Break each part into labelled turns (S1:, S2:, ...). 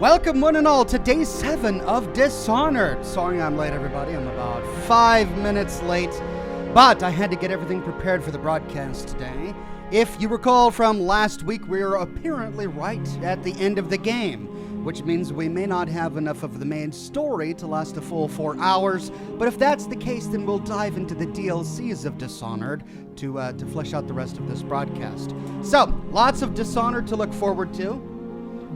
S1: Welcome one and all to day 7 of Dishonored. Sorry I'm late, everybody. I'm about 5 minutes late, but I had to get everything prepared for the broadcast today. If you recall from last week, we're apparently right at the end of the game, which means we may not have enough of the main story to last a full 4 hours, but if that's the case, then we'll dive into the DLCs of Dishonored to flesh out the rest of this broadcast. So, lots of Dishonored to look forward to.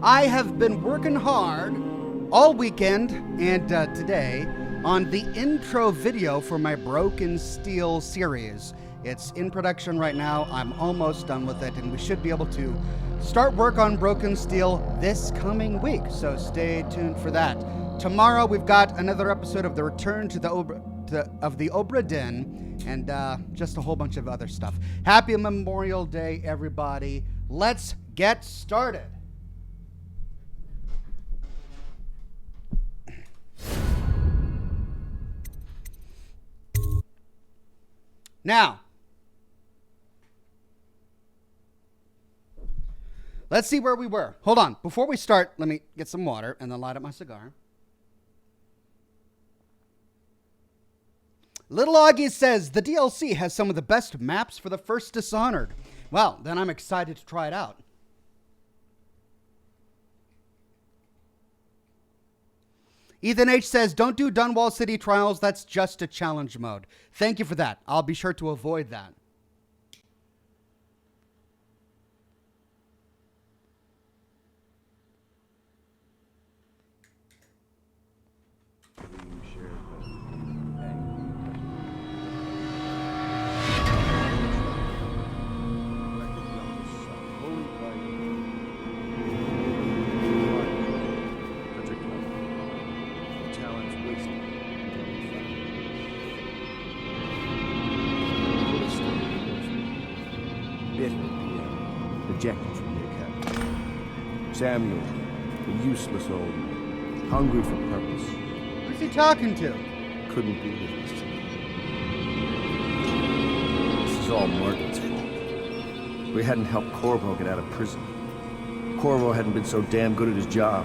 S1: I have been working hard all weekend and today on the intro video for my Broken Steel series. It's in production right now. I'm almost done with it, and we should be able to start work on Broken Steel this coming week, so stay tuned for that. Tomorrow we've got another episode of the Return to the Obra Dinn, and just a whole bunch of other stuff. Happy Memorial Day, everybody. Let's get started. Now, let's see where we were. Hold on. Before we start, let me get some water and then light up my cigar. Little Augie says, the DLC has some of the best maps for the first Dishonored. Well, then I'm excited to try it out. Ethan H says, don't do Dunwall City Trials. That's just a challenge mode. Thank you for that. I'll be sure to avoid that.
S2: Rejected from the academy. Samuel, a useless old man, hungry for purpose.
S1: Who's he talking to?
S2: Couldn't be with us tonight. This is all Martin's fault. We hadn't helped Corvo get out of prison. Corvo hadn't been so damn good at his job.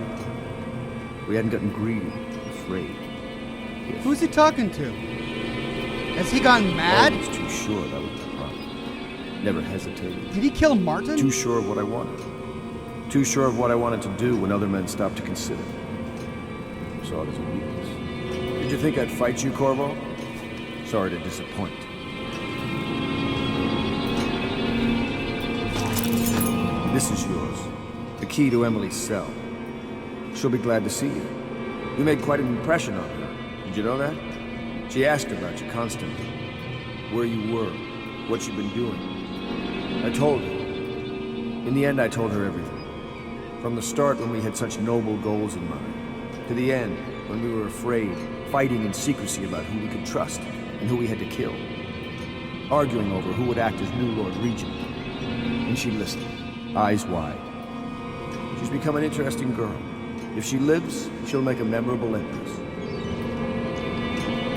S2: We hadn't gotten greedy, afraid.
S1: Who's he talking to? Has he gone mad?
S2: I was too sure that was the problem. Never hesitated.
S1: Did he kill Martin?
S2: Too sure of what I wanted. Too sure of what I wanted to do when other men stopped to consider. Saw it as a weakness. Did you think I'd fight you, Corvo? Sorry to disappoint. This is yours. The key to Emily's cell. She'll be glad to see you. You made quite an impression on her. Did you know that? She asked about you constantly. Where you were. What you've been doing. I told her. In the end, I told her everything. From the start, when we had such noble goals in mind, to the end, when we were afraid, fighting in secrecy about who we could trust and who we had to kill, arguing over who would act as new Lord Regent. And she listened, eyes wide. She's become an interesting girl. If she lives, she'll make a memorable empress.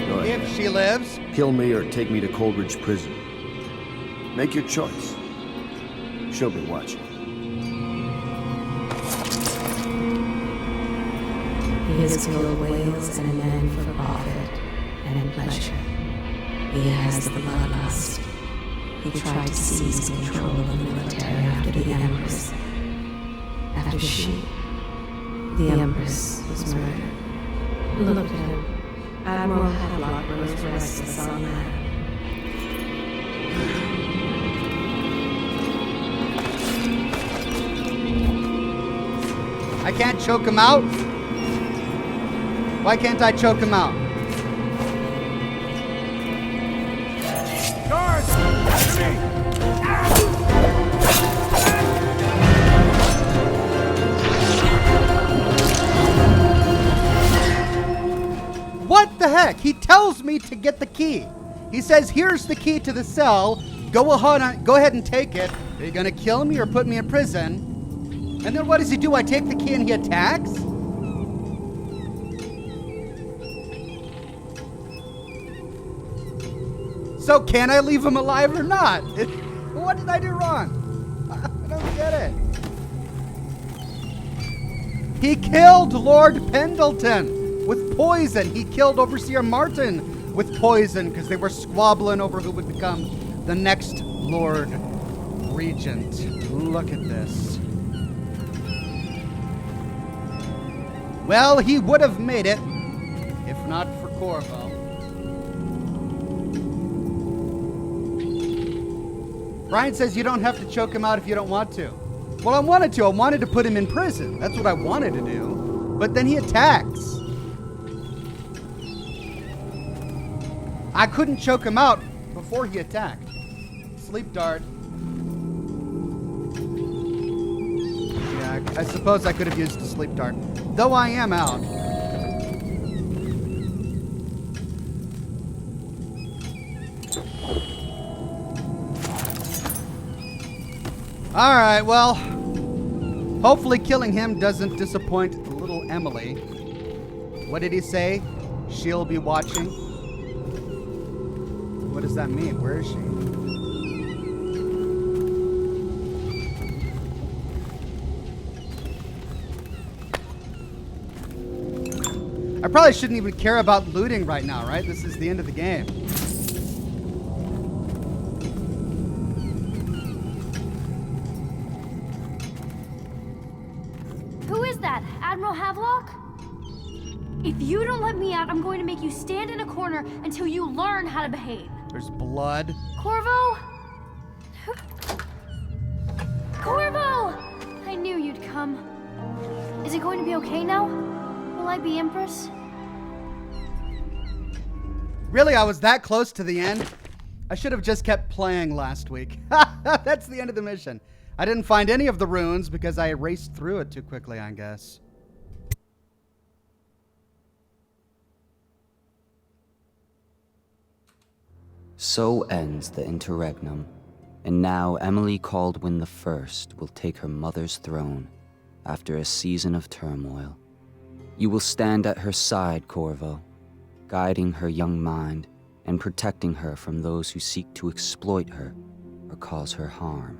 S2: Go ahead.
S1: If she lives.
S2: Kill me or take me to Coleridge Prison. Make your choice. She'll be watching.
S3: He has killed whales and men for profit and pleasure. He has the bloodlust. He tried to seize control of the military after the Empress. After she, the Empress, was murdered. Look at him. Admiral Hadlock grows restless on that.
S1: I can't choke him out? Why can't I choke him out?
S4: Guards! After me!
S1: What the heck? He tells me to get the key. He says, here's the key to the cell. Go ahead and take it. Are you gonna kill me or put me in prison? And then what does he do? I take the key and he attacks? So can I leave him alive or not? What did I do wrong? I don't get it. He killed Lord Pendleton with poison. He killed Overseer Martin with poison because they were squabbling over who would become the next Lord Regent. Look at this. Well, he would have made it if not for Corvo. Brian says you don't have to choke him out if you don't want to. Well, I wanted to. I wanted to put him in prison. That's what I wanted to do. But then he attacks. I couldn't choke him out before he attacked. Sleep dart. Yeah, I suppose I could have used a sleep dart. Though I am out. Alright, well, hopefully killing him doesn't disappoint little Emily. What did he say? She'll be watching. What does that mean? Where is she? I probably shouldn't even care about looting right now, right? This is the end of the game.
S4: Who is that? Admiral Havelock? If you don't let me out, I'm going to make you stand in a corner until you learn how to behave.
S1: There's blood.
S4: Corvo? Corvo! I knew you'd come. Is it going to be okay now? Will I be Empress?
S1: Really, I was that close to the end? I should have just kept playing last week. That's the end of the mission. I didn't find any of the runes because I raced through it too quickly, I guess.
S5: So ends the interregnum, and now Emily Caldwin the First will take her mother's throne after a season of turmoil. You will stand at her side, Corvo, guiding her young mind and protecting her from those who seek to exploit her or cause her harm.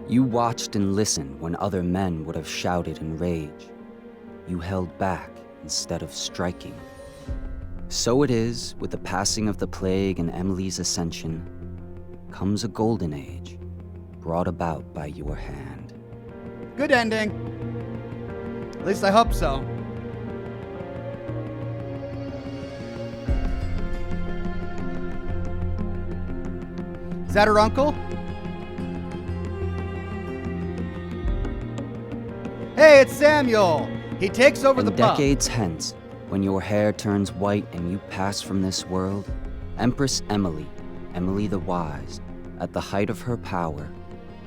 S5: You watched and listened when other men would have shouted in rage. You held back instead of striking. So it is, with the passing of the plague and Emily's ascension, comes a golden age, brought about by your hand.
S1: Good ending. At least I hope so. Is that her uncle? Hey, it's Samuel. He takes over the pub.
S5: Decades hence, when your hair turns white and you pass from this world, Empress Emily, Emily the Wise, at the height of her power,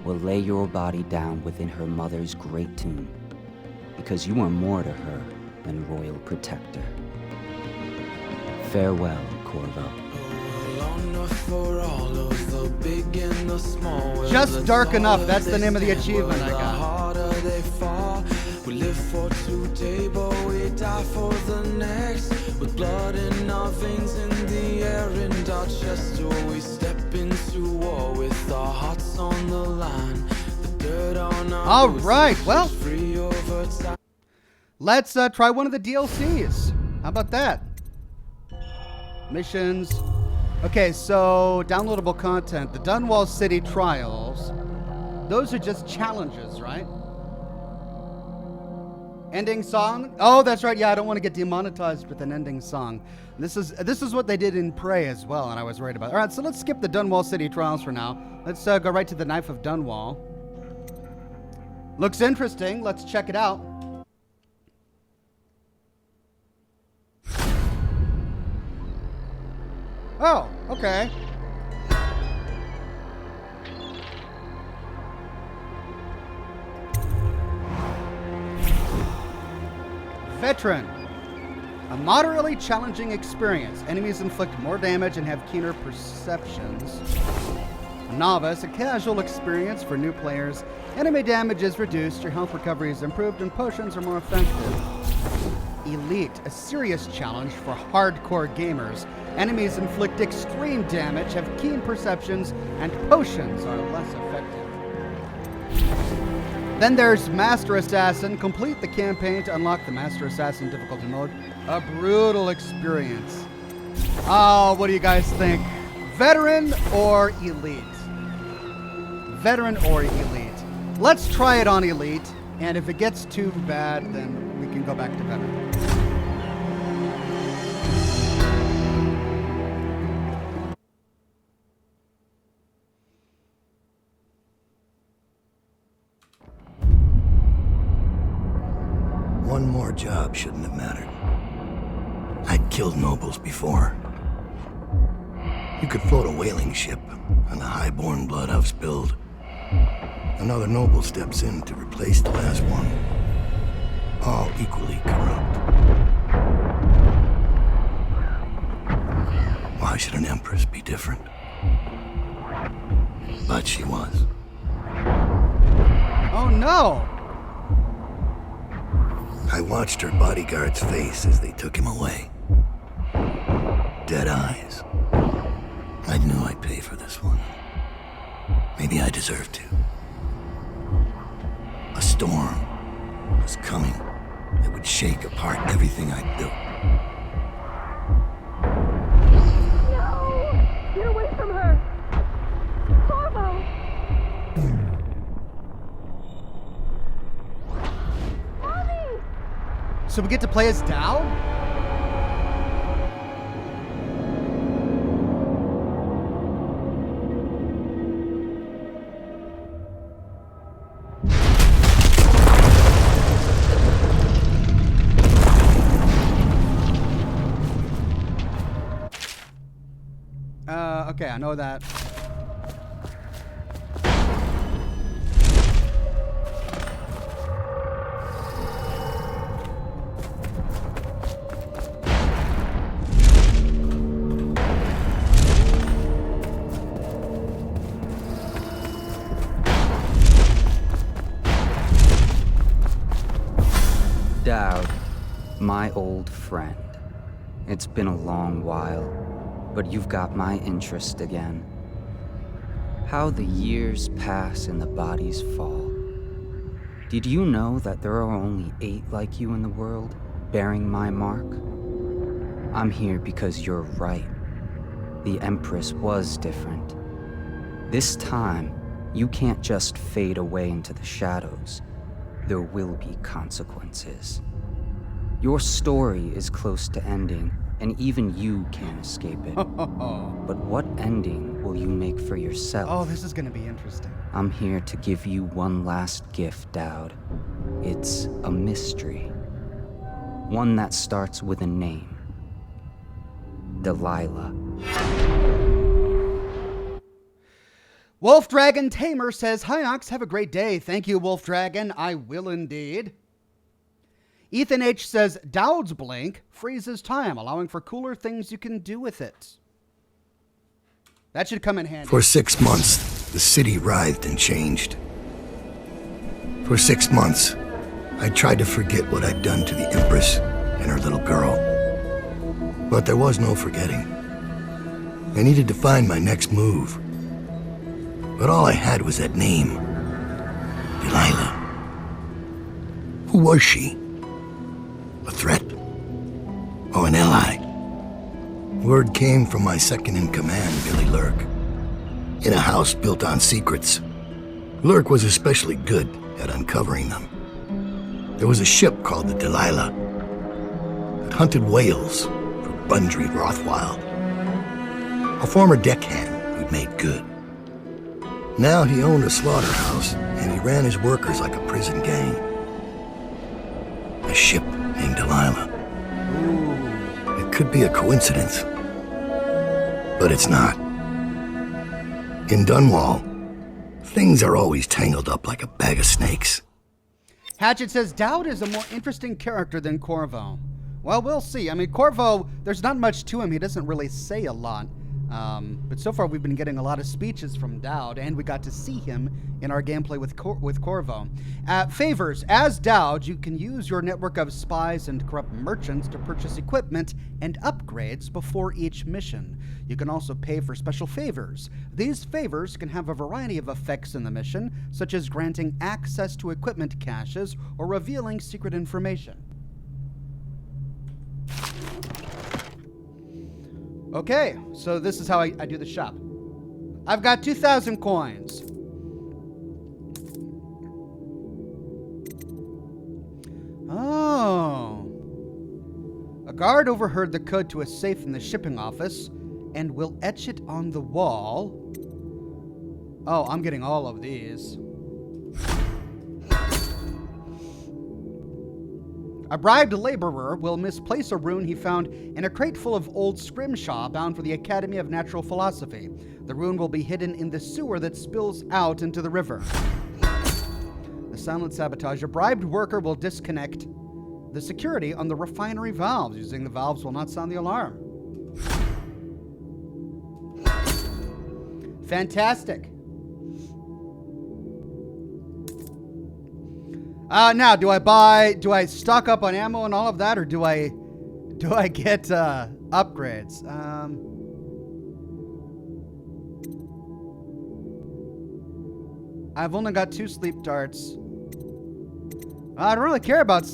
S5: will lay your body down within her mother's great tomb, because you are more to her than royal protector. Farewell, Corvo.
S1: Just dark enough, that's the name of the achievement I got.
S6: We live for today, but we die for the next. With blood in our veins, in the air, in our chest, we step into war with our hearts on the line. The dirt on our
S1: all right, well, let's try one of the DLCs. How about that? Missions. Okay, so downloadable content. The Dunwall City Trials. Those are just challenges, right? Ending song? Oh, that's right. Yeah, I don't want to get demonetized with an ending song. This is what they did in Prey as well, and I was worried about it. All right, so let's skip the Dunwall City Trials for now. Let's go right to the Knife of Dunwall. Looks interesting. Let's check it out. Oh, okay. Veteran. A moderately challenging experience. Enemies inflict more damage and have keener perceptions. Novice. A casual experience for new players. Enemy damage is reduced, your health recovery is improved, and potions are more effective. Elite, a serious challenge for hardcore gamers. Enemies inflict extreme damage, have keen perceptions, and potions are less effective. Then there's Master Assassin. Complete the campaign to unlock the Master Assassin difficulty mode. A brutal experience. Oh, what do you guys think? Veteran or Elite? Veteran or Elite? Let's try it on Elite, and if it gets too bad, then we can go back to Veteran.
S7: One more job shouldn't have mattered. I'd killed nobles before. You could float a whaling ship on the highborn blood I've spilled. Another noble steps in to replace the last one. All equally corrupt. Why should an empress be different? But she was.
S1: Oh no!
S7: I watched her bodyguard's face as they took him away. Dead eyes. I knew I'd pay for this one. Maybe I deserved to. A storm was coming that would shake apart everything I'd built.
S4: No! Get away from her! Corvo! Mommy!
S1: So we get to play as Dowd? Okay, I know that.
S5: Dowd, my old friend. It's been a long while, but you've got my interest again. How the years pass and the bodies fall. Did you know that there are only 8 like you in the world, bearing my mark? I'm here because you're right. The Empress was different. This time, you can't just fade away into the shadows. There will be consequences. Your story is close to ending, and even you can't escape it. But what ending will you make for yourself?
S1: Oh, this is gonna be interesting.
S5: I'm here to give you one last gift, Dowd. It's a mystery. One that starts with a name. Delilah.
S1: Wolf Dragon Tamer says, "Hi Ox, have a great day." Thank you, Wolf Dragon. I will indeed. Ethan H says, "Dowd's blink freezes time, allowing for cooler things you can do with it." That should come in handy.
S7: For 6 months, the city writhed and changed. For 6 months, I tried to forget what I'd done to the Empress and her little girl. But there was no forgetting. I needed to find my next move. But all I had was that name, Delilah. Who was she? A threat? Or an ally? Word came from my second-in-command, Billy Lurk. In a house built on secrets, Lurk was especially good at uncovering them. There was a ship called the Delilah that hunted whales for Bundry Rothwild. A former deckhand who'd made good. Now he owned a slaughterhouse, and he ran his workers like a prison gang. A ship named Delilah. It could be a coincidence, but it's not. In Dunwall, things are always tangled up like a bag of snakes.
S1: Hatchet says, "Dowd is a more interesting character than Corvo." Well, we'll see. I mean, Corvo, there's not much to him. He doesn't really say a lot. But so far, we've been getting a lot of speeches from Dowd, and we got to see him in our gameplay with Corvo. Favors. As Dowd, you can use your network of spies and corrupt merchants to purchase equipment and upgrades before each mission. You can also pay for special favors. These favors can have a variety of effects in the mission, such as granting access to equipment caches or revealing secret information. Okay, so this is how I do the shop. I've got 2,000 coins. Oh. A guard overheard the code to a safe in the shipping office and will etch it on the wall. Oh, I'm getting all of these. A bribed laborer will misplace a rune he found in a crate full of old scrimshaw bound for the Academy of Natural Philosophy. The rune will be hidden in the sewer that spills out into the river. The silent sabotage. A bribed worker will disconnect the security on the refinery valves. Using the valves will not sound the alarm. Fantastic. Now, do I stock up on ammo and all of that, or do I get upgrades? I've only got 2 sleep darts. I don't really care about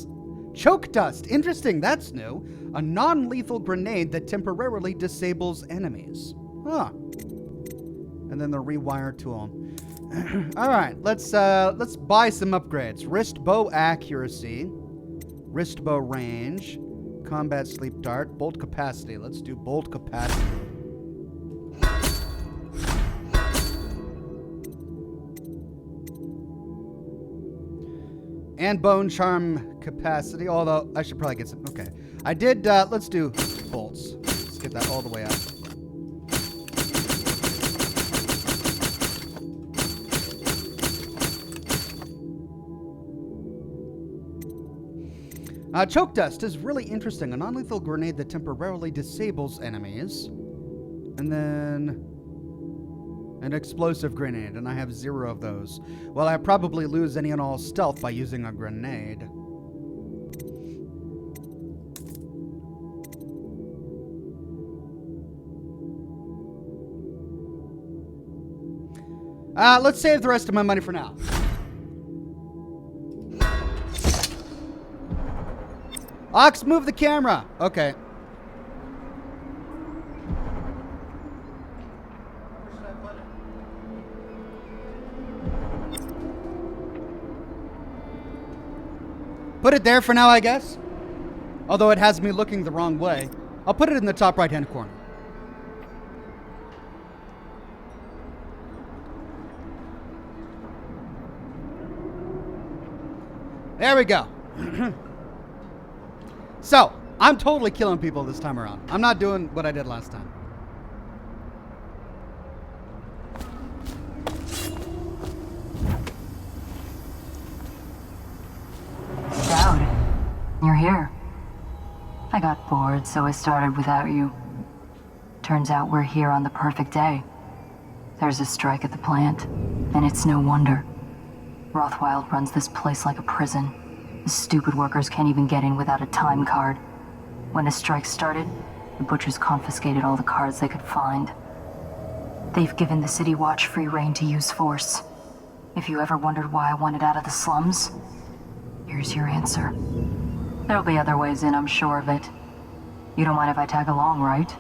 S1: choke dust. Interesting, that's new. A non-lethal grenade that temporarily disables enemies. Huh. And then the rewire tool. All right, let's buy some upgrades. Wrist bow accuracy, wrist bow range, combat sleep dart, bolt capacity. Let's do bolt capacity. And bone charm capacity, although I should probably get some. Okay, I did. Let's do bolts. Let's get that all the way up. Choke dust is really interesting. A non-lethal grenade that temporarily disables enemies. And then an explosive grenade, and I have 0 of those. Well, I probably lose any and all stealth by using a grenade. Let's save the rest of my money for now. Ox, move the camera. Okay. Where should I put it? Put it there for now, I guess. Although it has me looking the wrong way. I'll put it in the top right-hand corner. There we go. So, I'm totally killing people this time around. I'm not doing what I did last time.
S3: Dowd, you're here. I got bored, so I started without you. Turns out we're here on the perfect day. There's a strike at the plant, and it's no wonder. Rothwild runs this place like a prison. The stupid workers can't even get in without a time card. When the strike started, the butchers confiscated all the cards they could find. They've given the City Watch free rein to use force. If you ever wondered why I wanted out of the slums, here's your answer. There'll be other ways in, I'm sure of it. You don't mind if I tag along, right?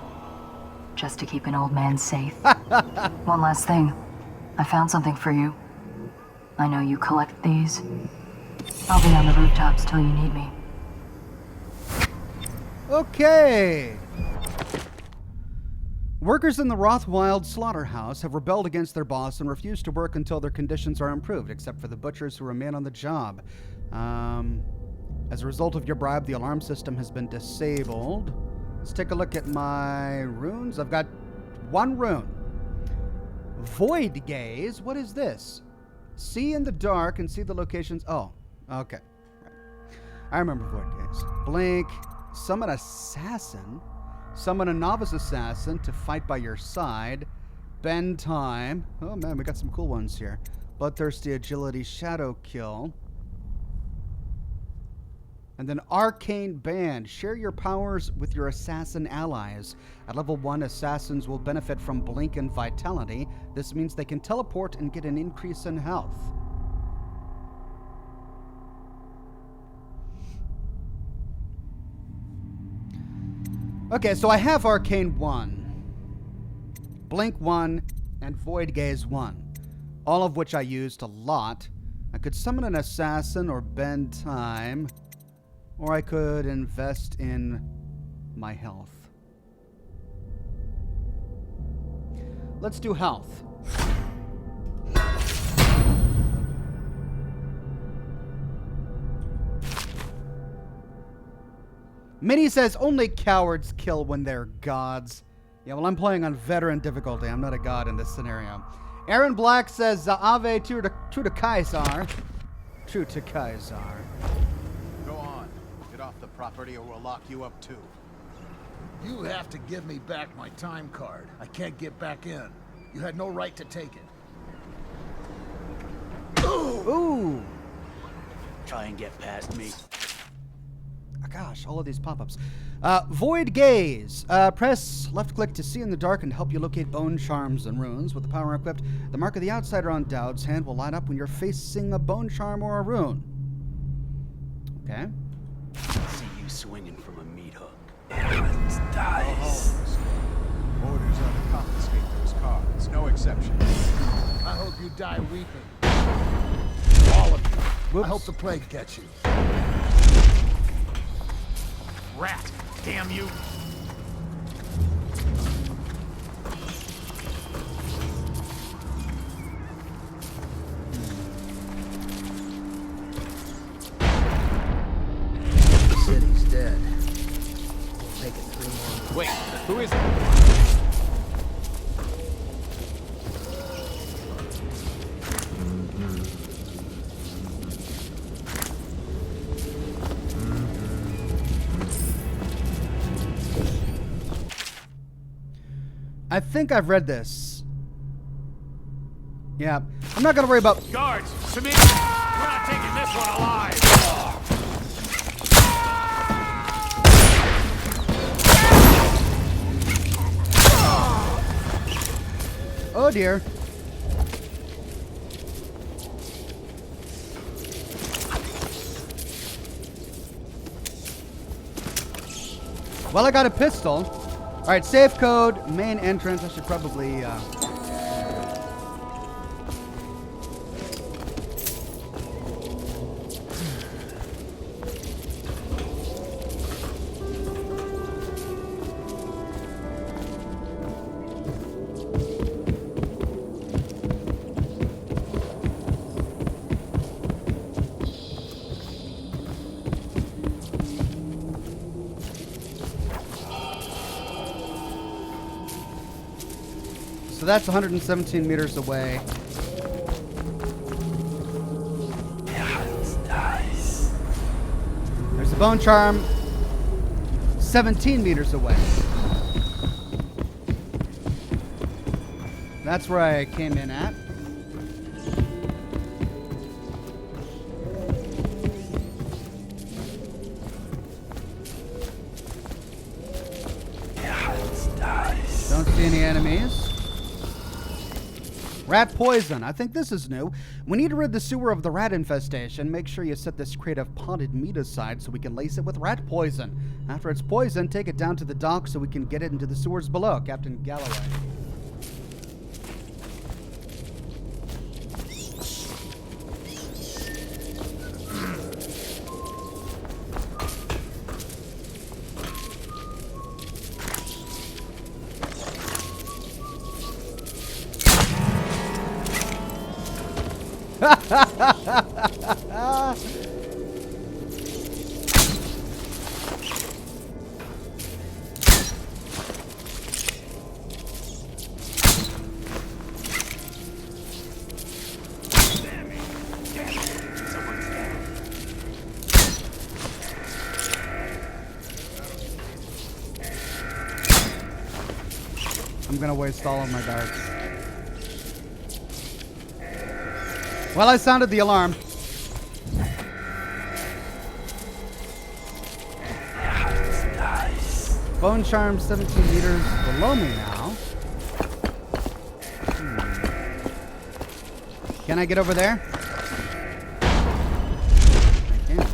S3: Just to keep an old man safe. One last thing. I found something for you. I know you collect these. I'll be on the rooftops till you need me.
S1: Okay. Workers in the Rothwild slaughterhouse have rebelled against their boss and refused to work until their conditions are improved, except for the butchers who remain on the job. As a result of your bribe, the alarm system has been disabled. Let's take a look at my runes. I've got 1 rune. Void gaze. What is this? See in the dark and see the locations. Oh, okay. Right. I remember void gaze. Blink. Summon assassin. Summon a novice assassin to fight by your side. Bend time. Oh man, we got some cool ones here. Bloodthirsty agility, shadow kill. And then Arcane Band. Share your powers with your assassin allies. At level 1, assassins will benefit from Blink and Vitality. This means they can teleport and get an increase in health. Okay, so I have Arcane 1, Blink 1, and Void Gaze 1. All of which I used a lot. I could summon an assassin or bend time. Or I could invest in my health. Let's do health. Minnie says only cowards kill when they're gods. Yeah, well, I'm playing on veteran difficulty. I'm not a god in this scenario. Aaron Black says Ave true to Kaiser. True to Kaiser.
S8: Go on. Get off the property or we'll lock you up too.
S9: You have to give me back my time card. I can't get back in. You had no right to take it.
S1: Ooh.
S8: Try and get past me.
S1: Oh, gosh, all of these pop-ups. Void Gaze. Press left click to see in the dark and help you locate bone charms and runes. With the power equipped, the mark of the outsider on Dowd's hand will light up when you're facing a bone charm or a rune. Okay.
S8: See you swinging from a meat hook.
S6: Ames dies.
S8: Orders are to confiscate those cards. No exception.
S9: I hope you die weeping. All of you.
S1: Whoops.
S9: I hope the plague gets you.
S8: Rat! Damn you!
S9: The city's dead. We'll make it 3 more.
S8: Wait, who is it?
S1: I think I've read this. Yeah, I'm not gonna worry about.
S8: Guards! Submit! We're not taking this one alive!
S1: Oh dear. Well, I got a pistol. All right, safe code, main entrance. I should probably. So that's 117 meters away.
S6: Ames dies.
S1: There's a bone charm 17 meters away. That's where I came in at.
S6: Ames dies.
S1: Don't see any enemies. Rat poison. I think this is new. We need to rid the sewer of the rat infestation. Make sure you set this crate of potted meat aside so we can lace it with rat poison. After it's poisoned, take it down to the dock so we can get it into the sewers below. Captain Galloway. gonna waste all of my darts. Well, I sounded the alarm. Bone charm 17 meters below me now. Can I get over there? I can.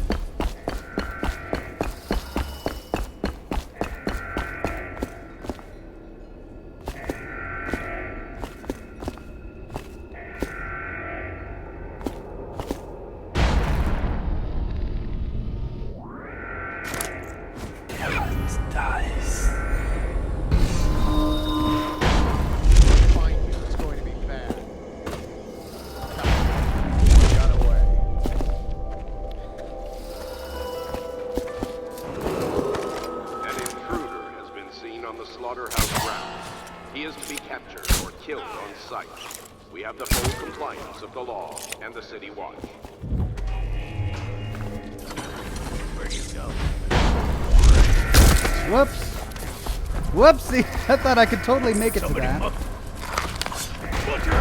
S10: slaughterhouse grounds. He is to be captured or killed on sight. We have the full compliance of the law and the city watch.
S9: Where'd you go?
S1: Whoops. Whoopsie. I thought I could totally make it to that.
S9: Butcher!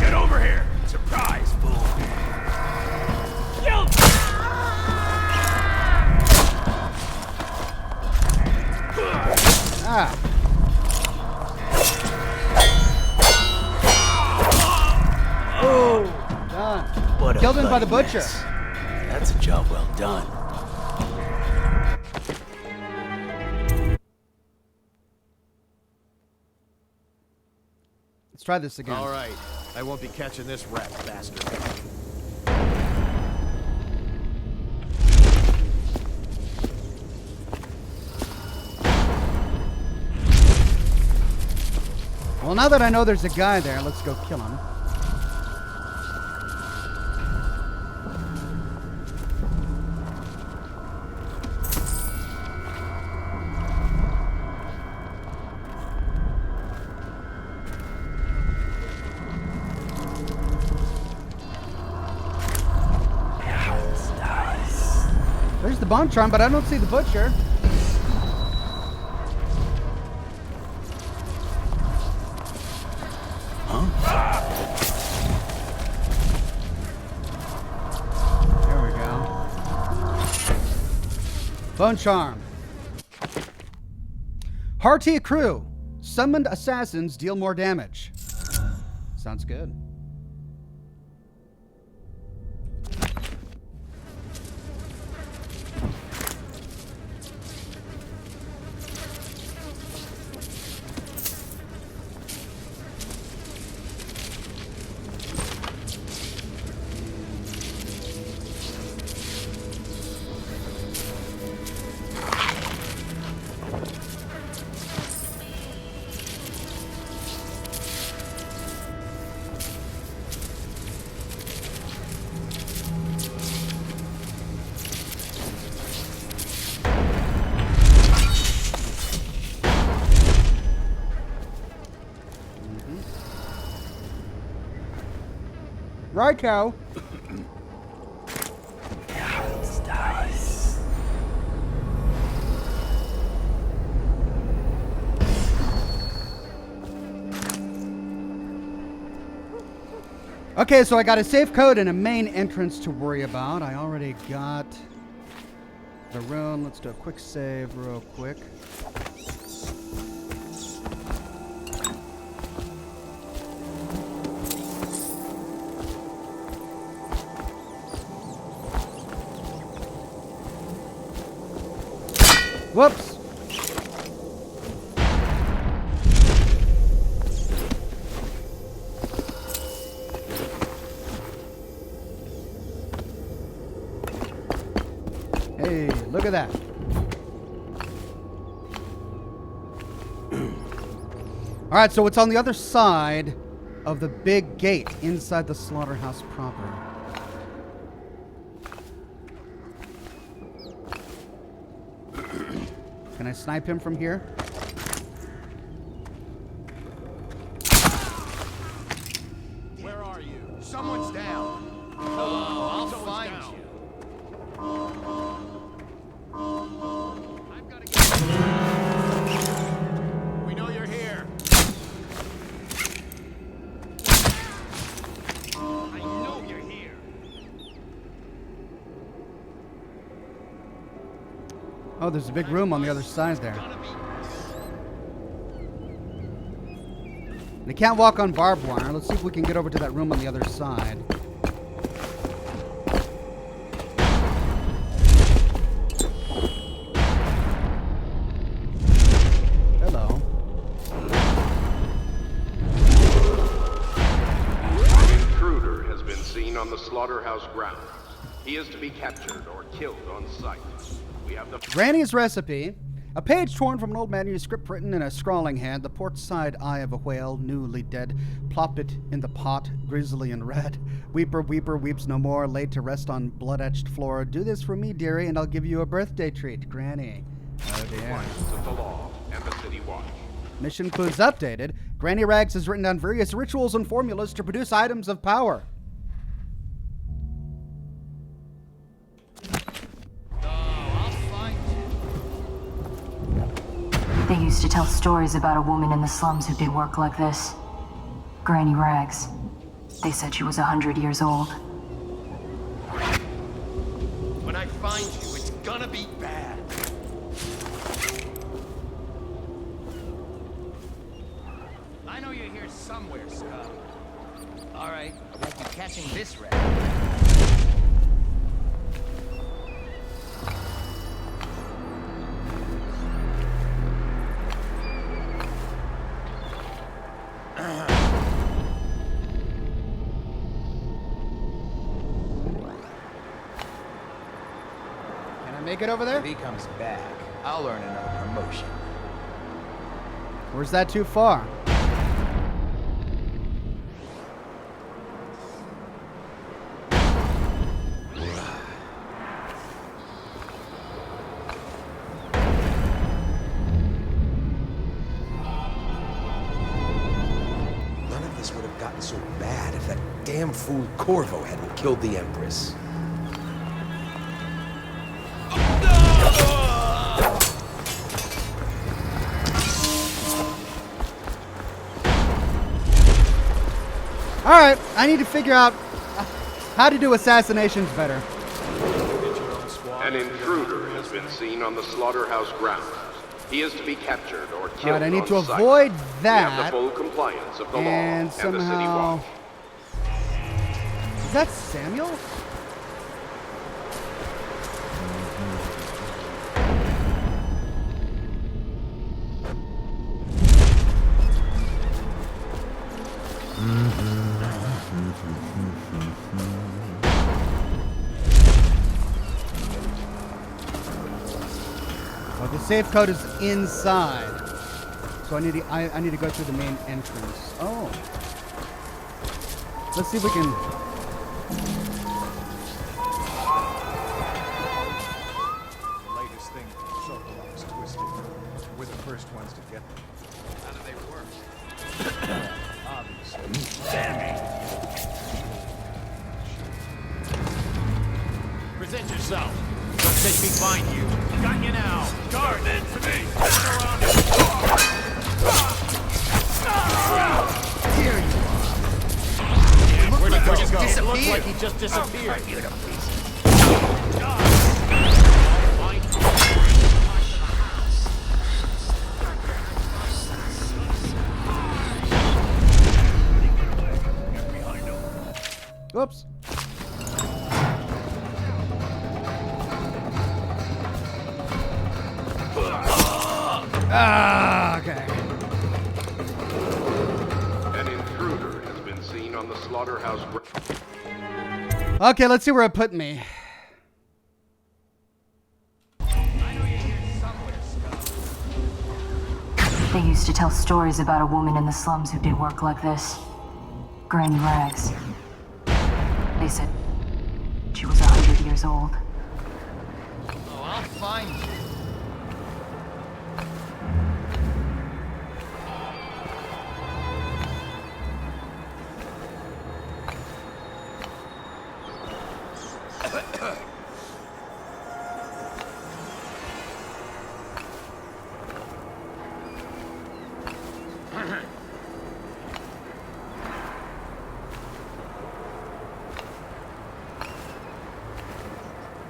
S9: Get over here! Surprise, fool! Kill!
S1: Ah. Oh, done.
S9: What
S1: Killed him by the butcher.
S9: mess. That's a job well done.
S1: Let's try this again.
S8: All right. I won't be catching this rat bastard.
S1: Well, now that I know there's a guy there, let's go kill him. There's the bomb charm, but I don't see the butcher. There we go. Bone charm. Hearty crew. Summoned assassins deal more damage. Sounds good. Right, cow. Okay, so I got a safe code and a main entrance to worry about. I already got the room. Let's do a quick save real quick. Whoops. Hey, look at that. All right, so it's on the other side of the big gate inside the slaughterhouse proper. Can I snipe him from here?
S8: Where are you? Someone's down. Oh, I'll find you. I've got to get. We know you're here.
S1: Oh, there's a big room on the other side there. They can't walk on barbed wire. Let's see if we can get over to that room on the other side. Hello.
S10: An intruder has been seen on the slaughterhouse grounds. He is to be captured or killed on sight. We have the
S1: Granny's recipe. A page torn from an old manuscript written in a scrawling hand. The port side eye of a whale, newly dead. Plopped it in the pot, grisly and red. Weeper, weeper, weeps no more. Laid to rest on blood-etched floor. Do this for me, dearie, and I'll give you a birthday treat. Granny. Oh, dear.
S10: compliance of the law and the city watch.
S1: Mission clues updated. Granny Rags has written down various rituals and formulas to produce items of power.
S3: They used to tell stories about a woman in the slums who did work like this. Granny Rags. They said she was 100 years old.
S8: When I find you, it's gonna be bad. I know you're here somewhere, Scum. All right, I won't be catching this rat.
S1: Make it over there?
S8: If he comes back, I'll earn another promotion.
S1: Where's that too far?
S11: None of this would have gotten so bad if that damn fool Corvo hadn't killed the Empress.
S1: Alright, I need to figure out how to do assassinations better.
S10: An intruder has been seen on the slaughterhouse grounds. He is to be captured or killed.
S1: Alright, I need
S10: on
S1: to
S10: sight.
S1: avoid
S10: We have
S1: that.
S10: the full compliance of the law
S1: And
S10: and the city
S1: somehow...
S10: watch.
S1: Is that Samuel? Oh, the safe code is inside. So I need to go through the main entrance. Oh. Let's see if we can...
S9: Latest thing from Sokolok's Twisted. We're the first ones to get them.
S8: How do they work?
S9: Obviously.
S8: Present yourself. Don't take me find you. Got you now. Guard it to me. Turn around and... Here you are. Yeah, where'd he go? It looks like he just disappeared.
S1: Whoops. Ah, okay.
S10: An intruder has been seen on the slaughterhouse grounds.
S1: Okay, let's see where it put me.
S3: They used to tell stories about a woman in the slums who did work like this. Granny Rags. They said she was 100 years old.
S8: Oh, I'll find you.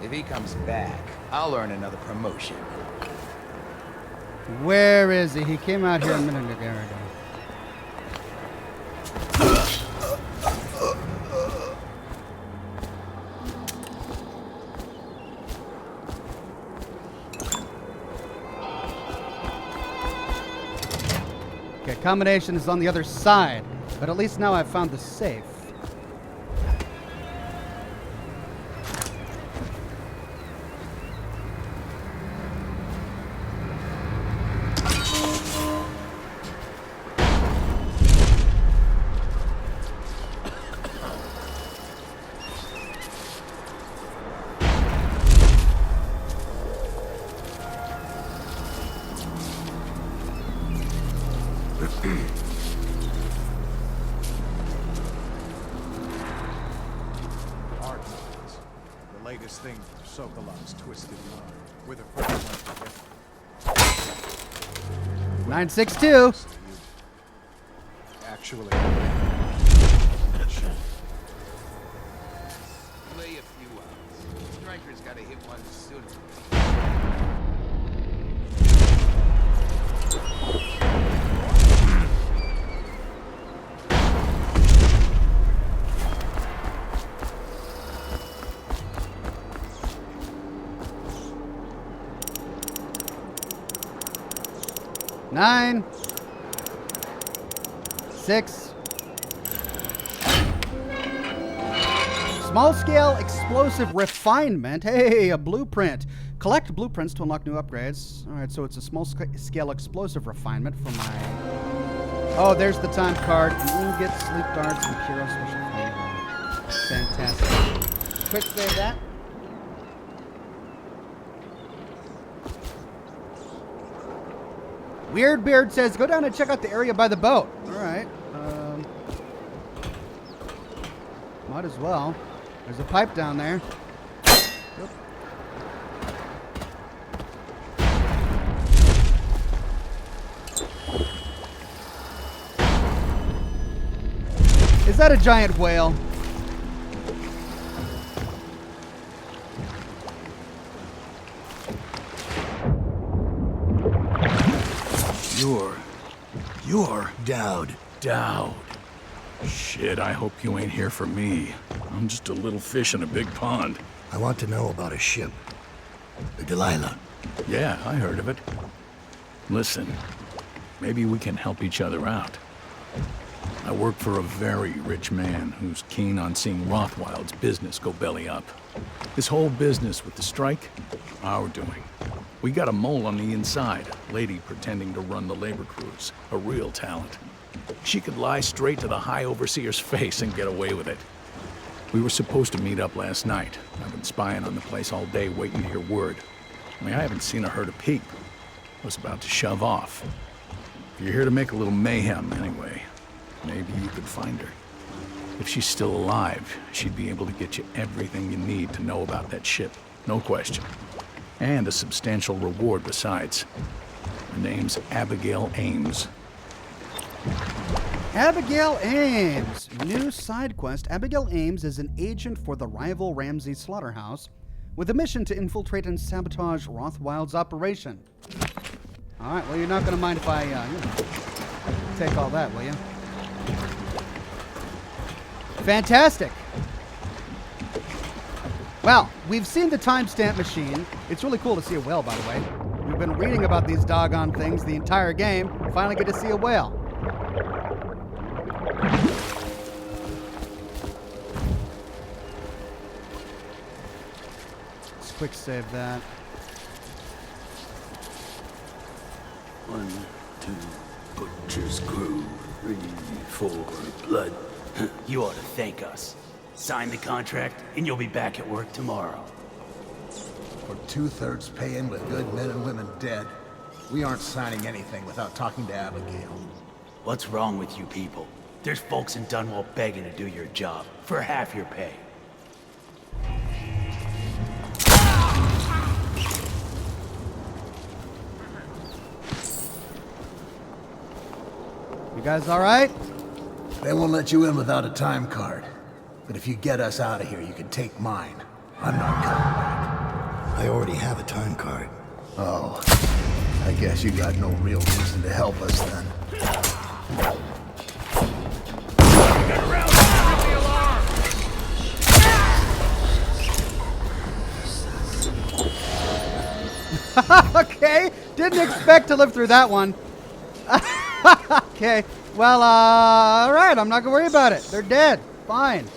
S11: If he comes back, I'll earn another promotion.
S1: Where is he? He came out here a minute ago. Okay, combination is on the other side, but at least now I've found the safe.
S9: The latest thing from Sokolow's twisted mind. With a first
S1: 962.
S9: Actually.
S11: Play a few hours. Striker's gotta hit one sooner.
S1: Nine. 6. Small-scale explosive refinement. Hey, a blueprint. Collect blueprints to unlock new upgrades. All right, so it's a small-scale explosive refinement for my... Oh, there's the time card. Ingot, sleep darts, and Puro special flavor. Fantastic. Quick save that. Weirdbeard says, go down and check out the area by the boat. All right. Might as well. There's a pipe down there. Yep. Is that a giant whale?
S7: You're Dowd.
S12: Dowd. Shit, I hope you ain't here for me. I'm just a little fish in a big pond.
S7: I want to know about a ship. The Delilah.
S12: Yeah, I heard of it. Listen, maybe we can help each other out. I work for a very rich man who's keen on seeing Rothwild's business go belly up. This whole business with the strike, our doing. We got a mole on the inside, a lady pretending to run the labor crews, a real talent. She could lie straight to the High Overseer's face and get away with it. We were supposed to meet up last night. I've been spying on the place all day waiting to hear word. I haven't seen or heard a peep. I was about to shove off. If you're here to make a little mayhem anyway, maybe you could find her. If she's still alive, she'd be able to get you everything you need to know about that ship, no question. And a substantial reward besides. Her name's Abigail Ames.
S1: Abigail Ames. New side quest. Abigail Ames is an agent for the rival Ramsey slaughterhouse with a mission to infiltrate and sabotage Rothwild's operation. All right, well, you're not going to mind if I take all that, will you? Fantastic. Well, we've seen the timestamp machine. It's really cool to see a whale, by the way. We've been reading about these doggone things the entire game. Finally get to see a whale. Let's quick save that.
S13: 1, 2, butcher's crew. 3, 4, blood. You ought to thank us. Sign the contract, and you'll be back at work tomorrow.
S9: For 2/3 paying with good men and women dead, we aren't signing anything without talking to Abigail.
S13: What's wrong with you people? There's folks in Dunwall begging to do your job for half your pay.
S1: You guys all right?
S9: They won't let you in without a time card. But if you get us out of here, you can take mine. I'm not coming back.
S7: I already have a time card.
S9: Oh, I guess you got no real reason to help us then.
S8: Get around! Rip the alarm!
S1: Okay, didn't expect to live through that one. Okay, well, alright, I'm not gonna worry about it. They're dead. Fine.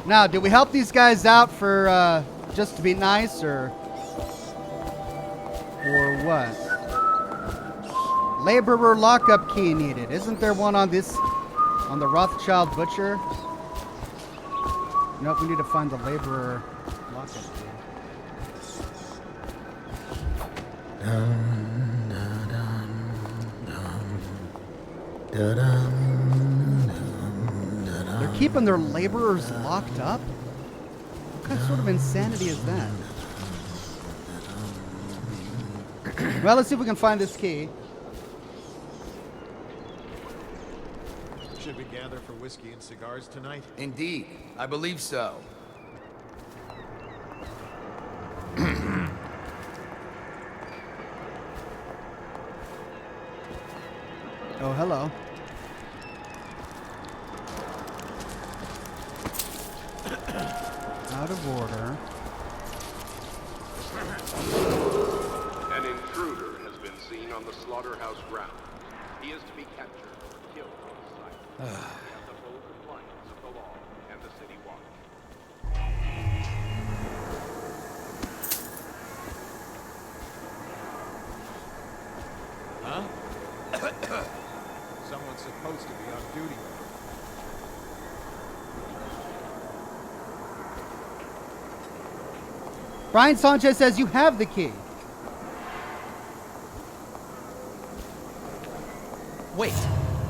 S1: Now, do we help these guys out for, just to be nice, or what? Laborer lockup key needed. Isn't there one on this, on the Rothschild Butcher? Nope, we need to find the laborer lockup key. They're keeping their laborers locked up? What sort of insanity is that? Well, let's see if we can find this key.
S8: Should we gather for whiskey and cigars tonight?
S11: Indeed, I believe so.
S1: Oh, hello. Out of order.
S10: An intruder has been seen on the slaughterhouse ground. He is to be captured or killed on sight. We have the full compliance of the law and the city watch.
S8: Huh? Someone's supposed to be on duty.
S1: Brian Sanchez says you have the key.
S11: Wait,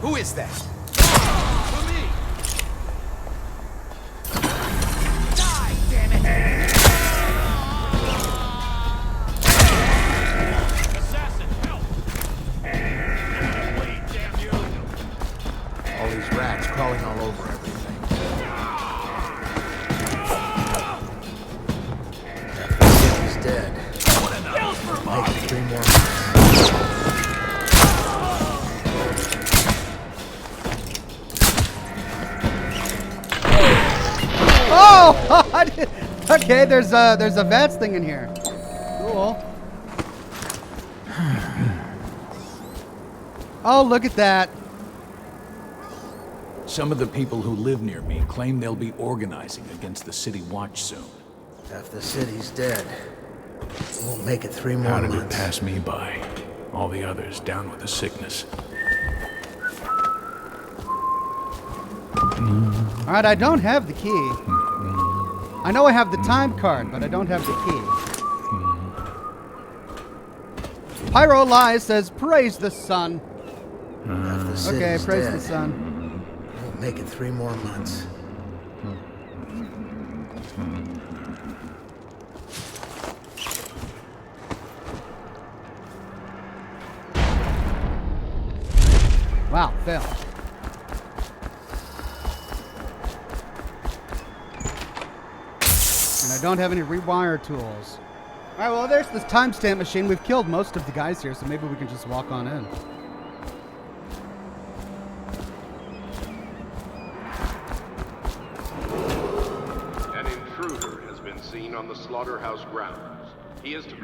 S11: who is that?
S8: For me!
S11: Die, damn it!
S8: Assassin, help! Wait, damn you!
S9: All these rats crawling all over everything. He's dead. Make it 3 more months.
S1: Oh! Okay, there's a VATS thing in here. Cool. Oh, look at that.
S12: Some of the people who live near me claim they'll be organizing against the city watch soon.
S9: Half the city's dead. Won't make it 3 more
S12: How did
S9: months.
S12: it pass me by? All the others down with the sickness.
S1: All right, I don't have the key. I know I have the time card, but I don't have the key. Pyro Lies says, praise the sun.
S9: Half the
S1: Okay,
S9: city's
S1: praise
S9: dead.
S1: the sun.
S9: Won't make it 3 more months.
S1: Wow, fail. And I don't have any rewire tools. All right, well, there's this timestamp machine. We've killed most of the guys here, so maybe we can just walk on in.
S10: An intruder has been seen on the slaughterhouse grounds. He is to be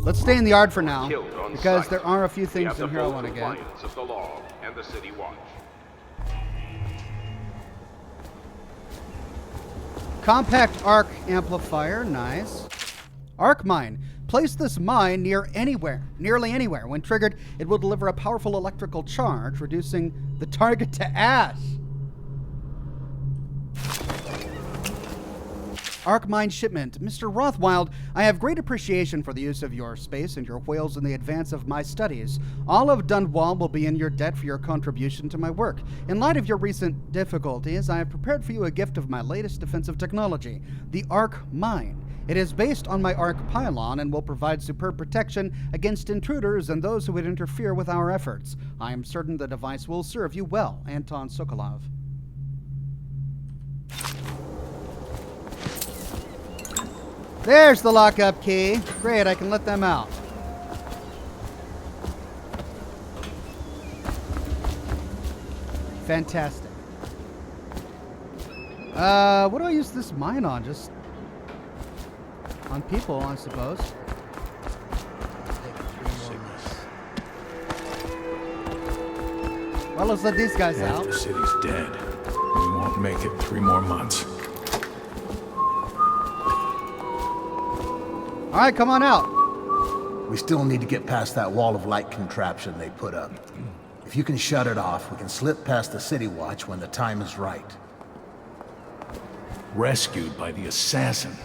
S1: Let's stay in the yard for now,
S10: killed on
S1: because
S10: sight.
S1: there are a few
S10: We
S1: things
S10: have the
S1: in here I
S10: full
S1: want to get.
S10: compliance of the law and the city watch.
S1: Compact arc amplifier, nice. Arc mine. Place this mine nearly anywhere. When triggered, it will deliver a powerful electrical charge, reducing the target to ash. Arc mine shipment. Mr. Rothwild, I have great appreciation for the use of your space and your whales in the advance of my studies. All of Dunwall will be in your debt for your contribution to my work. In light of your recent difficulties, I have prepared for you a gift of my latest defensive technology, the Arc Mine. It is based on my Arc Pylon and will provide superb protection against intruders and those who would interfere with our efforts. I am certain the device will serve you well, Anton Sokolov. There's the lockup key. Great, I can let them out. Fantastic. What do I use this mine on? Just on people, I suppose. Well, let's let these guys out.
S12: The city's dead. We won't make it 3 more months.
S1: All right, come on out.
S9: We still need to get past that wall of light contraption they put up. If you can shut it off, we can slip past the city watch when the time is right.
S12: Rescued by the assassin.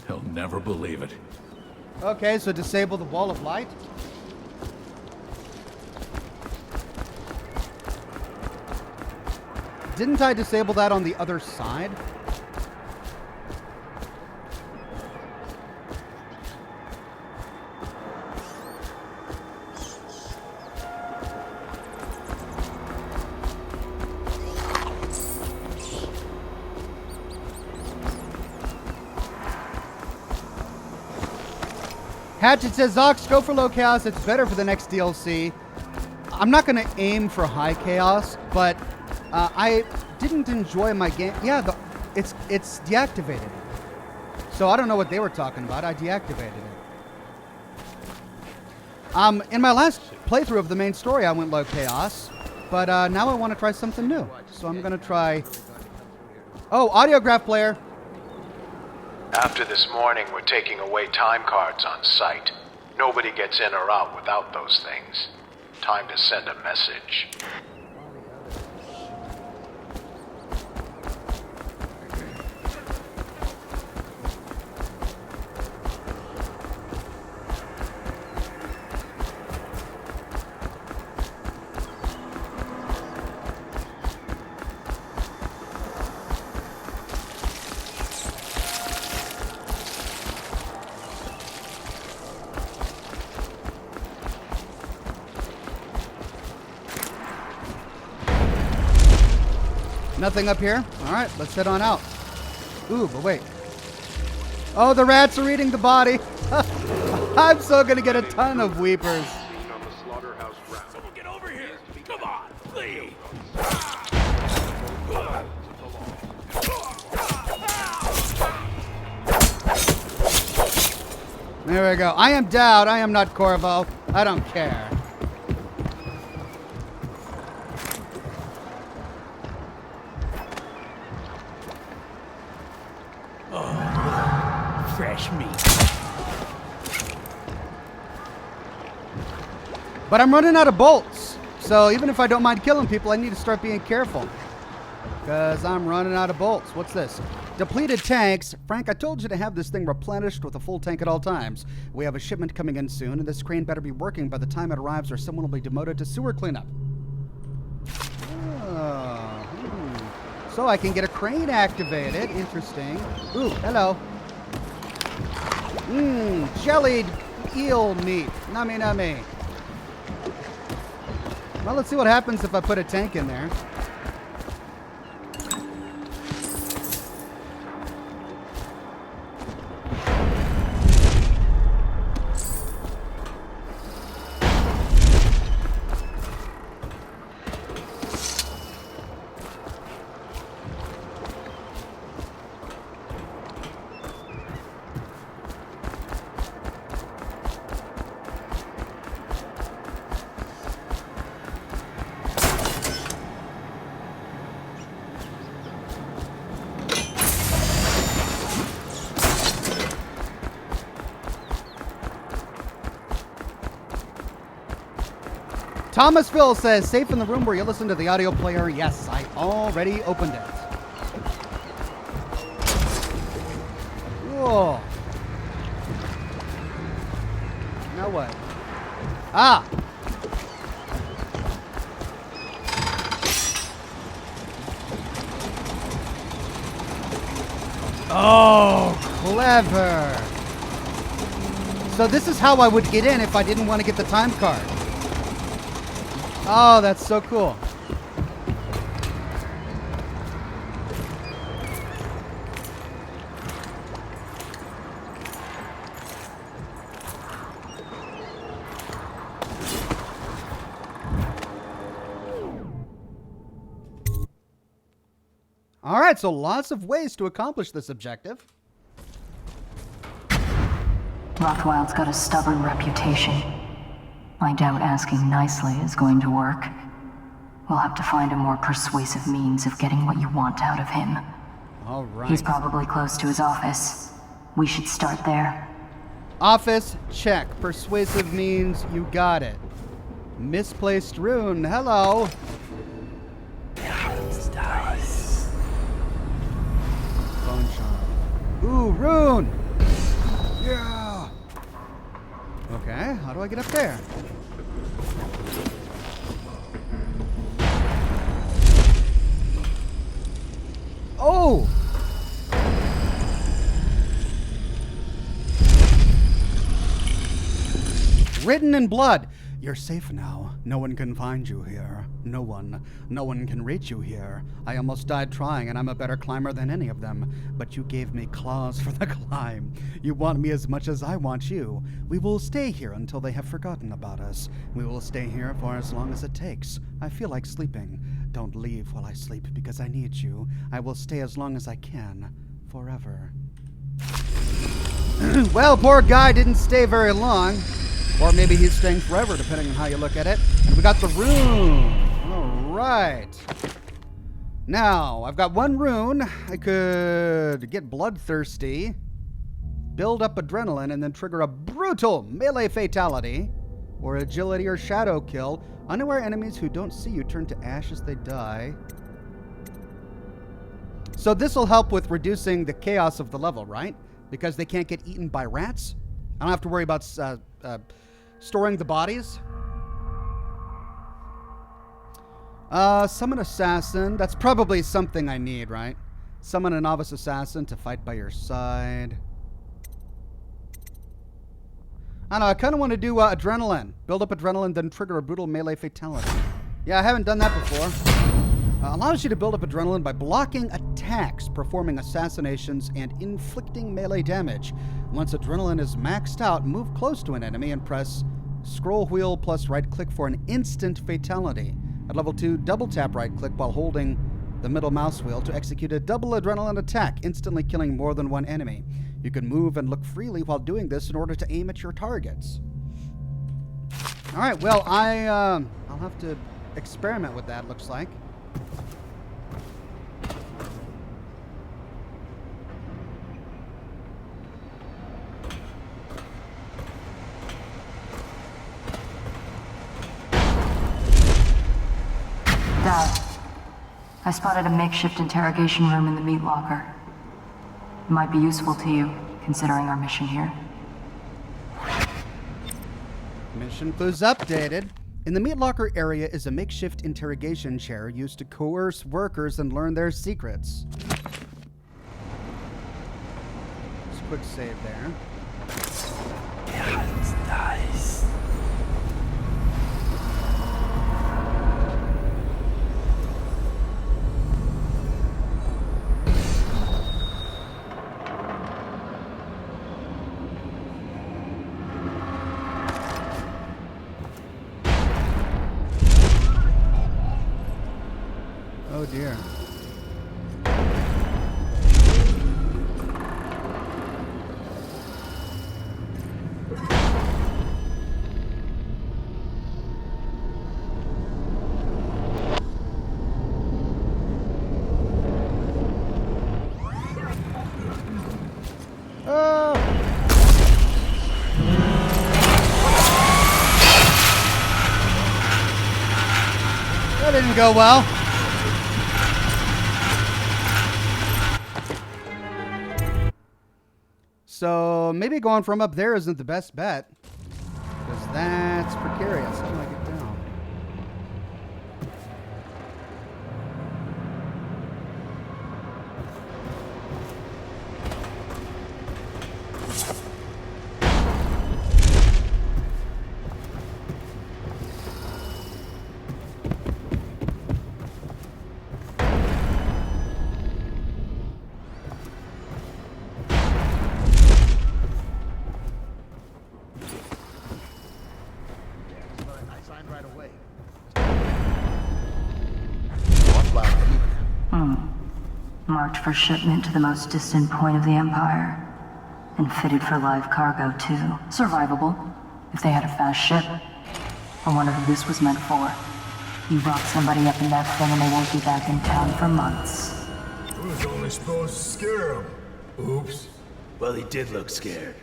S12: He'll never believe it.
S1: Okay, so disable the wall of light. Didn't I disable that on the other side? Hatchet says, Ox, go for low chaos. It's better for the next DLC. I'm not going to aim for high chaos, but I didn't enjoy my game. Yeah, it's deactivated. So I don't know what they were talking about. I deactivated it. In my last playthrough of the main story, I went low chaos, but now I want to try something new. So I'm going to try... Oh, audiograph player.
S8: After this morning, we're taking away time cards on site. Nobody gets in or out without those things. Time to send a message.
S1: Nothing up here? Alright, let's head on out. Ooh, but wait. Oh, the rats are eating the body. I'm so gonna get a ton of weepers.
S8: Someone get over here! Come on, please!
S1: There we go. I am Dowd. I am not Corvo. I don't care.
S13: Fresh meat.
S1: But I'm running out of bolts. So even if I don't mind killing people, I need to start being careful. Because I'm running out of bolts. What's this? Depleted tanks. Frank, I told you to have this thing replenished with a full tank at all times. We have a shipment coming in soon, and this crane better be working by the time it arrives or someone will be demoted to sewer cleanup. So I can get a crane activated. Interesting. Ooh, hello. Jellied eel meat. Nummy nummy. Well, let's see what happens if I put a tank in there. Thomas Phil says, safe in the room where you listen to the audio player. Yes, I already opened it. Whoa. Now what? Ah! Oh, Clever. So this is how I would get in if I didn't want to get the time card. Oh, that's so cool. All right, so lots of ways to accomplish this objective.
S14: Rothwild's got a stubborn reputation. I doubt asking nicely is going to work. We'll have to find a more persuasive means of getting what you want out of him.
S1: All right.
S14: He's probably close to his office. We should start there.
S1: Office, check. Persuasive means you got it. Misplaced rune, hello. Bone charm. Ooh, rune! Yeah! Okay, how do I get up there? Oh! Written in blood. You're safe now. No one can find you here. No one can reach you here. I almost died trying, and I'm a better climber than any of them. But you gave me claws for the climb. You want me as much as I want you. We will stay here until they have forgotten about us. We will stay here for as long as it takes. I feel like sleeping. Don't leave while I sleep, because I need you. I will stay as long as I can. Forever. Well, poor guy didn't stay very long. Or maybe he's staying forever, depending on how you look at it. And we got the rune. All right. Now, I've got one rune. I could get bloodthirsty, build up adrenaline, and then trigger a brutal melee fatality, or agility or shadow kill. Unaware enemies who don't see you turn to ash as they die. So this will help with reducing the chaos of the level, right? Because they can't get eaten by rats. I don't have to worry about storing the bodies. Summon assassin. That's probably something I need, right? Summon a novice assassin to fight by your side. I don't know. I kind of want to do adrenaline. Build up adrenaline, then trigger a brutal melee fatality. Yeah, I haven't done that before. Allows you to build up adrenaline by blocking attacks, performing assassinations, and inflicting melee damage. Once adrenaline is maxed out, move close to an enemy and press scroll wheel plus right click for an instant fatality. At level 2, double tap right click while holding the middle mouse wheel to execute a double adrenaline attack, instantly killing more than one enemy. You can move and look freely while doing this in order to aim at your targets. All right, well, I'll have to experiment with that, looks like.
S14: Dad, I spotted a makeshift interrogation room in the meat locker. It might be useful to you, considering our mission here.
S1: Mission clues updated. In the meat locker area is a makeshift interrogation chair used to coerce workers and learn their secrets. Just a quick save there.
S13: Yeah, it's nice.
S1: Oh dear. That didn't go well. So maybe going from up there isn't the best bet, because that's precarious. How do I get down?
S14: Marked for shipment to the most distant point of the Empire. And fitted for live cargo, too. Survivable, if they had a fast ship. I wonder who this was meant for. You rock somebody up in that thing and they won't be back in town for months.
S15: I was only supposed to scare him. Oops.
S13: Well, he did look scared.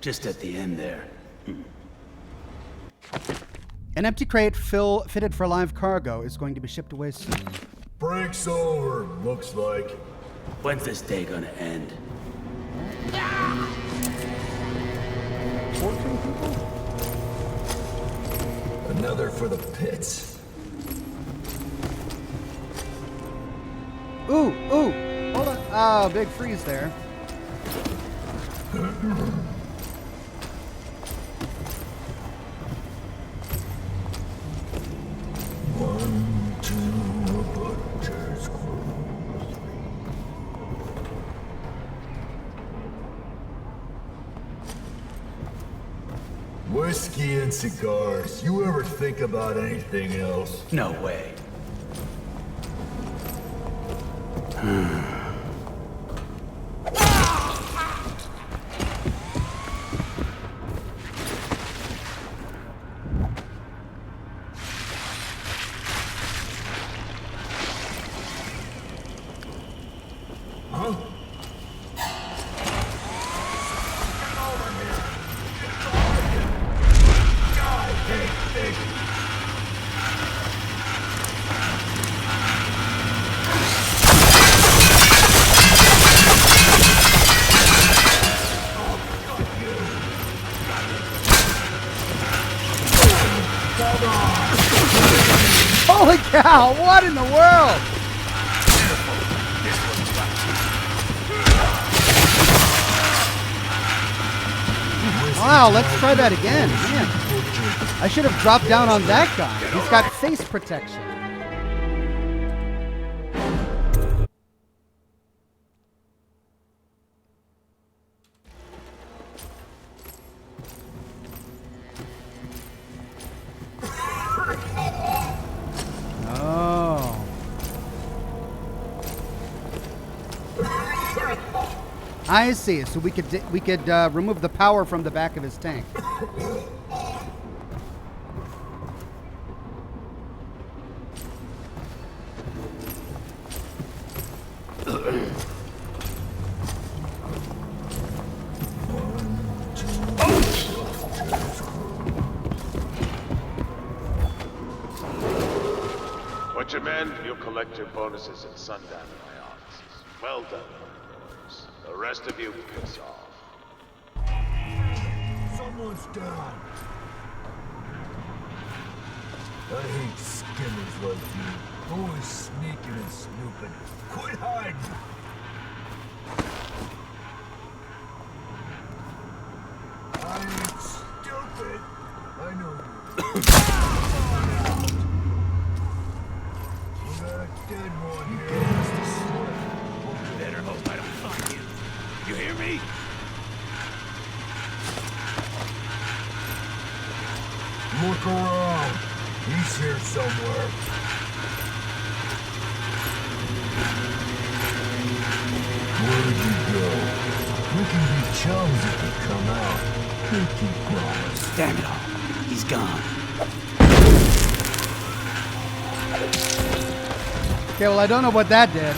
S13: Just at the end there.
S1: An empty crate fitted for live cargo is going to be shipped away soon.
S15: Break's over, looks like.
S13: When's this day gonna end?
S1: 14 people?
S15: Another for the pits.
S1: Ooh, hold on. Oh, big freeze there.
S15: One, two, butcher's crew. Whiskey and cigars. You ever think about anything else?
S13: No way.
S1: Holy cow, what in the world? Wow, let's try that again. Man, I should have dropped down on that guy. He's got face protection. I see. So we could remove the power from the back of his tank.
S8: Butcher men, you'll collect your bonuses at sundown in my offices. Well done. The rest of you piss off.
S15: Someone's down. I hate skimmers like you. Always sneaking and snooping. Quit hiding! I ain't stupid. I know you. Come on out. We got a dead one here.
S13: Better hope I don't find you. You hear me?
S15: Look around. He's here somewhere. Where'd you go? We can be chums if you come out. Pinky promise.
S13: Damn it all. He's gone.
S1: Okay, well, I don't know what that did.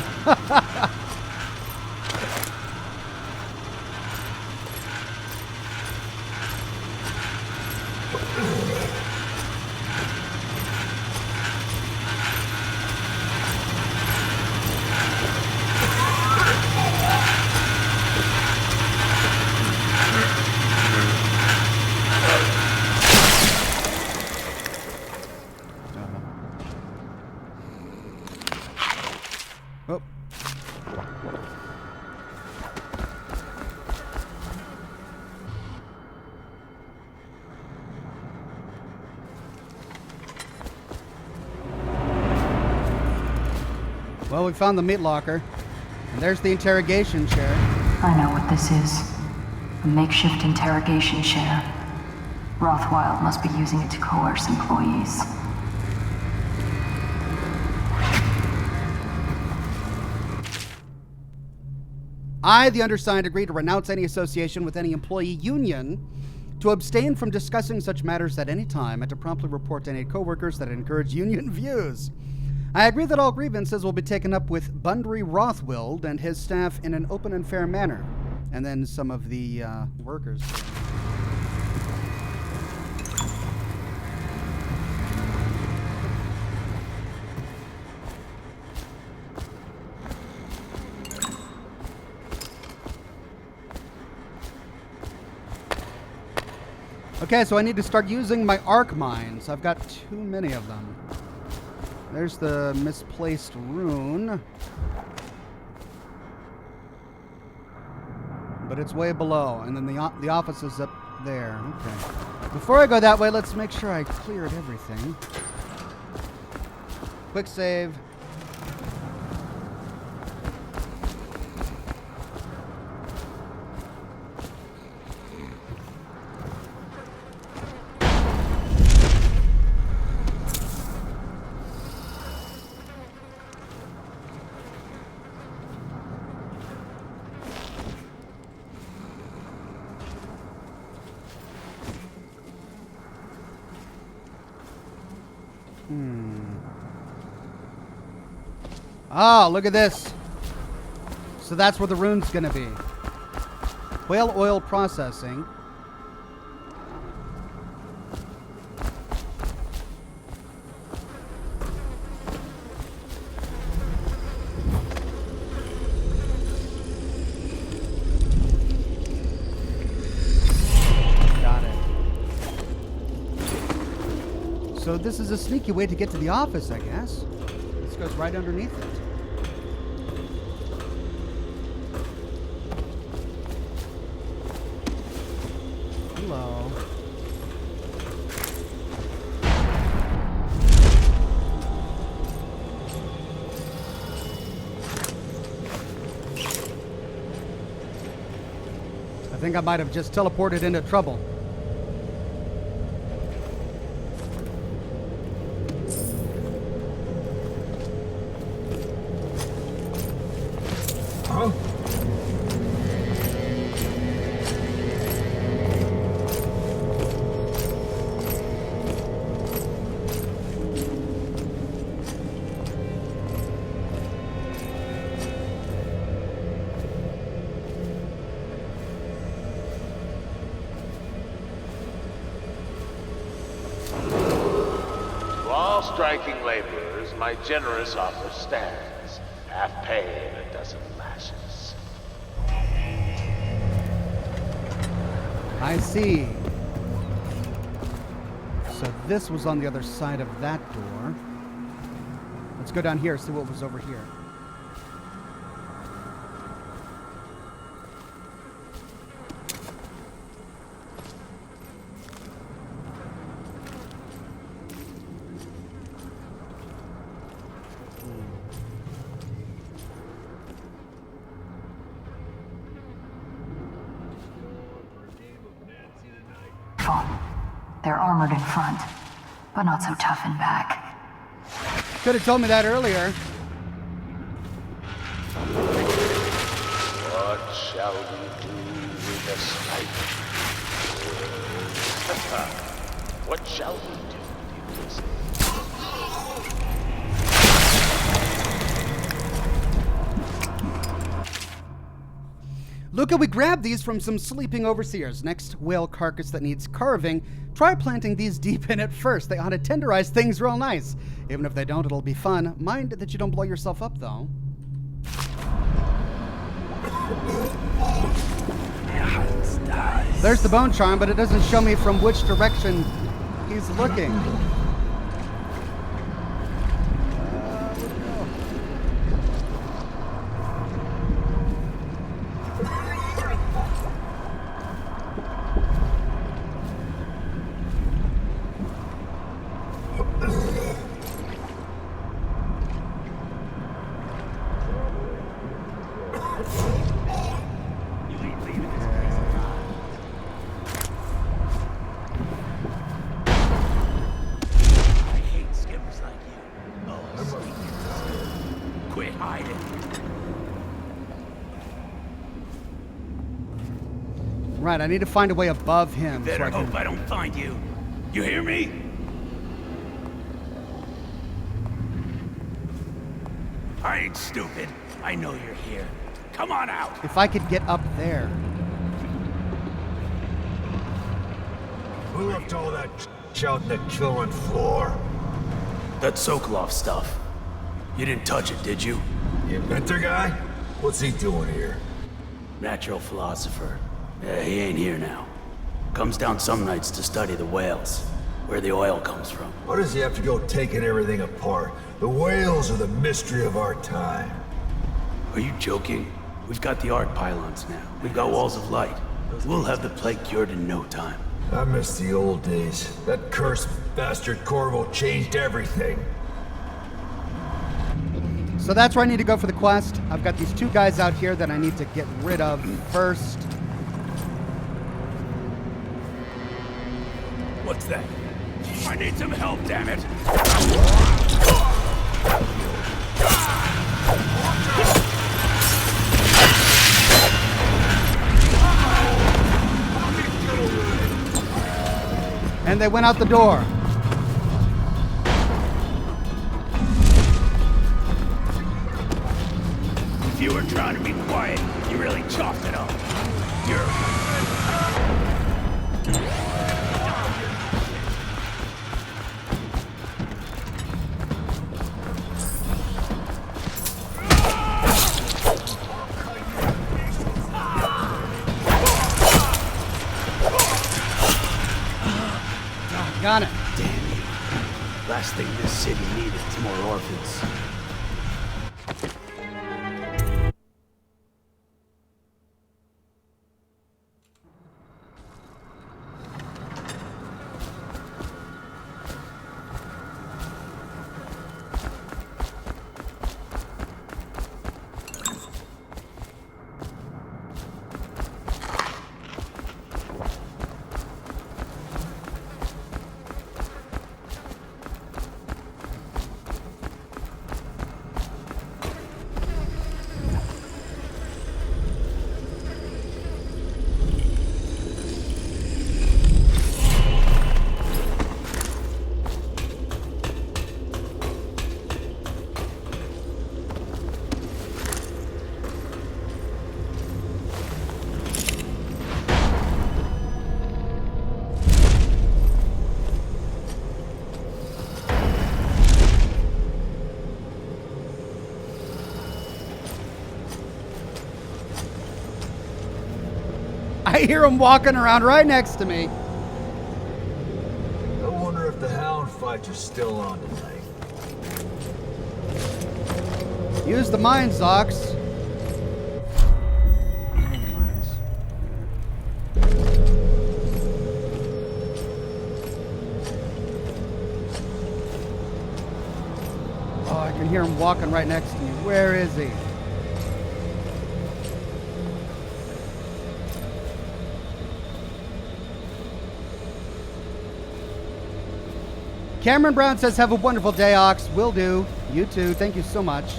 S1: Well, we found the meat locker. And there's the interrogation chair.
S14: I know what this is. A makeshift interrogation chair. Rothwild must be using it to coerce employees.
S1: I, the undersigned, agree to renounce any association with any employee union, to abstain from discussing such matters at any time, and to promptly report to any co-workers that encourage union views. I agree that all grievances will be taken up with Bundry Rothwild and his staff in an open and fair manner. And then some of the workers. Okay, so I need to start using my arc mines. I've got too many of them. There's the misplaced rune. But it's way below, and then the office is up there. Okay. Before I go that way, let's make sure I cleared everything. Quick save. Ah, look at this. So that's where the rune's gonna be. Whale oil processing. Got it. So this is a sneaky way to get to the office, I guess. This goes right underneath it. Hello. I think I might have just teleported into trouble.
S16: Striking laborers, my generous offer stands. Half pay and a dozen lashes.
S1: I see. So this was on the other side of that door. Let's go down here, see what was over here.
S14: They're armored in front, but not so tough in back.
S1: Could have told me that earlier.
S16: What shall we do with the sniper? What shall we do with you?
S1: Look, we grabbed these from some sleeping overseers. Next whale carcass that needs carving, try planting these deep in it first. They ought to tenderize things real nice. Even if they don't, it'll be fun. Mind that you don't blow yourself up, though. There's the bone charm, but it doesn't show me from which direction he's looking. Right, I need to find a way above him.
S13: Better hope I don't find you. You hear me? I ain't stupid. I know you're here. Come on out.
S1: If I could get up there.
S15: Who left all that out on the killing floor?
S13: That Sokolov stuff. You didn't touch it, did you?
S15: The inventor guy? What's he doing here?
S13: Natural philosopher. Yeah, he ain't here now. Comes down some nights to study the whales, where the oil comes from.
S15: Why does he have to go taking everything apart? The whales are the mystery of our time.
S13: Are you joking? We've got the arc pylons now. We've got walls of light. We'll have the plague cured in no time.
S15: I miss the old days. That cursed bastard Corvo changed everything.
S1: So that's where I need to go for the quest. I've got these two guys out here that I need to get rid of first.
S13: What's that? I need some help, damn it!
S1: And they went out the door.
S13: If you were trying to be quiet, you really chopped it up.
S1: Got it.
S13: Damn you. Last thing this city needed is more orphans.
S1: I hear him walking around right next to me.
S15: I wonder if the hound fight is still on tonight.
S1: Use the mines, Ox. Oh, I can hear him walking right next to me. Where is he? Cameron Brown says, have a wonderful day, Ox. Will do. You too. Thank you so much.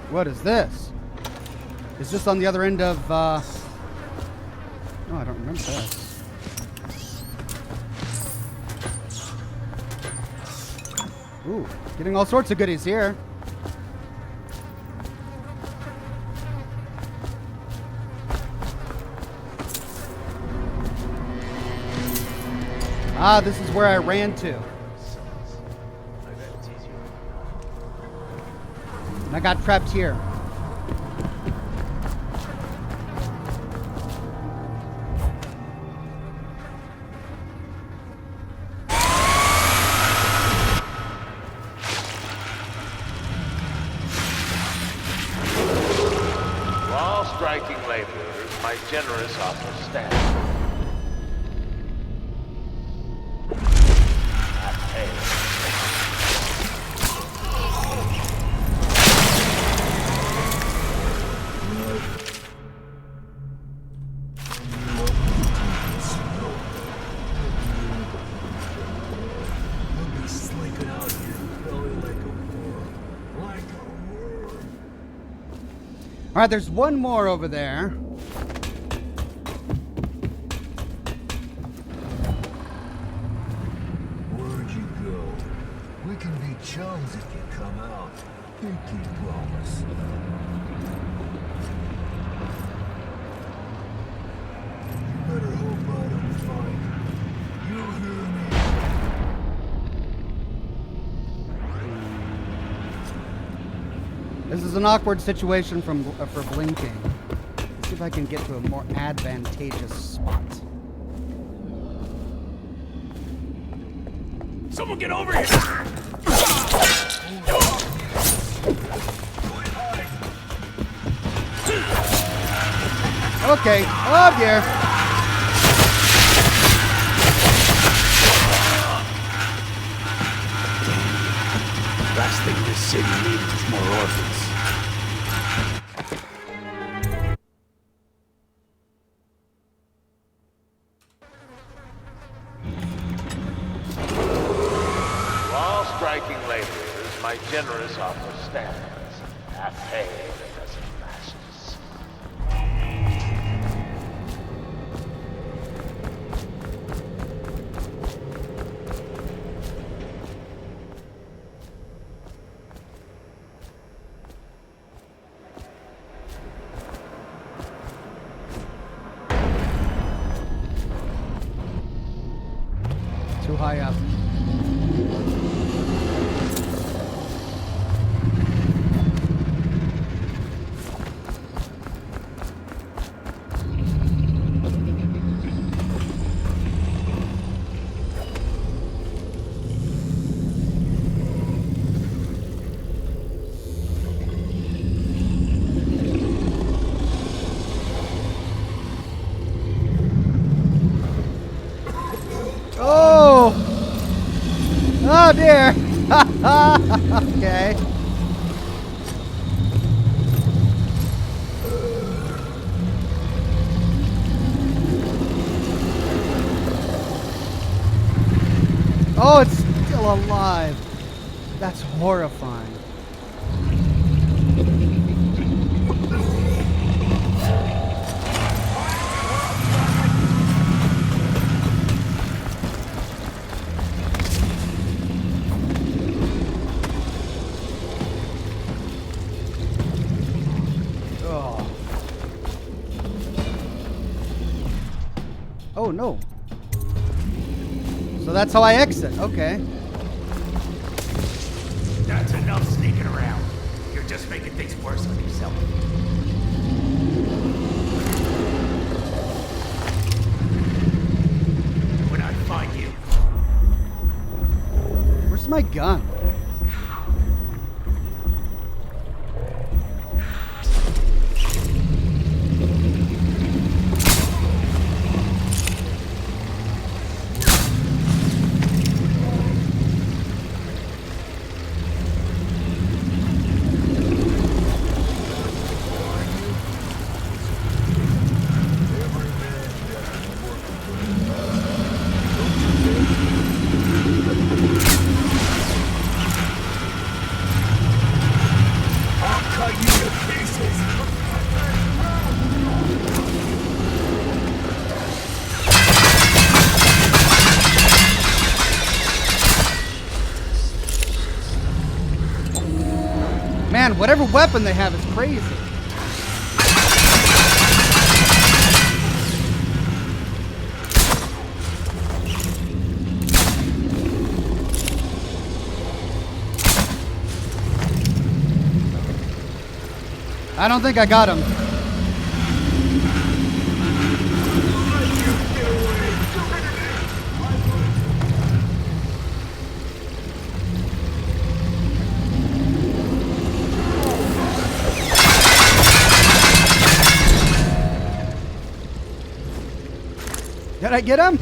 S1: What is this? Is this on the other end of, No, I don't remember this. Ooh, getting all sorts of goodies here. Ah, this is where I ran to. And I got trapped here.
S16: Generous offer stand.
S1: Alright, there's one more over there.
S15: Where'd you go? We can be chums if you come out. Pinky promise. You better hope I don't find you. You hear me?
S1: This is an awkward situation for blinking. Let's see if I can get to a more advantageous spot.
S12: Someone get over here!
S1: Okay. Oh dear.
S13: Last thing this city needs is more orphans.
S16: To all striking laborers, my generous offer stands. Half pay and a dozen lashes.
S1: Too high up. Oh! Oh dear! Okay. Oh, it's still alive. That's horrifying. Oh no. So that's how I exit. Okay.
S13: That's enough sneaking around. You're just making things worse on yourself. When I find you.
S1: Where's my gun? Man, whatever weapon they have is crazy. I don't think I got him. Did I get him?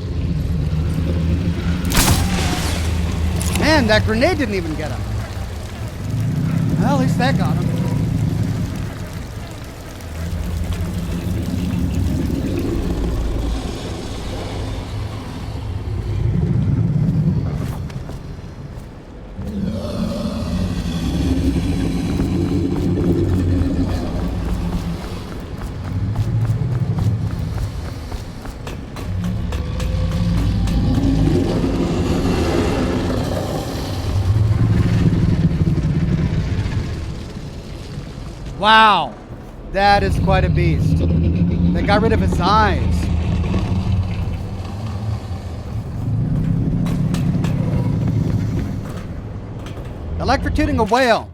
S1: Man, that grenade didn't even get him. Well, at least that got him. Wow. That is quite a beast. They got rid of his eyes. Electrocuting a whale.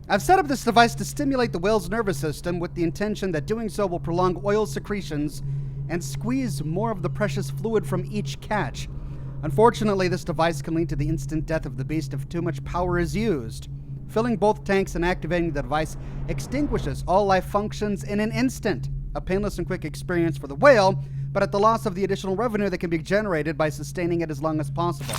S1: I've set up this device to stimulate the whale's nervous system with the intention that doing so will prolong oil secretions and squeeze more of the precious fluid from each catch. Unfortunately, this device can lead to the instant death of the beast if too much power is used. Filling both tanks and activating the device extinguishes all life functions in an instant. A painless and quick experience for the whale, but at the loss of the additional revenue that can be generated by sustaining it as long as possible.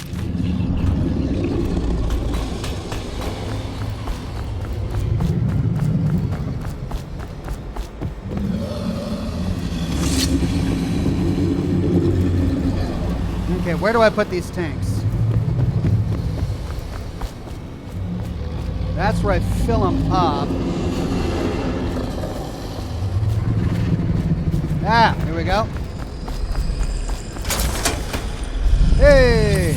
S1: Okay, where do I put these tanks? That's where I fill them up. Ah, here we go. Hey!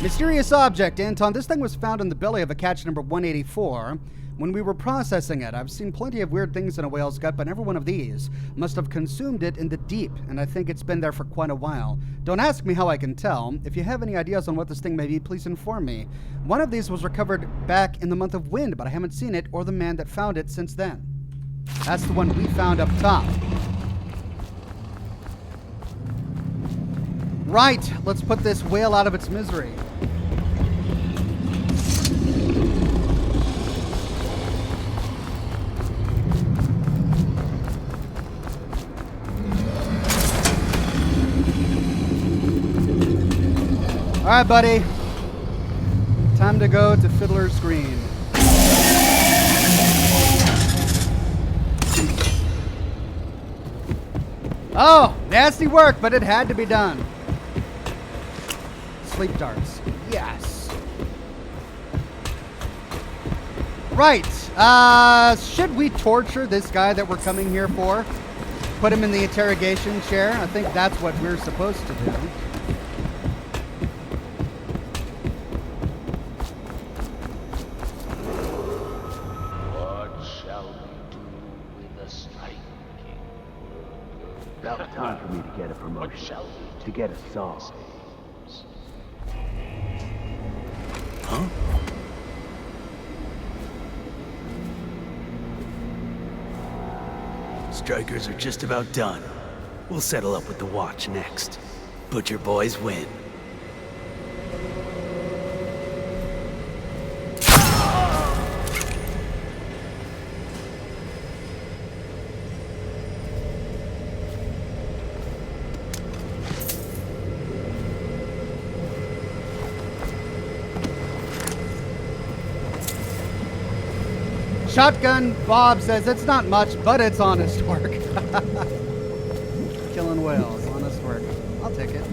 S1: Mysterious object, Anton. This thing was found in the belly of a catch number 184. When we were processing it, I've seen plenty of weird things in a whale's gut, but never one of these. Must have consumed it in the deep, and I think it's been there for quite a while. Don't ask me how I can tell. If you have any ideas on what this thing may be, please inform me. One of these was recovered back in the month of Wind, but I haven't seen it or the man that found it since then. That's the one we found up top. Right, let's put this whale out of its misery. All right, buddy. Time to go to Fiddler's Green. Oh, nasty work, but it had to be done. Sleep darts. Yes. Right. Should we torture this guy that we're coming here for? Put him in the interrogation chair? I think that's what we're supposed to do.
S13: About time for me to get a promotion. To get a saw. Huh? Strikers are just about done. We'll settle up with the watch next. Butcher boys win.
S1: Shotgun Bob says it's not much, but it's honest work. Killing whales, honest work. I'll take it.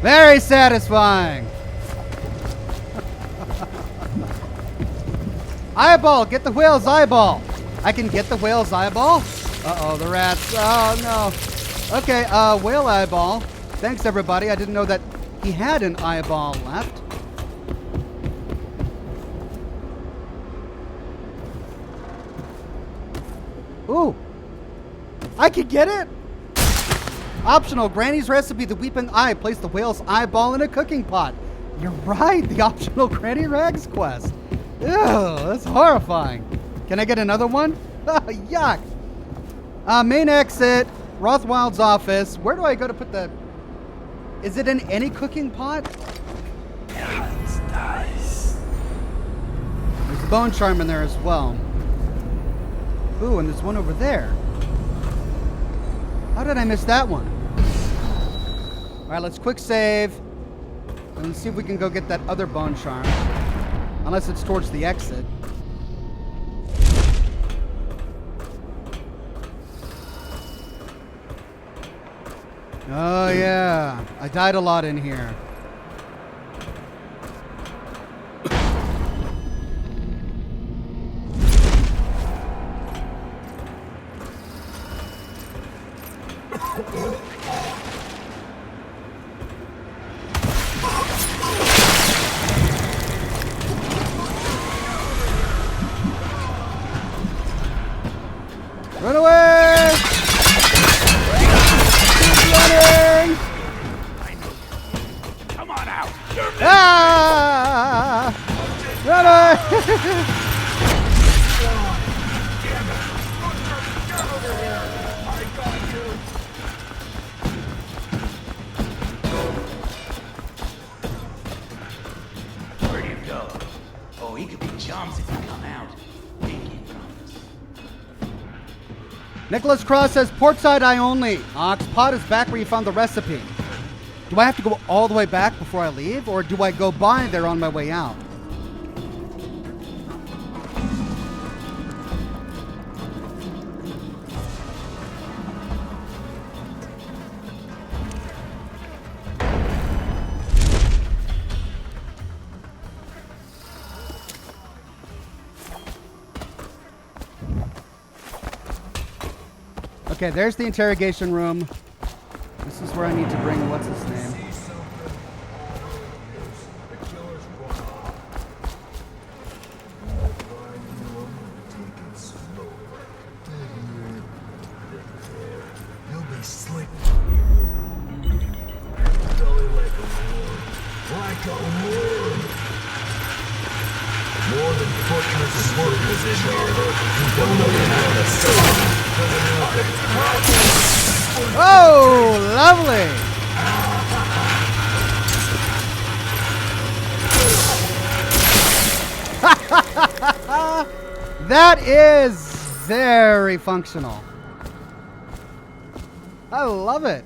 S1: Very satisfying. Eyeball, get the whale's eyeball. I can get the whale's eyeball? Uh-oh, the rats. Oh, no. Okay, whale eyeball. Thanks, everybody. I didn't know that he had an eyeball left. Ooh. I could get it. Optional, Granny's recipe, the weeping eye. Place the whale's eyeball in a cooking pot. You're right, the optional Granny Rags quest. Ew, that's horrifying. Can I get another one? Yuck. Main exit, Rothwild's office. Where do I go to put the Is it in any cooking pot?
S15: It's nice.
S1: There's a bone charm in there as well. Ooh, and there's one over there. How did I miss that one? Alright, let's quick save. And see if we can go get that other bone charm. Unless it's towards the exit. Oh yeah, I died a lot in here. Run away! Keep running!
S13: Come on out!
S1: Ah! Run away!
S13: Where do you go? Oh, he could be chums if you come out. Pinky promise.
S1: Nicholas Cross says, portside eye only. Ox, pot is back where you found the recipe. Do I have to go all the way back before I leave, or do I go by there on my way out? Okay, there's the interrogation room. This is where I need to bring what's his name.
S15: You'll be slick. Belly like a worm. Like a worm. More than butchers and workers in here. You don't know how to sell.
S1: Oh, lovely! That is very functional. I love it.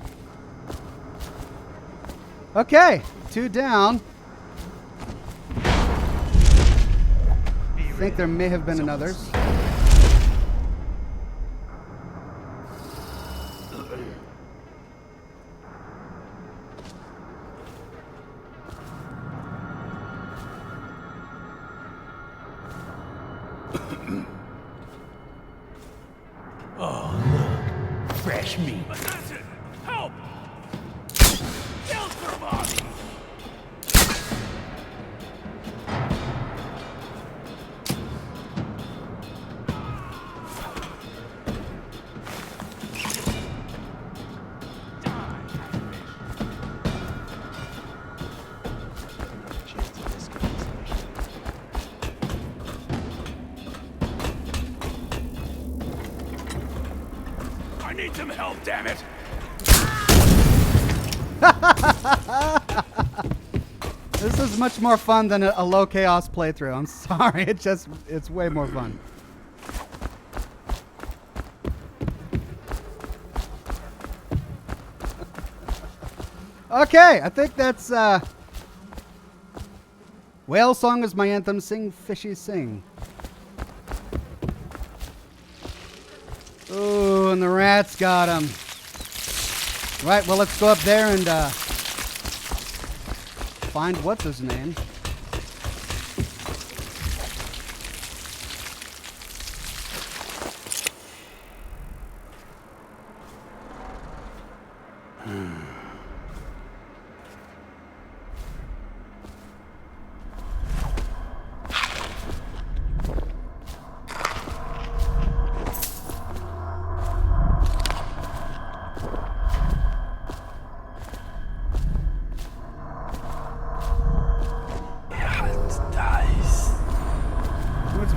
S1: Okay, 2 down. I think there may have been another.
S13: Oh, look. Fresh meat. Attention! Help! Kill somebody! I need some help, damn it!
S1: This is much more fun than a low chaos playthrough. I'm sorry, it's way more fun. Okay, I think that's Whale Song is my anthem, sing fishy sing. Ooh, and the rats got him. Right, well, let's go up there and find what's his name.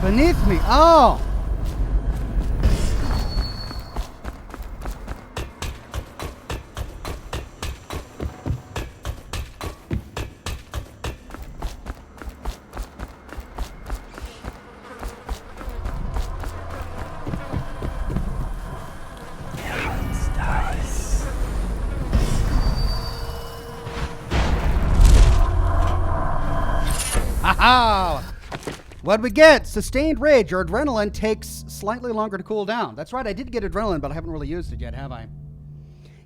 S1: Beneath me. Oh. Ha-ha! What'd we get? Sustained rage. Your adrenaline takes slightly longer to cool down. That's right, I did get adrenaline, but I haven't really used it yet, have I?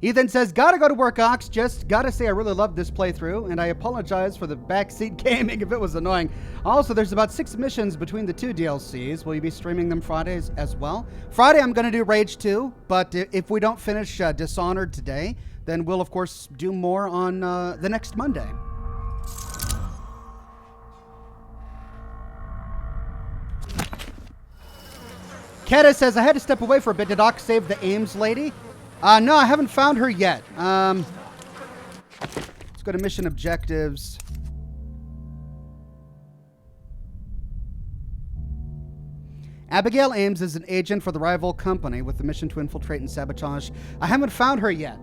S1: Ethan says, gotta go to work, Ox. Just gotta say I really loved this playthrough, and I apologize for the backseat gaming if it was annoying. Also, there's about 6 missions between the 2 DLCs. Will you be streaming them Fridays as well? Friday, I'm gonna do Rage 2, but if we don't finish Dishonored today, then we'll, of course, do more on the next Monday. Keta says, I had to step away for a bit. Did Ox save the Ames lady? No, I haven't found her yet. Let's go to mission objectives. Abigail Ames is an agent for the rival company with the mission to infiltrate and sabotage. I haven't found her yet.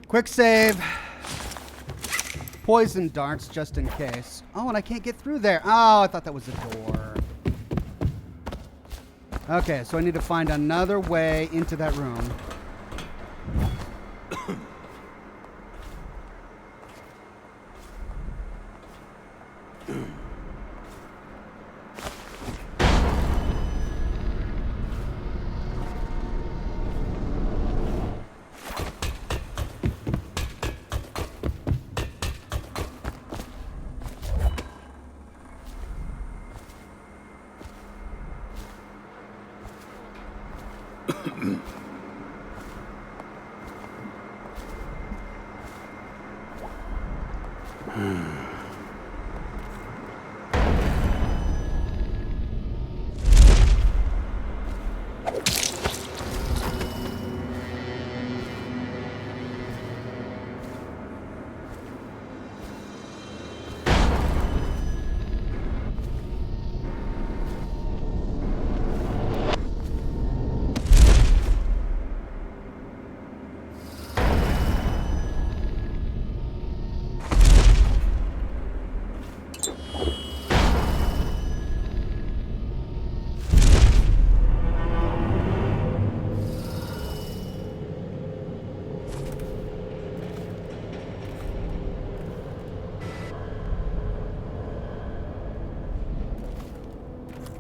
S1: Quick save. Poison darts, just in case. Oh, and I can't get through there. Oh, I thought that was a door. Okay, so I need to find another way into that room.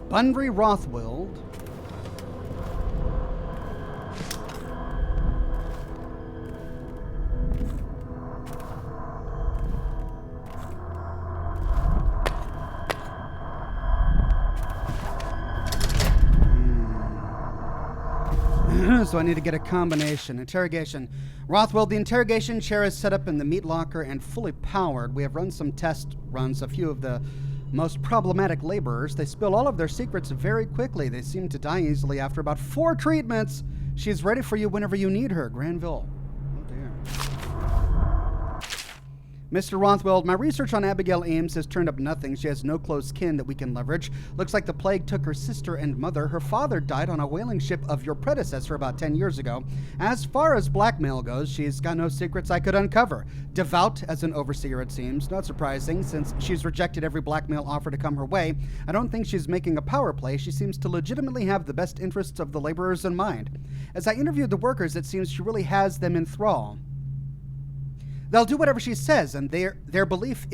S1: Bundry Rothwild. So I need to get a combination. Interrogation. Rothwild, the interrogation chair is set up in the meat locker and fully powered. We have run some test runs. A few of the most problematic laborers, they spill all of their secrets very quickly. They seem to die easily after about 4 treatments. She's ready for you whenever you need her. Granville. Oh dear. Mr. Rothwild, my research on Abigail Ames has turned up nothing. She has no close kin that we can leverage. Looks like the plague took her sister and mother. Her father died on a whaling ship of your predecessor about 10 years ago. As far as blackmail goes, she's got no secrets I could uncover. Devout as an overseer, it seems. Not surprising, since she's rejected every blackmail offer to come her way. I don't think she's making a power play. She seems to legitimately have the best interests of the laborers in mind. As I interviewed the workers, it seems she really has them in thrall. They'll do whatever she says, and their belief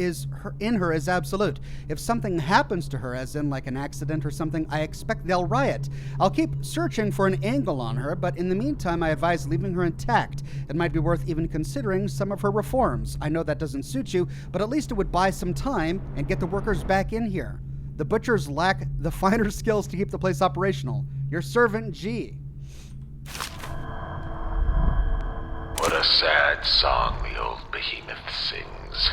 S1: in her is absolute. If something happens to her, as in like an accident or something, I expect they'll riot. I'll keep searching for an angle on her, but in the meantime, I advise leaving her intact. It might be worth even considering some of her reforms. I know that doesn't suit you, but at least it would buy some time and get the workers back in here. The butchers lack the finer skills to keep the place operational. Your servant, G.
S8: What a sad song the old behemoth sings.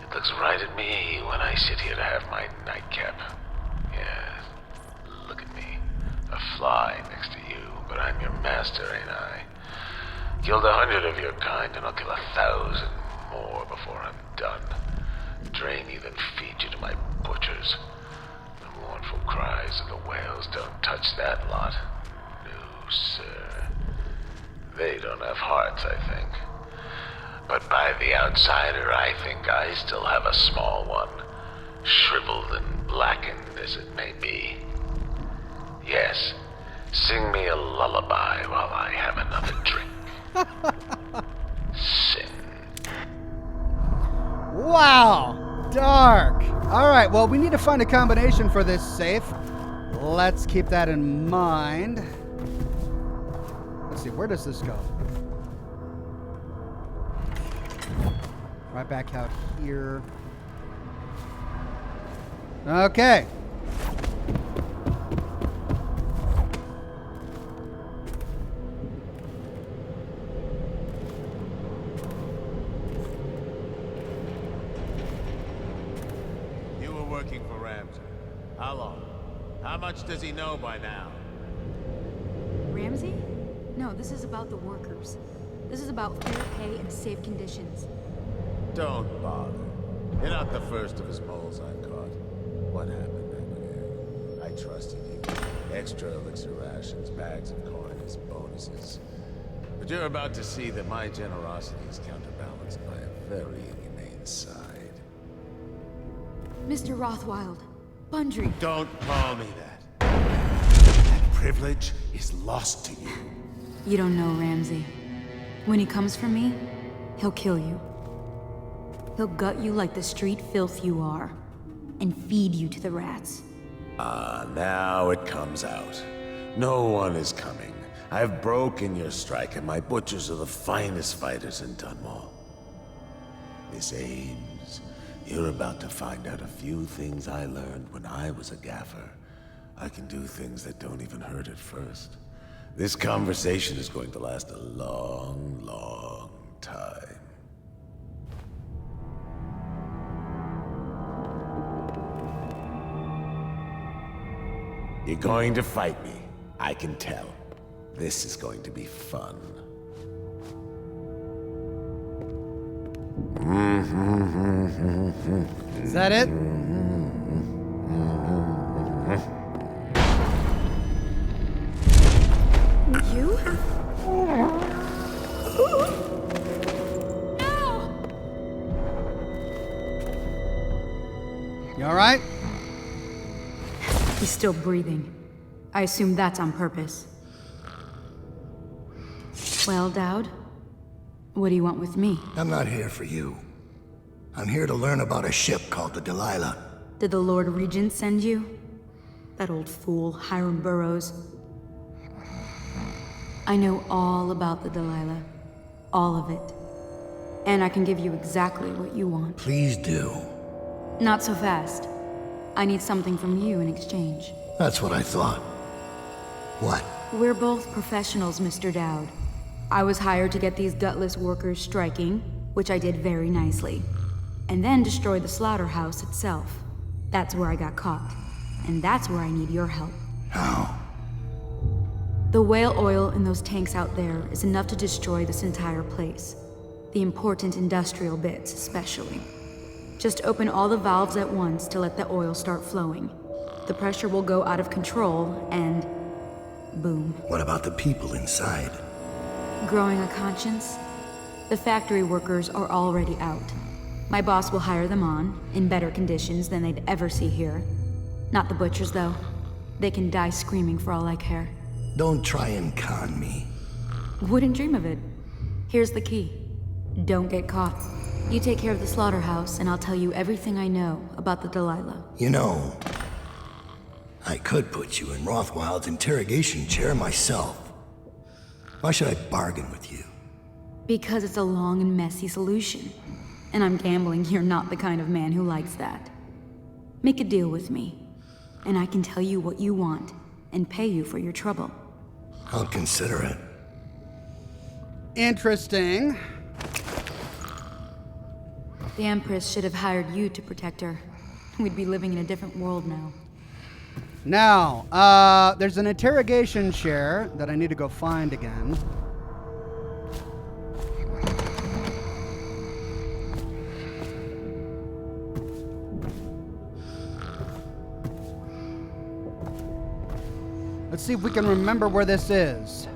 S8: It looks right at me when I sit here to have my nightcap. Yeah, look at me. A fly next to you, but I'm your master, ain't I? Killed 100 of your kind, and I'll kill 1,000 more before I'm done. drain you, then feed you to my butchers. The mournful cries of the whales don't touch that lot. No, sir. They don't have hearts, I think. But by the outsider, I think I still have a small one, shriveled and blackened as it may be. Yes, sing me a lullaby while I have another drink. Sing.
S1: Wow, dark. All right, well, we need to find a combination for this safe. Let's keep that in mind. Let's see, where does this go? Right back out here. Okay.
S16: You were working for Ramsey. How long? How much does he know by now?
S17: Ramsey? No, this is about the workers. This is about fair pay and safe conditions.
S16: Don't bother. You're not the first of his moles I've caught. What happened, Abigail? I trusted you. Extra elixir rations, bags of coins, bonuses. But you're about to see that my generosity is counterbalanced by a very inhumane side.
S17: Mr. Rothwild, Bundry.
S16: Don't call me that. That privilege is lost to you.
S17: You don't know Ramsey. When he comes for me, he'll kill you. He'll gut you like the street filth you are, and feed you to the rats.
S16: Ah, now it comes out. No one is coming. I've broken your strike, and my butchers are the finest fighters in Dunwall. Miss Ames, you're about to find out a few things I learned when I was a gaffer. I can do things that don't even hurt at first. This conversation is going to last a long, long time. You're going to fight me. I can tell. This is going to be fun.
S1: Is that it?
S17: You?
S1: You all right?
S17: He's still breathing. I assume that's on purpose. Well, Dowd, what do you want with me?
S7: I'm not here for you. I'm here to learn about a ship called the Delilah.
S17: Did the Lord Regent send you? That old fool, Hiram Burrows. I know all about the Delilah. All of it. And I can give you exactly what you want.
S7: Please do.
S17: Not so fast. I need something from you in exchange.
S7: That's what I thought. What?
S17: We're both professionals, Mr. Dowd. I was hired to get these gutless workers striking, which I did very nicely. And then destroy the slaughterhouse itself. That's where I got caught. And that's where I need your help.
S7: How?
S17: The whale oil in those tanks out there is enough to destroy this entire place. The important industrial bits, especially. Just open all the valves at once to let the oil start flowing. The pressure will go out of control, and boom.
S7: What about the people inside?
S17: Growing a conscience? The factory workers are already out. My boss will hire them on, in better conditions than they'd ever see here. Not the butchers, though. They can die screaming for all I care.
S7: Don't try and con me.
S17: Wouldn't dream of it. Here's the key. Don't get caught. You take care of the slaughterhouse, and I'll tell you everything I know about the Delilah.
S7: You know, I could put you in Rothwild's interrogation chair myself. Why should I bargain with you?
S17: Because it's a long and messy solution. And I'm gambling you're not the kind of man who likes that. Make a deal with me, and I can tell you what you want, and pay you for your trouble.
S7: I'll consider it.
S1: Interesting.
S17: The Empress should have hired you to protect her. We'd be living in a different world now.
S1: Now, there's an interrogation chair that I need to go find again. Let's see if we can remember where this is.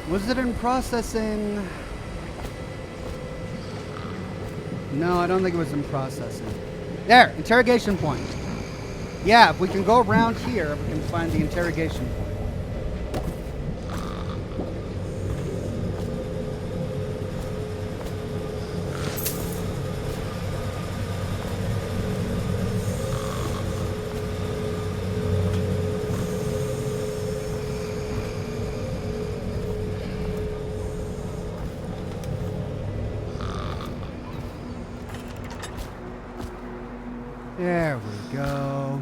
S1: Was it in processing? No, I don't think it was in processing. There, interrogation point. Yeah, if we can go around here, we can find the interrogation point. There we go.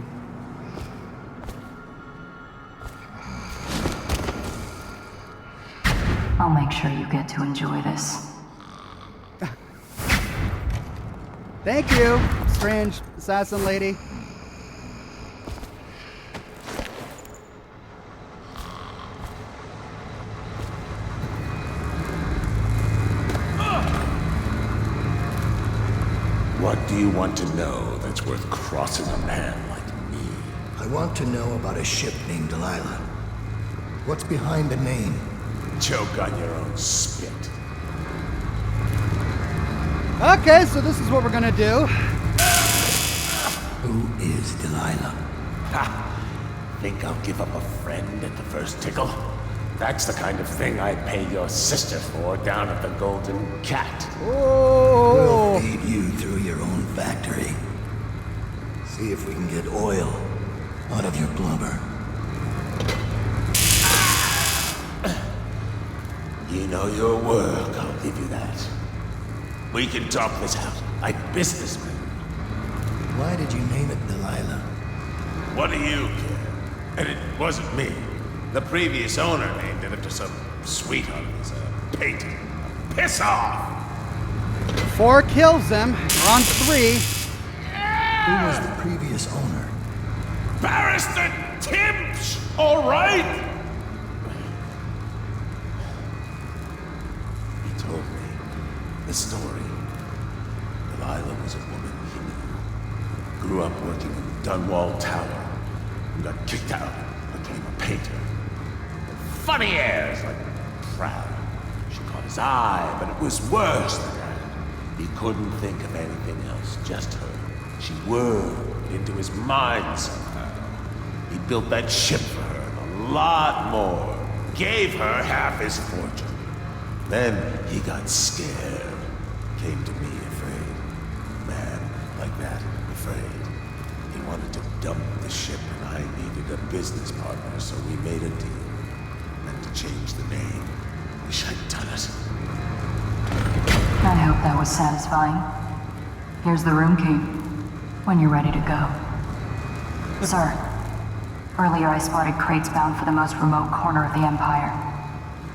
S14: I'll make sure you get to enjoy this.
S1: Thank you, strange assassin lady.
S16: What do you want to know that's worth crossing a man like me?
S7: I want to know about a ship named Delilah. What's behind the name?
S16: Choke on your own spit.
S1: Okay, so this is what we're gonna do.
S7: Who is Delilah?
S16: Ha! Think I'll give up a friend at the first tickle? That's the kind of thing I'd pay your sister for down at the Golden Cat.
S1: Oh!
S7: We'll feed you through your own factory. See if we can get oil out of your blubber.
S16: You know your work, I'll give you that. We can talk this out, like businessmen.
S7: Why did you name it Delilah?
S16: What do you care? And it wasn't me. The previous owner named it after some sweetheart of his, painting. Piss off!
S1: 4 kills them. We're on 3.
S7: Who was the previous owner?
S16: Barrister Timsh! All right? He told me the story. Delilah was a woman he knew. Grew up working in Dunwall Tower. And got kicked out. Became a painter. Funny airs, like proud. She caught his eye, but it was worse than that. He couldn't think of anything else, just her. She whirled into his mind somehow. He built that ship for her, and a lot more. Gave her half his fortune. Then he got scared. Came to me afraid. Man like that, afraid. He wanted to dump the ship, and I needed a business partner, so we made a deal. Meant to change the name. Wish I'd done it.
S14: I hope that was satisfying. Here's the room key, when you're ready to go. Sir, earlier I spotted crates bound for the most remote corner of the Empire.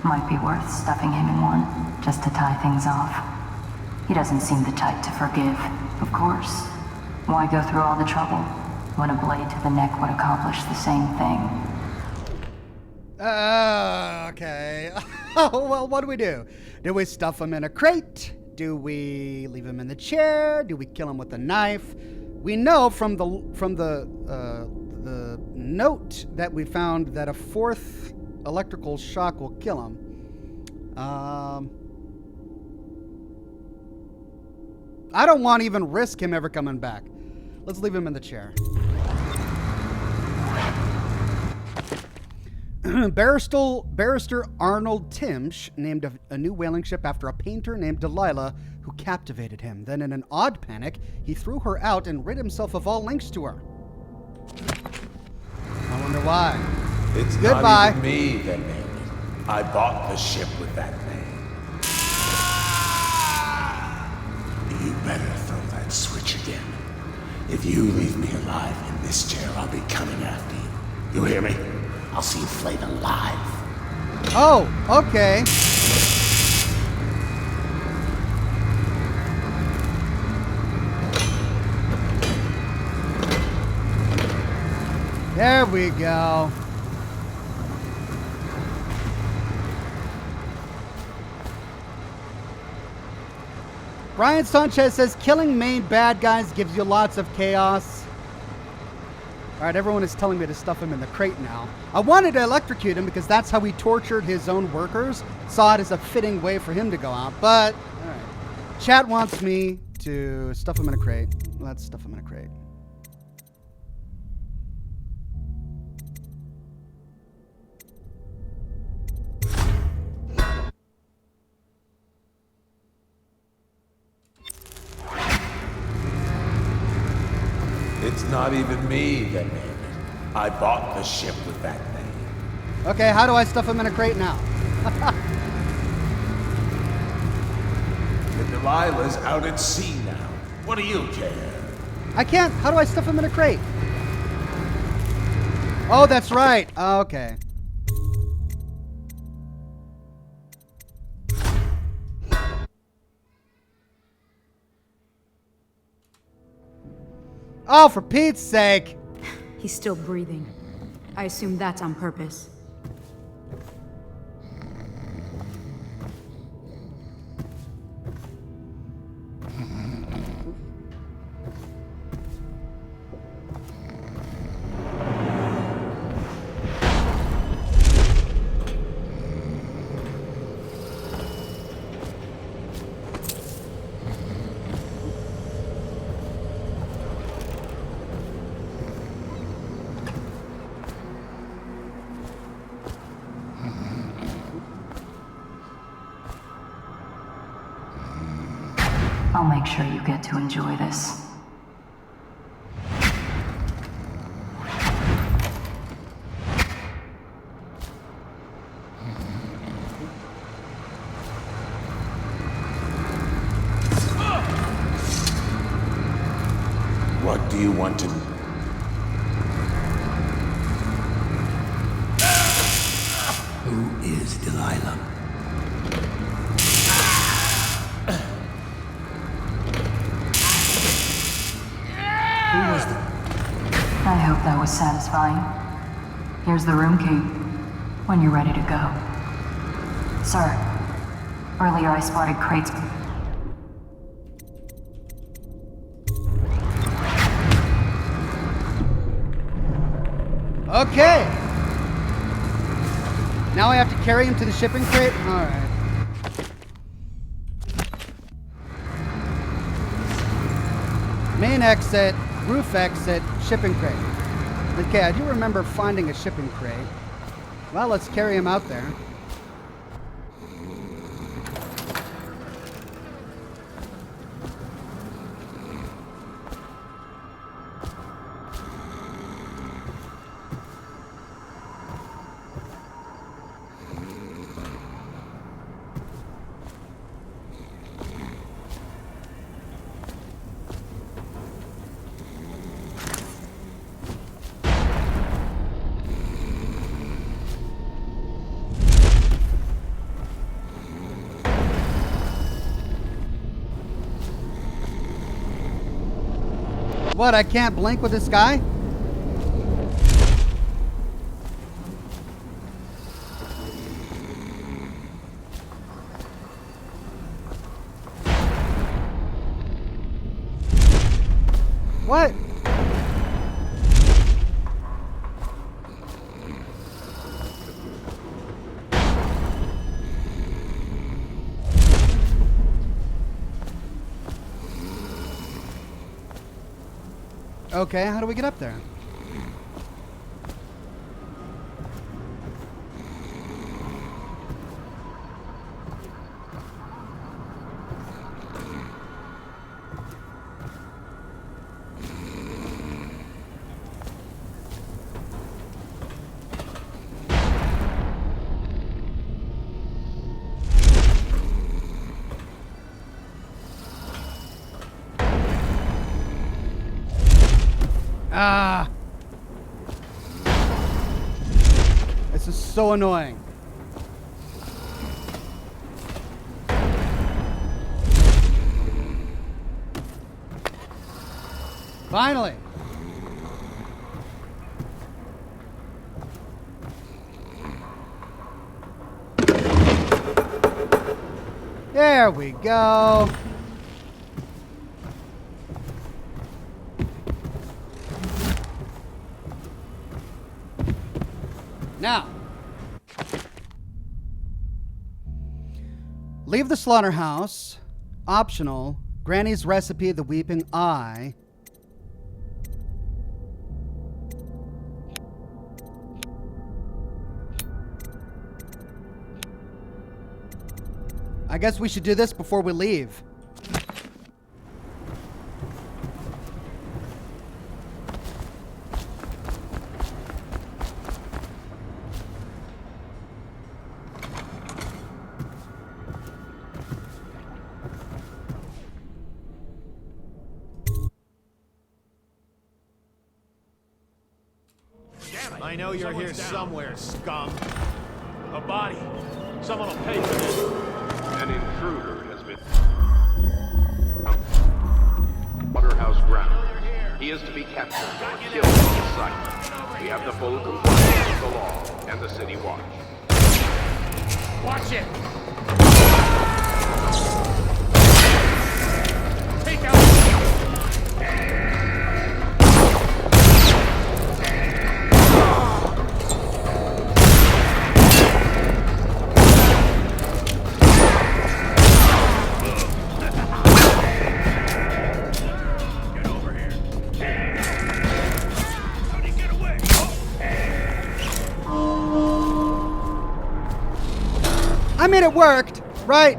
S14: Might be worth stuffing him in one, just to tie things off. He doesn't seem the type to forgive, of course. Why go through all the trouble when a blade to the neck would accomplish the same thing?
S1: Okay. Oh, well, what do we do? Do we stuff him in a crate? Do we leave him in the chair? Do we kill him with a knife? We know from the note that we found that a 4th electrical shock will kill him. I don't want to even risk him ever coming back. Let's leave him in the chair. Barrister Arnold Timsh named a new whaling ship after a painter named Delilah who captivated him. Then in an odd panic, he threw her out and rid himself of all links to her. I wonder why.
S16: It's
S1: Goodbye.
S16: not even me that named it. I bought the ship with that name. You better throw that switch again. If you leave me alive in this chair, I'll be coming after you. You hear me? I'll see you flayed alive.
S1: Oh, okay. There we go. Brian Sanchez says, killing main bad guys gives you lots of chaos. All right, everyone is telling me to stuff him in the crate now. I wanted to electrocute him because that's how he tortured his own workers. Saw it as a fitting way for him to go out, but all right. Chat wants me to stuff him in a crate. Let's stuff him in a crate.
S16: It's not even me that named it. I bought the ship with that name.
S1: Okay, how do I stuff him in a crate now?
S16: The Delilah's out at sea now. What do you care?
S1: I can't. How do I stuff him in a crate? Oh, that's right. Okay. Oh, for Pete's sake.
S17: He's still breathing. I assume that's on purpose.
S14: I'll make sure you get to enjoy this.
S16: What do you want to...
S7: Who is Delilah?
S14: I hope that was satisfying. Here's the room key, when you're ready to go. Sir, earlier I spotted crates.
S1: Okay. Now I have to carry him to the shipping crate? Alright. Main exit, roof exit, shipping crate. Okay, I do remember finding a shipping crate. Well, let's carry him out there. What, I can't blink with this guy? What? Okay, how do we get up there? Ah! This is so annoying. Finally! There we go. Now, leave the slaughterhouse. Optional. Granny's recipe, the weeping eye. I guess we should do this before we leave.
S18: I know you're here somewhere, scum. A body. Someone will pay for this.
S10: An intruder has been slaughterhouse ground. He is to be captured or killed on the site. We have the full compliance of the law and the city watch.
S18: Watch it! Take out!
S1: I mean, it worked, right?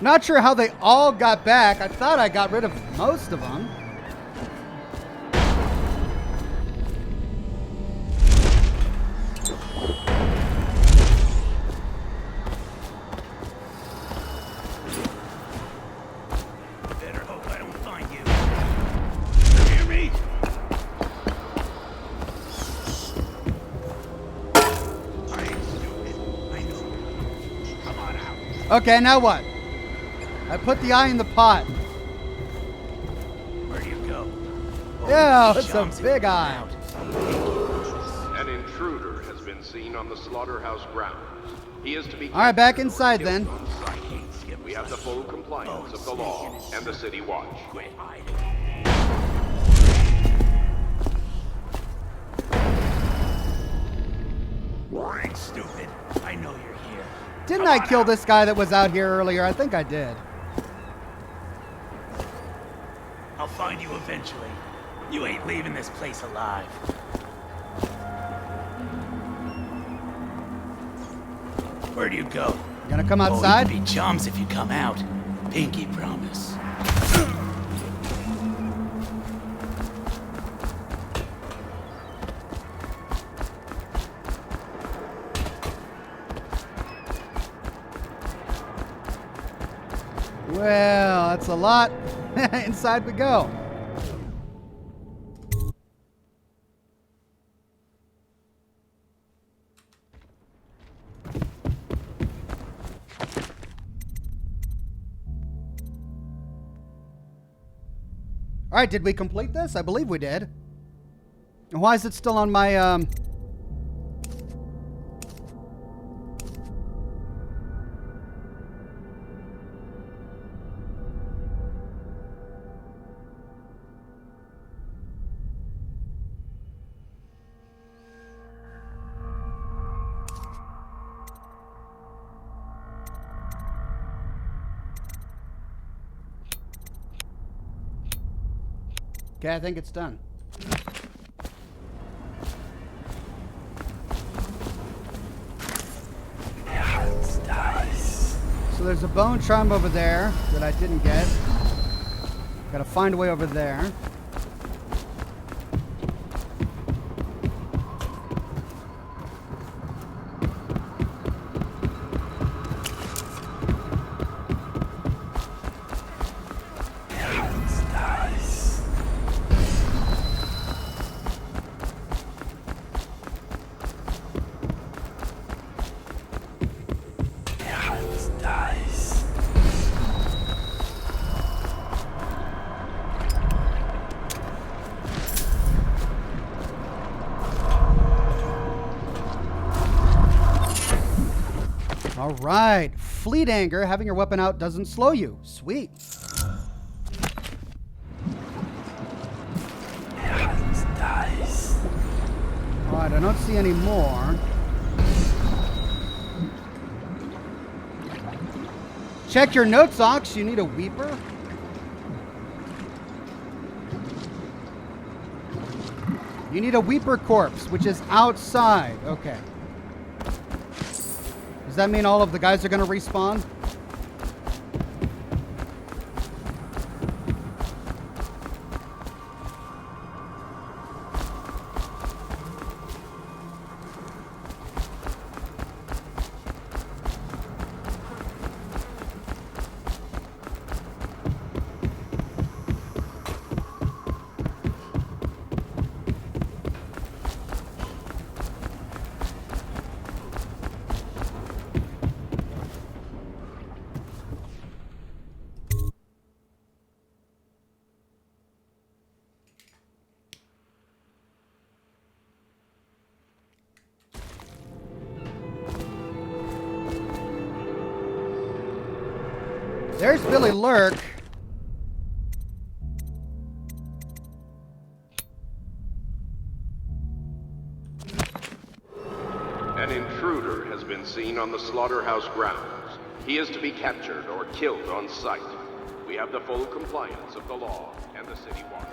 S1: Not sure how they all got back. I thought I got rid of most of them. Okay, now what? I put the eye in the pot.
S13: Where do you go?
S1: Yeah, it's a big eye.
S10: An intruder has been seen on the slaughterhouse grounds. He is to be
S1: all right, back inside then.
S10: We have the full compliance of the law and the city watch.
S13: Ain't stupid. I know you're here.
S1: Didn't I kill this guy that was out here earlier? I think I did.
S13: I'll find you eventually. You ain't leaving this place alive. Where do you go?
S1: You gonna come outside?
S13: Oh, you can be chums if you come out. Pinky promise.
S1: Well, that's a lot. Inside we go. All right, did we complete this? I believe we did. And why is it still on my Okay, I think it's done. So there's a bone charm over there that I didn't get. Gotta find a way over there. All right. Fleet anger. Having your weapon out doesn't slow you. Sweet. All right. I don't see any more. Check your notes, Ox. You need a weeper. You need a weeper corpse, which is outside. Okay. Does that mean all of the guys are going to respawn? There's Billy Lurk.
S10: An intruder has been seen on the slaughterhouse grounds. He is to be captured or killed on sight. We have the full compliance of the law and the city watch.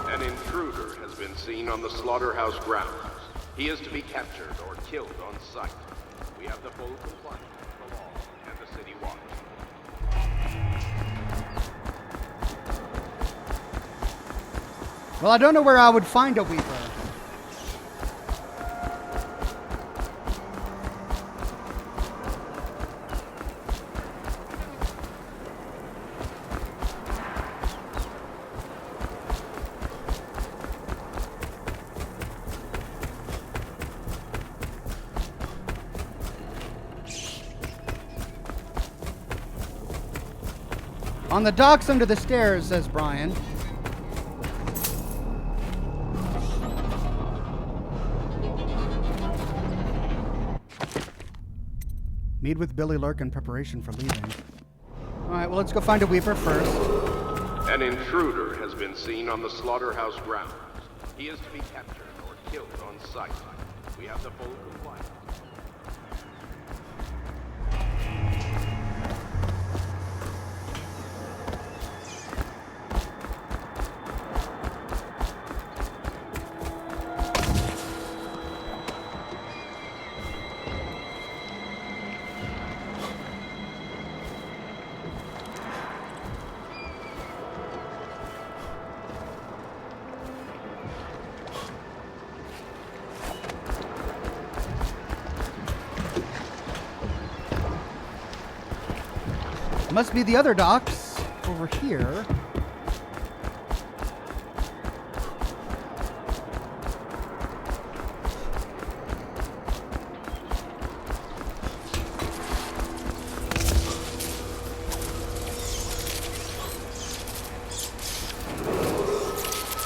S10: An intruder has been seen on the slaughterhouse grounds. He is to be captured or killed on sight. We have the full compliance of the law and the city watch.
S1: Well, I don't know where I would find a weeper. On the docks under the stairs, says Brian. Meet with Billy Lurk in preparation for leaving. All right, well, let's go find a weeper first.
S10: An intruder has been seen on the slaughterhouse grounds. He is to be captured or killed on sight. We have the full compliance.
S1: Must be the other docks over here.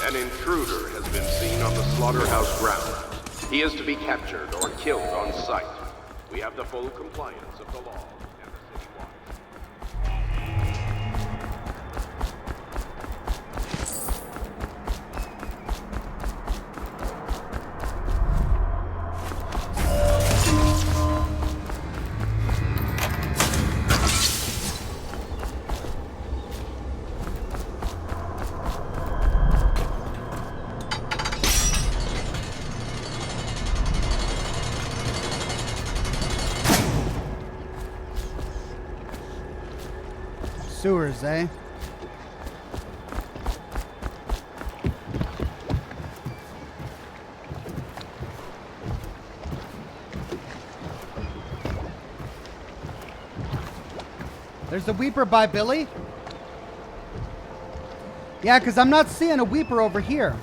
S10: An intruder has been seen on the slaughterhouse grounds. He is to be captured or killed on sight. We have the full compliance of the law.
S1: Sewers, eh? There's a weeper by Billy. Yeah, because I'm not seeing a weeper over here.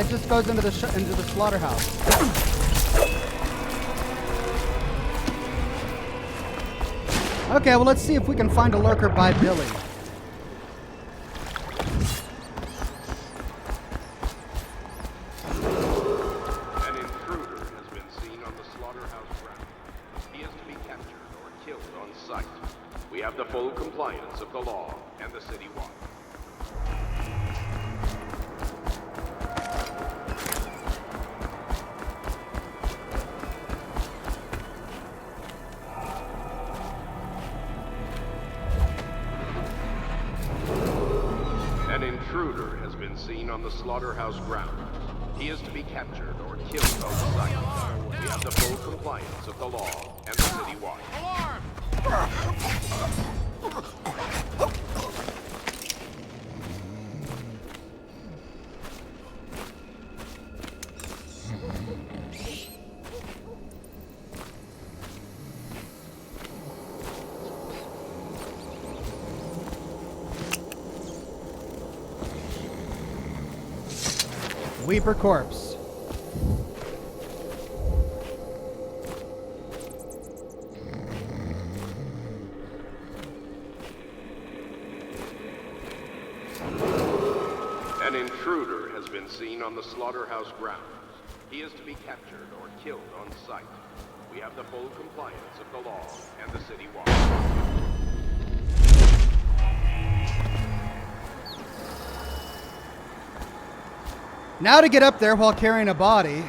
S1: that just goes into the slaughterhouse. Okay, well, let's see if we can find a lurker by Billy.
S10: An intruder has been seen on the slaughterhouse ground. He is to be captured or killed on sight. We have the full compliance of the law and the city watch. An intruder has been seen on the slaughterhouse ground. He is to be captured or killed on sight. We have the full compliance of the law and the city watch.
S1: Weeper corpse.
S10: An intruder has been seen on the slaughterhouse grounds. He is to be captured or killed on sight. We have the full compliance of the law and the city watch.
S1: Now to get up there while carrying a body.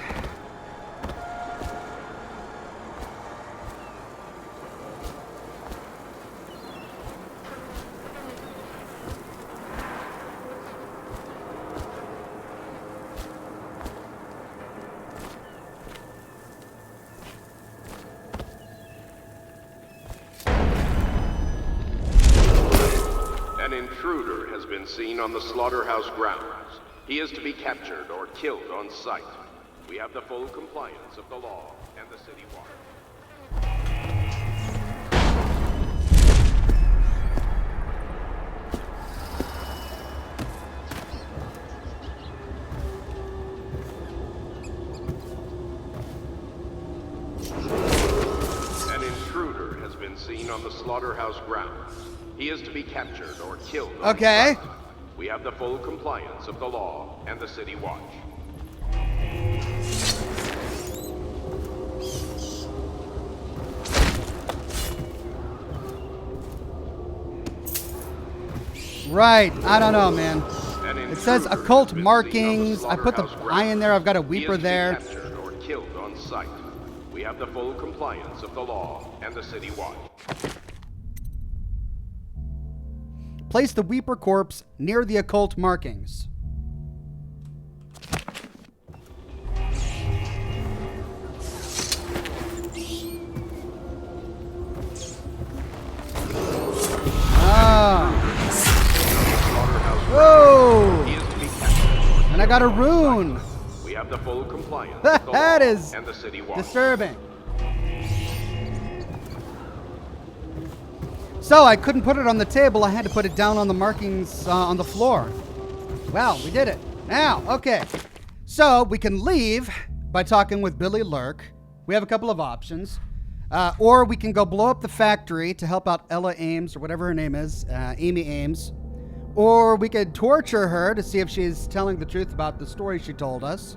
S10: An intruder has been seen on the slaughterhouse grounds. He is to be captured or killed on sight. We have the full compliance of the law and the city watch. An intruder has been seen on the slaughterhouse grounds. He is to be captured or killed on
S1: Okay.
S10: sight. We have the full compliance of the law and the city watch.
S1: Right, I don't know, man. It says occult markings. I put the eye in there. I've got a weeper there.
S10: Captured or killed on sight. We have the full compliance of the law and the city watch.
S1: Place the weeper corpse near the occult markings. Ah. Whoa! And I got a rune.
S10: We have the full compliance.
S1: That is
S10: and the city watch.
S1: disturbing. So I couldn't put it on the table. I had to put it down on the markings on the floor. Well, we did it. Now, okay. So we can leave by talking with Billy Lurk. We have a couple of options. Or we can go blow up the factory to help out Ella Ames, or whatever her name is, Amy Ames. Or we could torture her to see if she's telling the truth about the story she told us.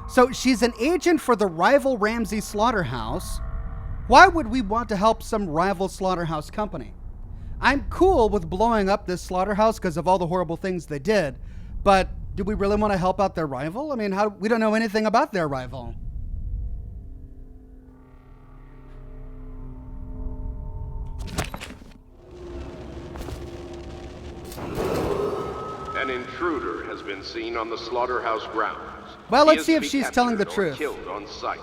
S1: So she's an agent for the rival Ramsey slaughterhouse. Why would we want to help some rival slaughterhouse company? I'm cool with blowing up this slaughterhouse because of all the horrible things they did, but do we really want to help out their rival? I mean, we don't know anything about their rival.
S10: An intruder has been seen on the slaughterhouse grounds.
S1: Well, let's see if she's telling the truth.
S10: Killed on sight.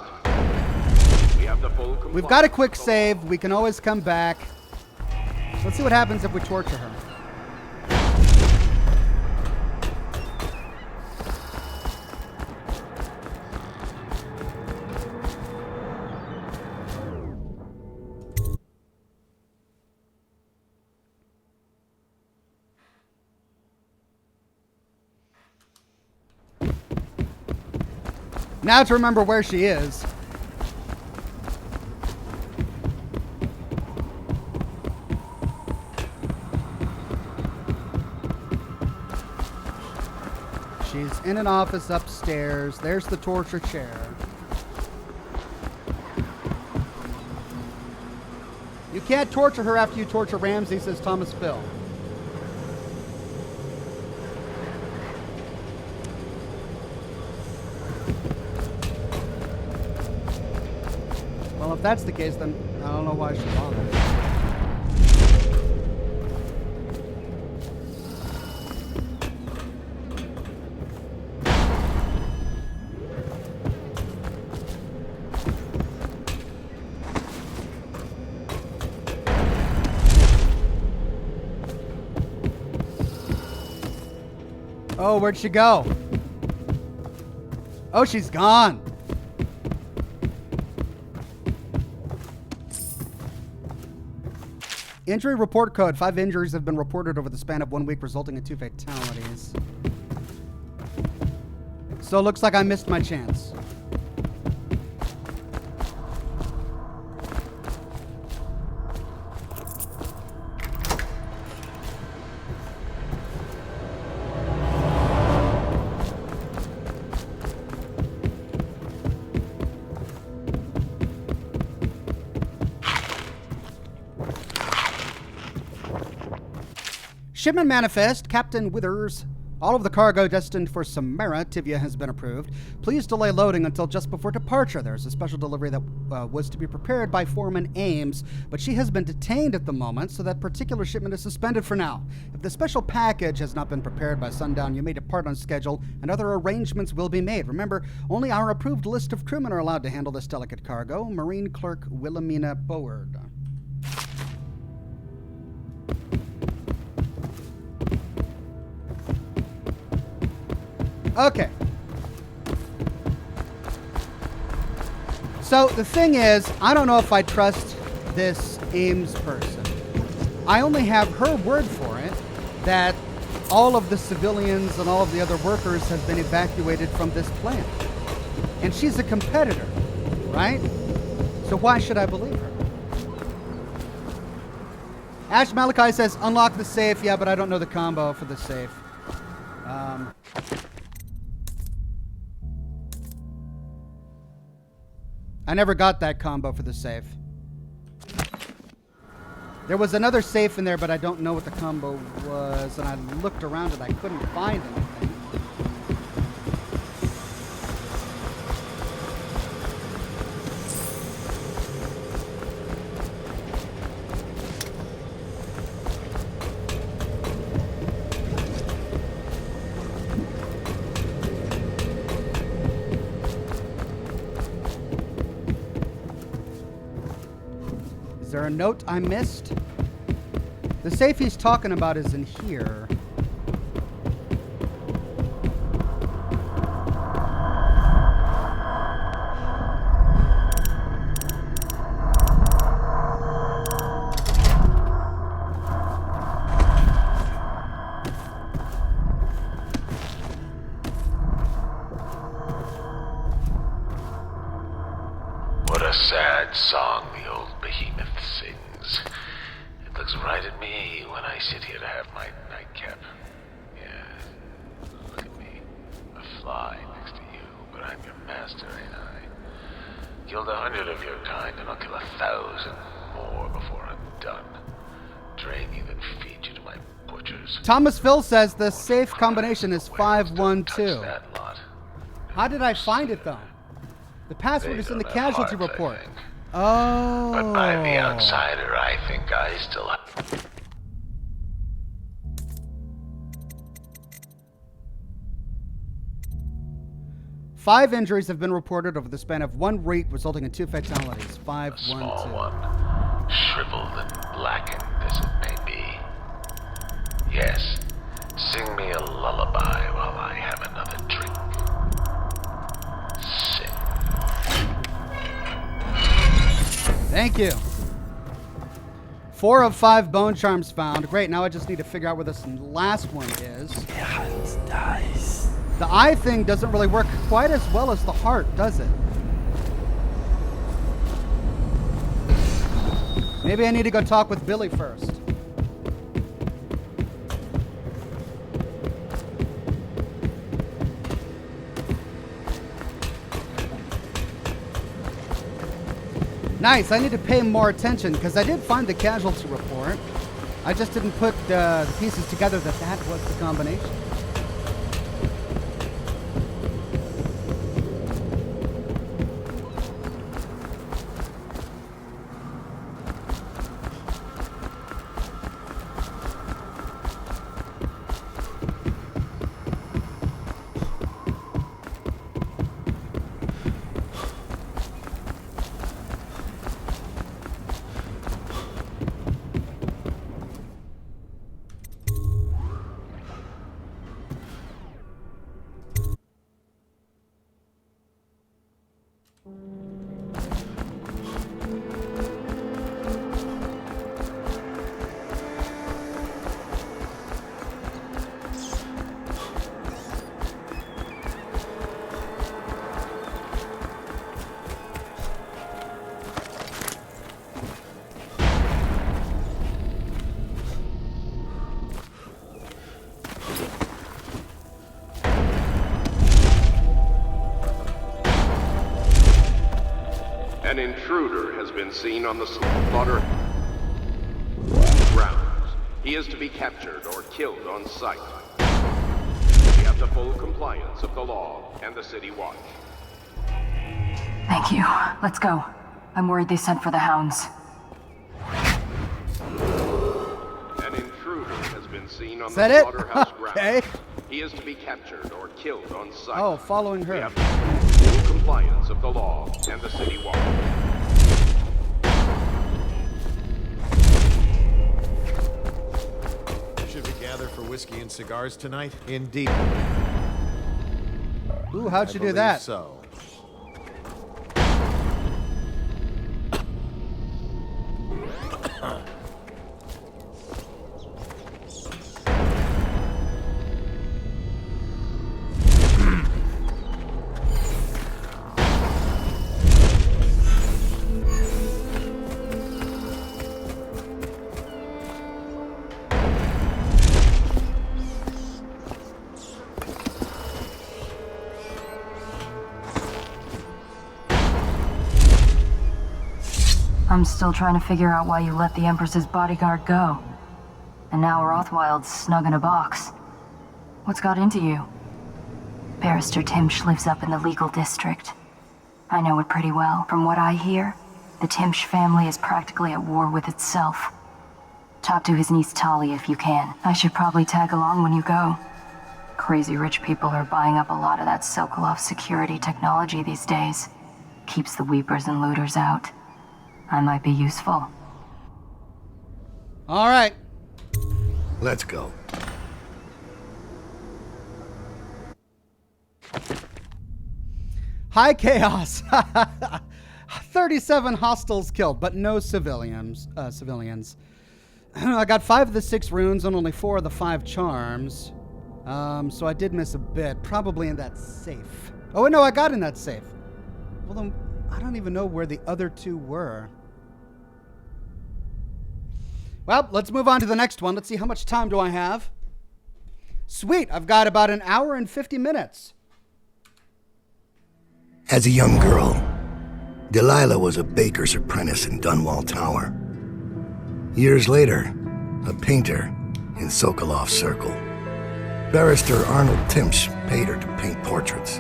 S10: We have the full
S1: We've got a quick save. We can always come back. Let's see what happens if we torture her. Now to remember where she is. She's in an office upstairs. There's the torture chair. You can't torture her after you torture Ramsey, says Thomas Phil. Well, if that's the case, then I don't know why she bothered. Oh, where'd she go? Oh, she's gone. Injury report code. 5 injuries have been reported over the span of 1 week, resulting in 2 fatalities. So it looks like I missed my chance. Shipment manifest, Captain Withers. All of the cargo destined for Samara, Tivia, has been approved. Please delay loading until just before departure. There's a special delivery that was to be prepared by Foreman Ames, but she has been detained at the moment, so that particular shipment is suspended for now. If the special package has not been prepared by sundown, you may depart on schedule, and other arrangements will be made. Remember, only our approved list of crewmen are allowed to handle this delicate cargo. Marine Clerk Wilhelmina Boward. Okay. So the thing is, I don't know if I trust this Ames person. I only have her word for it that all of the civilians and all of the other workers have been evacuated from this plant. And she's a competitor, right? So why should I believe her? Ash Malachi says, unlock the safe. Yeah, but I don't know the combo for the safe. I never got that combo for the safe. There was another safe in there, but I don't know what the combo was, and I looked around and I couldn't find anything. Is there a note I missed? The safe he's talking about is in here.
S8: What a sad song the old behemoth sings. It looks right at me when I sit here to have my nightcap. Yeah, look at me. A fly next to you, but I'm your master, ain't I? Killed 100 of your kind, and I'll kill 1,000 more before I'm done. Drain you, then feed you to my butchers.
S1: Thomas Phil says the safe combination is 512. How did I find it, though? The password is in the casualty report. Oh.
S8: But by the outsider, I think I still have...
S1: Five injuries have been reported over the span of 1 week, resulting in 2 fatalities. 512.
S8: Small one, shriveled and blackened as it may be. Yes, sing me a lullaby while I have another drink. Sing. Thank you.
S1: 4 of 5 bone charms found. Great, now I just need to figure out where this last one is. The eye thing doesn't really work quite as well as the heart, does it? Maybe I need to go talk with Billy first. Nice, I need to pay more attention because I did find the casualty report. I just didn't put the pieces together that was the combination.
S10: An intruder has been seen on the slaughterhouse grounds. He is to be captured or killed on sight. We have the full compliance of the law and the city watch.
S14: Thank you. Let's go. I'm worried they sent for the hounds.
S10: An intruder has been seen on
S1: Is that
S10: the
S1: it?
S10: slaughterhouse
S1: Okay.
S10: grounds. He is to be captured or killed on sight.
S1: Oh, following her.
S10: We have full compliance of the law and the city watch.
S18: Should we gather for whiskey and cigars tonight? Indeed.
S1: Ooh, how'd you do
S18: believe
S1: that?
S18: So.
S14: I'm still trying to figure out why you let the Empress's bodyguard go. And now Rothwild's snug in a box. What's got into you? Barrister Timsh lives up in the legal district. I know it pretty well. From what I hear, the Timsh family is practically at war with itself. Talk to his niece Tali if you can. I should probably tag along when you go. Crazy rich people are buying up a lot of that Sokolov security technology these days. Keeps the weepers and looters out. I might be useful.
S1: All right.
S7: Let's go.
S1: High chaos. 37 hostiles killed, but no civilians. I got 5 of the 6 runes and only 4 of the 5 charms. So I did miss a bit. Probably in that safe. Oh, no, I got in that safe. Well, then, I don't even know where the other 2 were. Well, let's move on to the next one. Let's see, how much time do I have? Sweet, I've got about an hour and 50 minutes.
S7: As a young girl, Delilah was a baker's apprentice in Dunwall Tower. Years later, a painter in Sokolov's circle. Barrister Arnold Timsh paid her to paint portraits.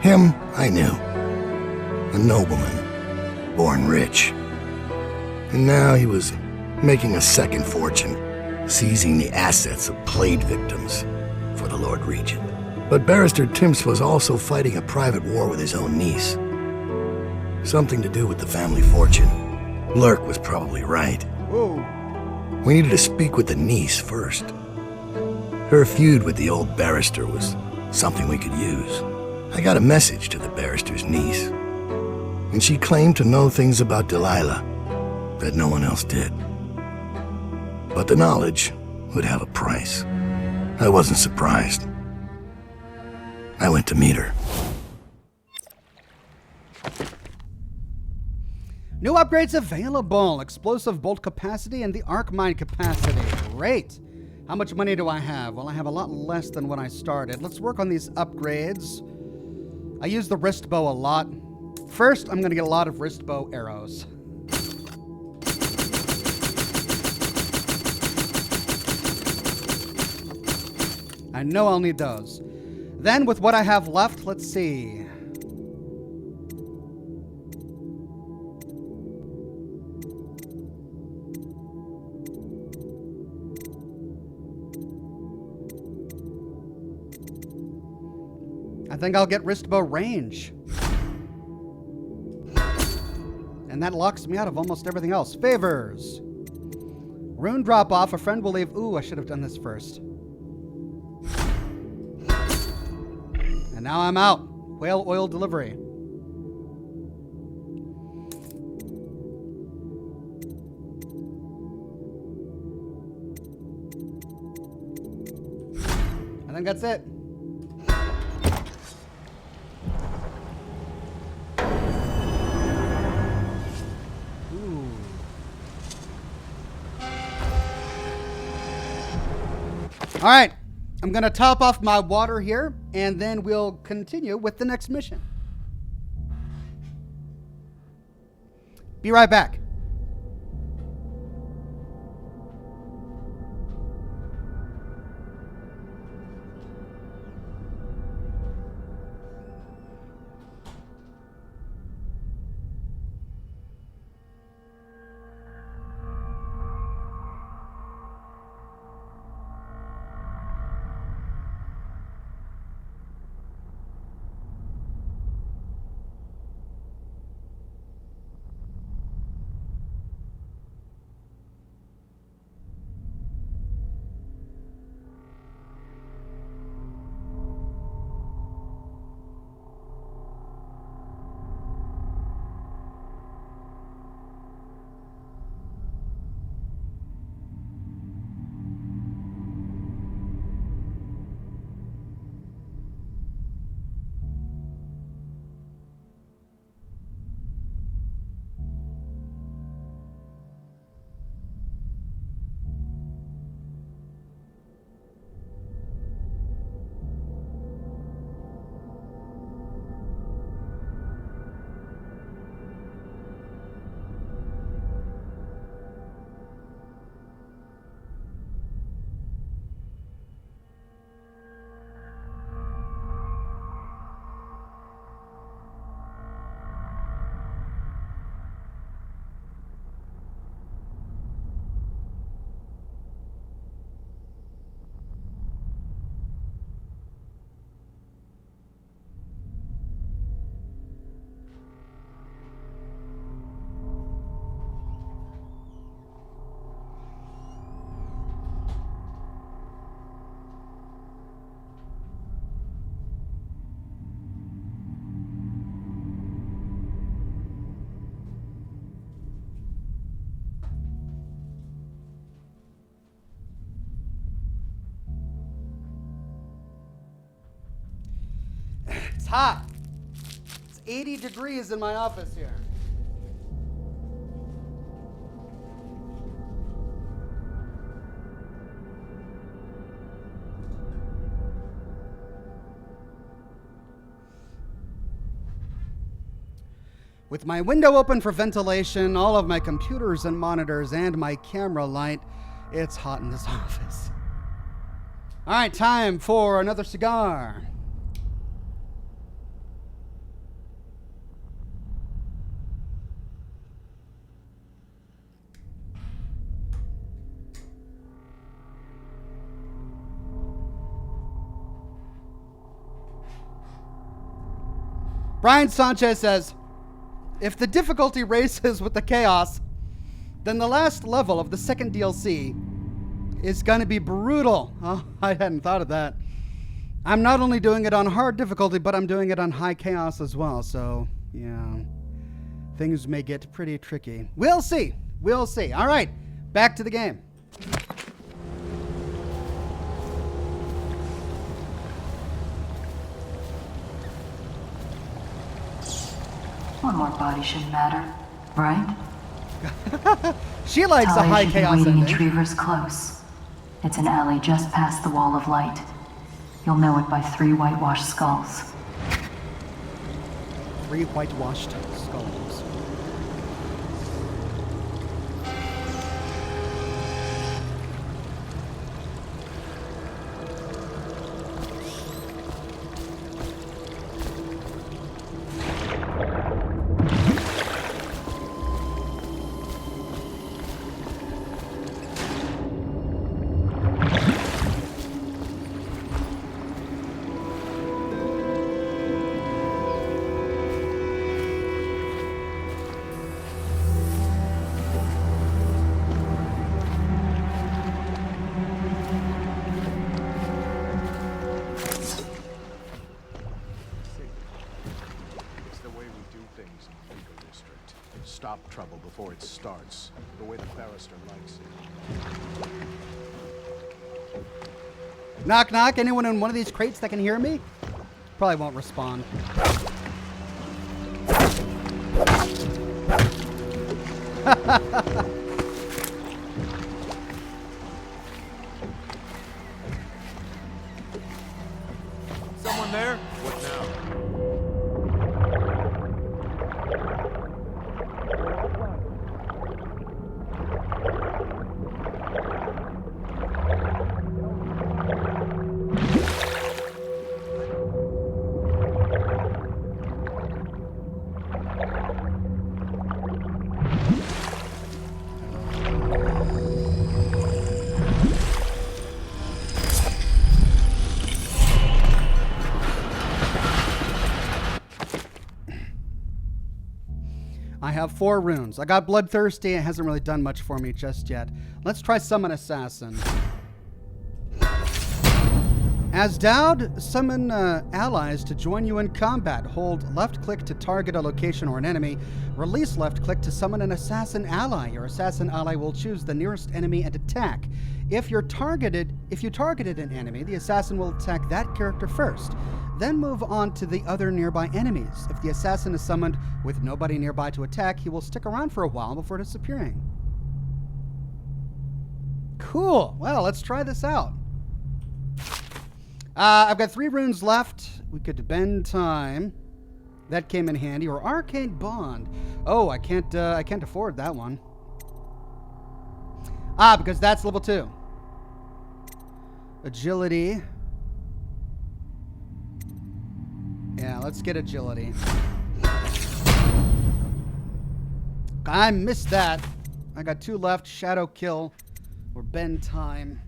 S7: Him, I knew. A nobleman, born rich. And now he was making a second fortune, seizing the assets of plague victims for the Lord Regent. But Barrister Timsh was also fighting a private war with his own niece. Something to do with the family fortune. Lurk was probably right.
S1: Whoa.
S7: We needed to speak with the niece first. Her feud with the old barrister was something we could use. I got a message to the barrister's niece, and she claimed to know things about Delilah that no one else did. But the knowledge would have a price. I wasn't surprised. I went to meet her.
S1: New upgrades available. Explosive bolt capacity and the arc mine capacity. Great. How much money do I have? Well, I have a lot less than when I started. Let's work on these upgrades. I use the wrist bow a lot. First, I'm going to get a lot of wrist bow arrows. I know I'll need those. Then, with what I have left, let's see. I think I'll get wrist bow range. And that locks me out of almost everything else. Favors. Rune drop off. A friend will leave. Ooh, I should have done this first. And now I'm out. Whale oil delivery. I think that's it. All right, I'm going to top off my water here, and then we'll continue with the next mission. Be right back. It's hot. It's 80 degrees in my office here. With my window open for ventilation, all of my computers and monitors, and my camera light, it's hot in this office. All right, time for another cigar. Brian Sanchez says, if the difficulty races with the chaos, then the last level of the second DLC is going to be brutal. Oh, I hadn't thought of that. I'm not only doing it on hard difficulty, but I'm doing it on high chaos as well. So, yeah, things may get pretty tricky. We'll see. We'll see. All right, back to the game.
S14: One more body shouldn't matter, right?
S1: She likes a high chaos
S14: waiting in
S1: ending.
S14: Trevor's Close. It's an alley just past the Wall of Light. You'll know it by 3 whitewashed skulls.
S1: 3 whitewashed skulls.
S18: Stop trouble before it starts, the way the barrister likes it.
S1: Knock, knock. Anyone in one of these crates that can hear me? Probably won't respond.
S18: Someone there? What now?
S1: I have 4 runes. I got Bloodthirsty. It hasn't really done much for me just yet. Let's try Summon Assassin. As Dowd, summon allies to join you in combat. Hold left click to target a location or an enemy. Release left click to summon an assassin ally. Your assassin ally will choose the nearest enemy and attack. If you targeted an enemy, the assassin will attack that character first. Then move on to the other nearby enemies. If the assassin is summoned with nobody nearby to attack, he will stick around for a while before disappearing. Cool. Well, let's try this out. I've got 3 runes left. We could bend time. That came in handy. Or Arcane Bond. Oh, I can't afford that one. Because that's level 2. Agility. Yeah, let's get agility. I missed that. I got 2 left. Shadow Kill or Bend Time.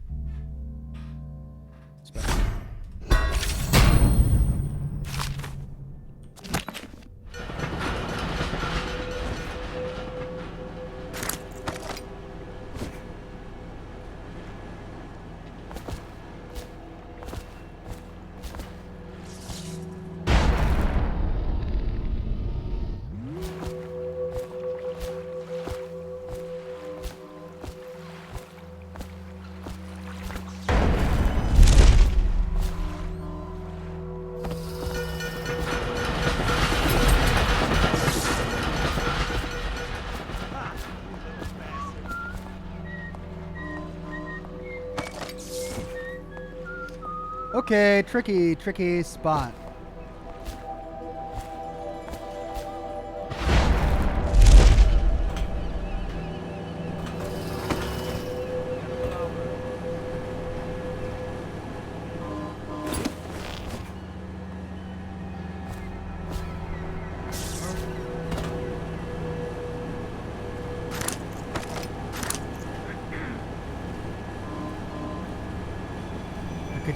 S1: Okay, tricky spot.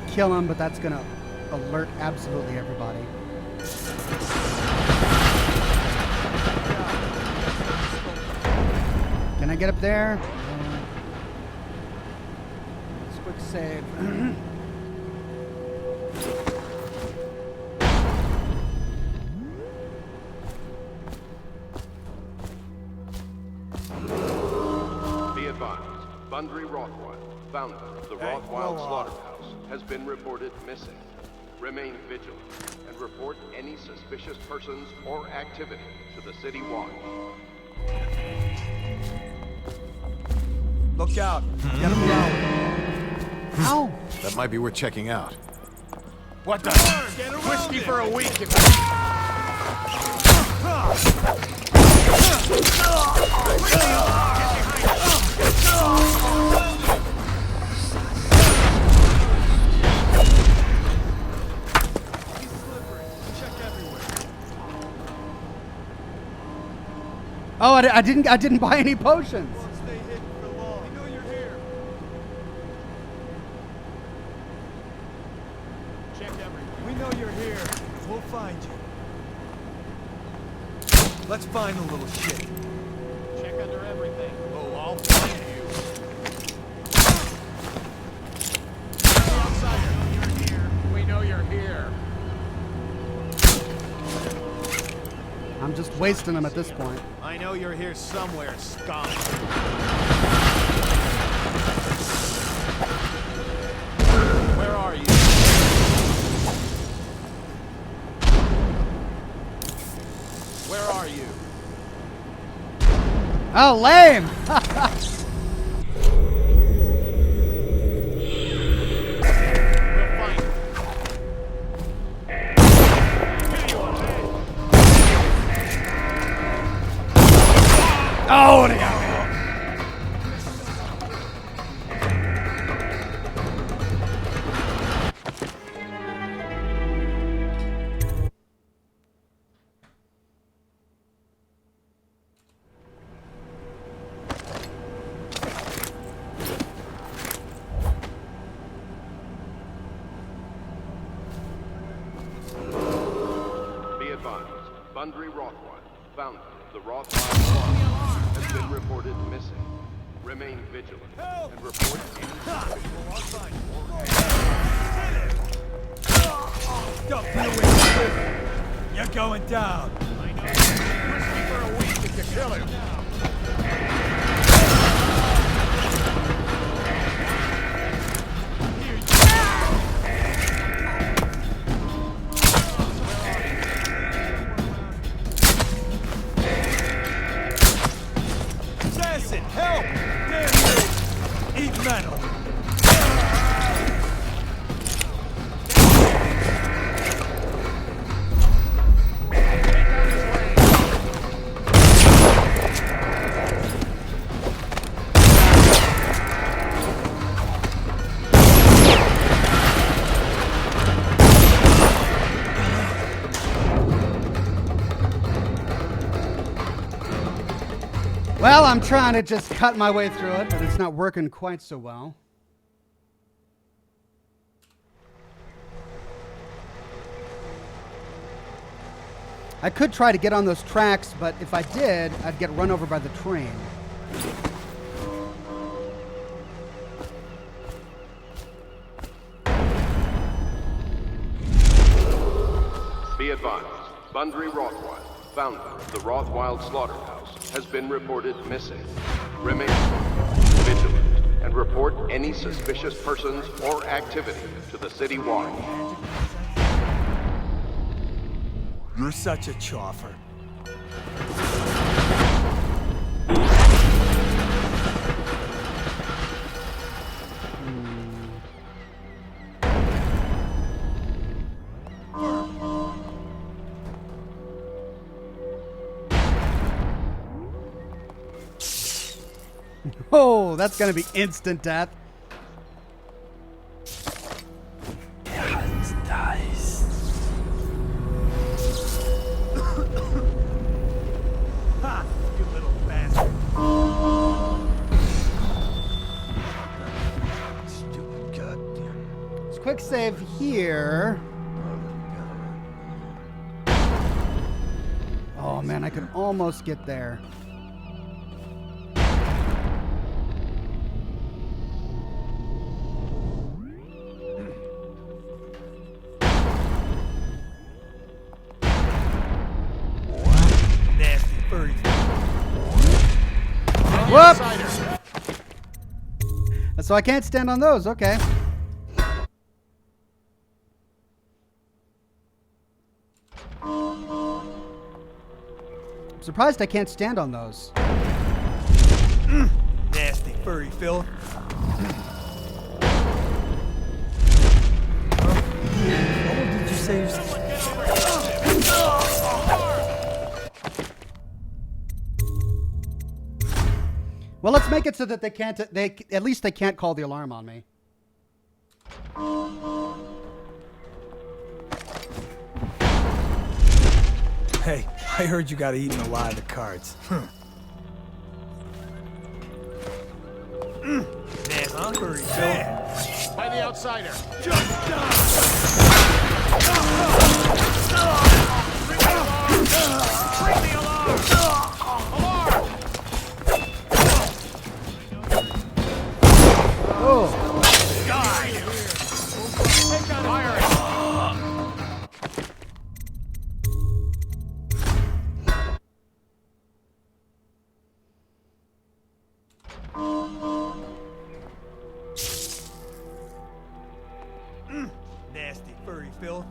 S1: Kill him, but that's gonna alert absolutely everybody. Can I get up there? Let's quick save.
S10: Be advised, Bundry Rothwild, founder of the Rothwild slaughterhouse, has been reported missing. Remain vigilant and report any suspicious persons or activity to the City Watch.
S18: Look out. Get him down.
S1: Ow!
S9: That might be worth checking out.
S18: What the? Whiskey for a week.
S1: Oh, I didn't buy any potions.
S18: Let's find the little shit. Check under everything. Oh, I'll find you. Outsider, you're here. We know you're here.
S1: I'm just wasting them at this point.
S18: I know you're here somewhere, scum. Where are you? Where are you?
S1: Oh, lame! Oh, yeah.
S10: Be advised, Bundry Rothwild, founder of the Rothwild slaughterhouse, has been reported missing. Remain vigilant and report
S18: Don't get away. You're going down. I know. Whiskey for a week if you kill him. Assassin, help! Damn you! Eat metal.
S1: Well, I'm trying to just cut my way through it, but it's not working quite so well. I could try to get on those tracks, but if I did, I'd get run over by the train.
S10: Be advised, Bundry Rothwild, founder of the Rothwild slaughterhouse, has been reported missing. Remain vigilant and report any suspicious persons or activity to the City Watch.
S18: You're such a choffer.
S1: Oh, that's gonna be instant death.
S18: Ha! You little bastard. Stupid goddamn.
S1: Let's quick save here. Oh man, I could almost get there. Whoop! So I can't stand on those, okay. surprised I can't stand on those.
S18: Nasty furry filth. What did you say?
S1: Well, let's make it so that they can't. At least they can't call the alarm on me.
S18: Hey, I heard you got eaten alive at cards. Nasty furry filth.
S19: By the outsider.
S18: Just die!
S19: Bring the alarm! Alarm!
S1: Oh.
S19: Die! Take out fire!
S18: Nasty furry filth.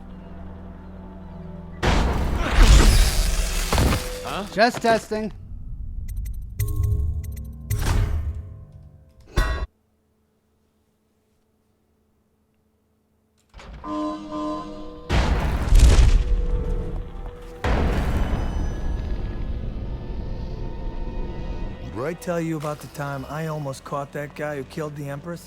S19: Huh?
S1: Just testing.
S18: Did I tell you about the time I almost caught that guy who killed the Empress?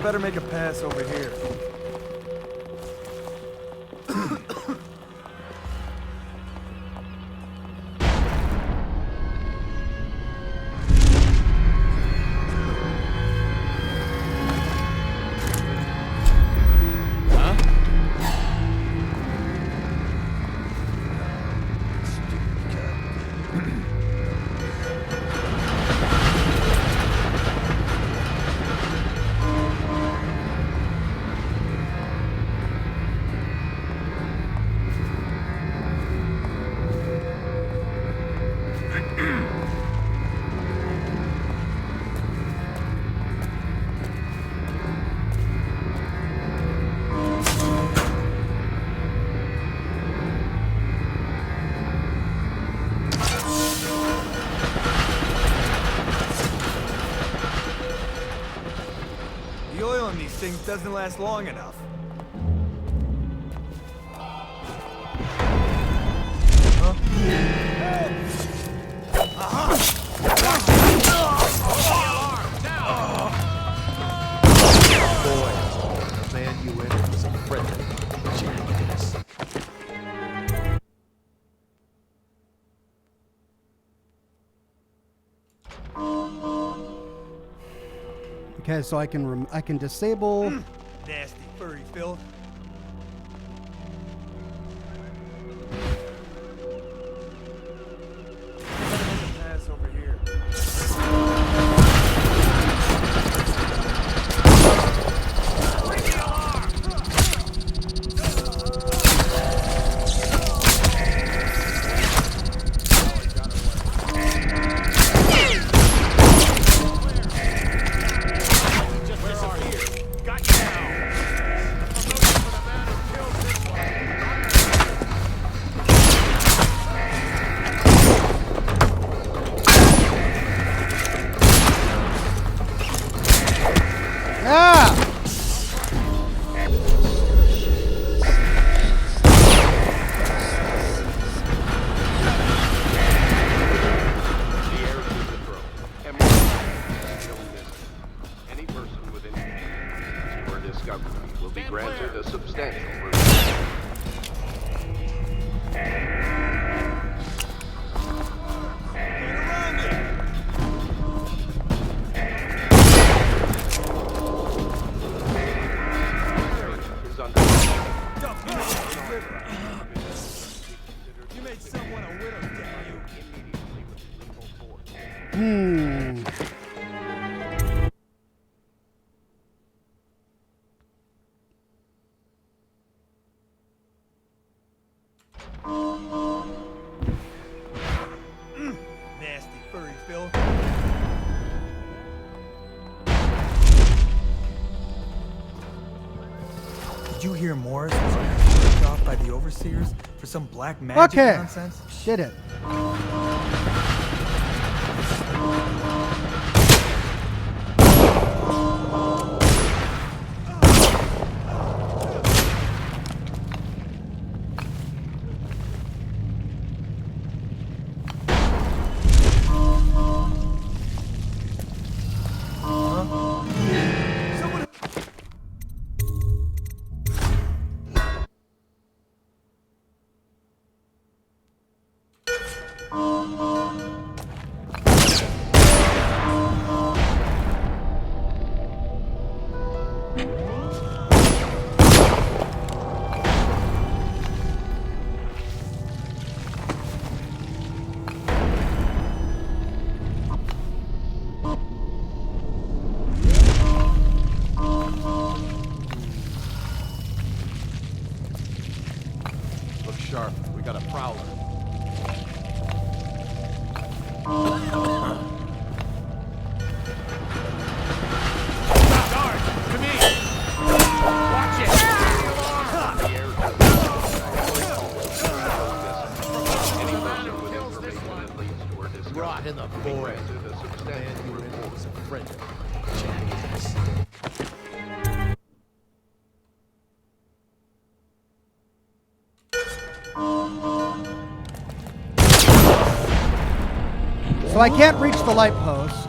S18: Better make a pass over here. The oil in these things doesn't last long enough. Huh?
S11: Boy, the man you entered was a friendly jackass.
S1: Okay, so I can disable.
S18: Nasty furry filth. Pass over here.
S20: Did you hear Morris was ripped off by the overseers for some black magic nonsense?
S1: Did it.
S18: Sharp. We got a prowler. Guard! To me! Watch it! Rot in the void. Man, you were a friend. Jackass.
S1: So I can't reach the light post.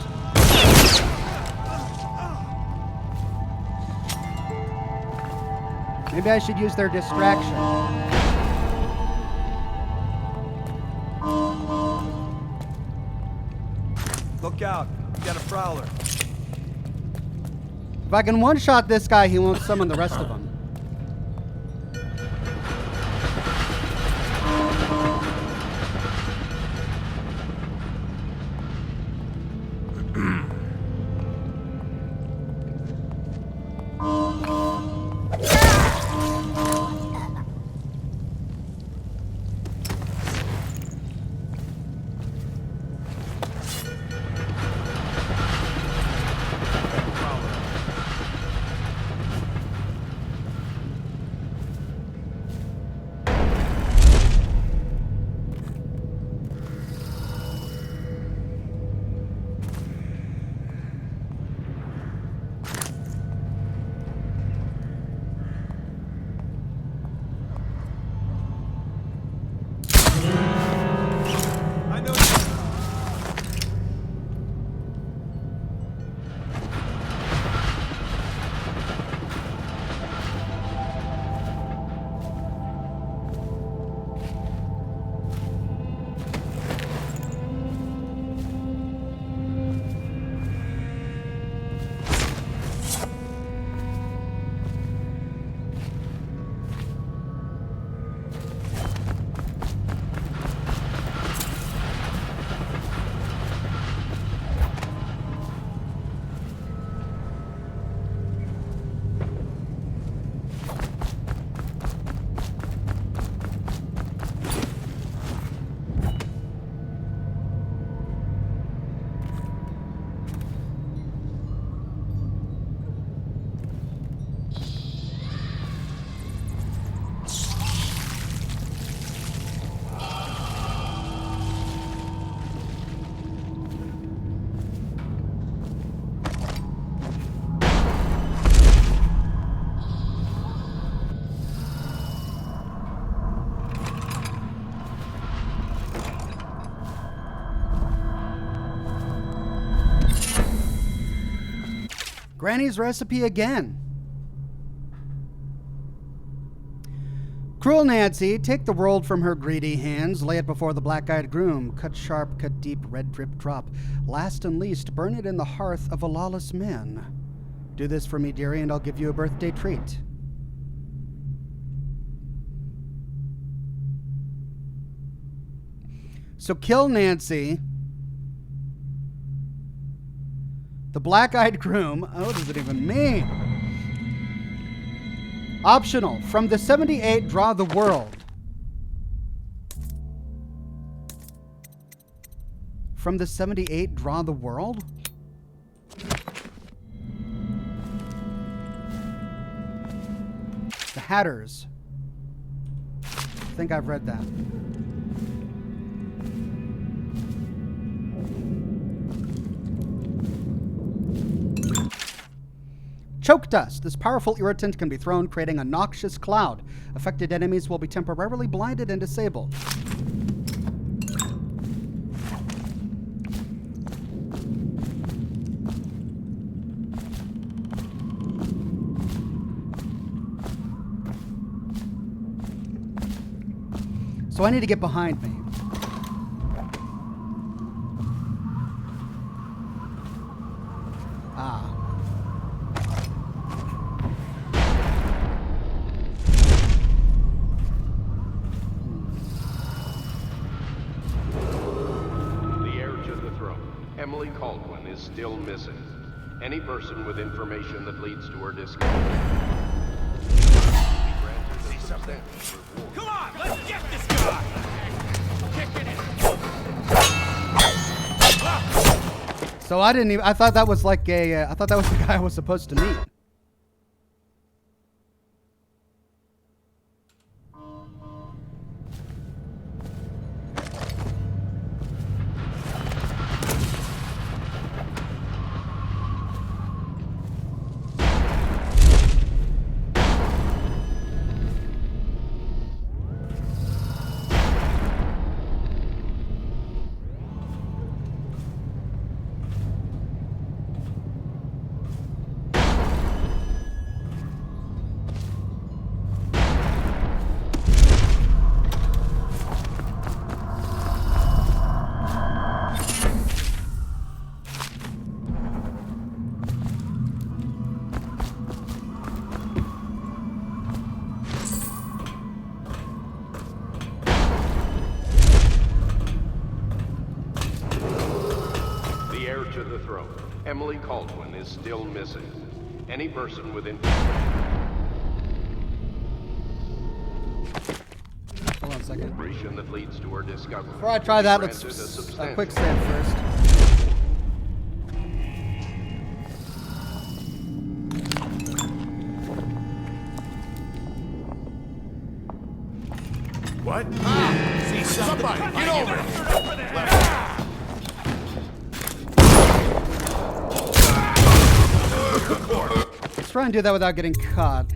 S1: Maybe I should use their distraction.
S20: Look out. We got a prowler.
S1: If I can one-shot this guy, he won't summon the rest of them. Granny's recipe again. Cruel Nancy, take the world from her greedy hands, lay it before the black-eyed groom, cut sharp, cut deep, red drip drop. Last and least, burn it in the hearth of a lawless man. Do this for me, dearie, and I'll give you a birthday treat. So kill Nancy. The black-eyed groom. What does it even mean? Optional. From the 78, draw the world. From the 78, draw the world? The Hatters. I think I've read that. Choke dust. This powerful irritant can be thrown, creating a noxious cloud. Affected enemies will be temporarily blinded and disabled. So I need to get behind me. Ah.
S10: The heir to the throne, Emily Caldwin, is still missing. Any person with information that leads to her discovery. See something?
S19: Come on, let's get this guy! Kicking it!
S1: So I didn't even. I thought that was like a. I thought that was the guy I was supposed to meet.
S10: To the throne, Emily Caldwin is still missing. Any person with information.
S1: Hold on a second.
S10: Information that leads to her discovery.
S1: Before I try that, let's a quick save first.
S19: What? See somebody? Get over it!
S1: Let's try and do that without getting caught.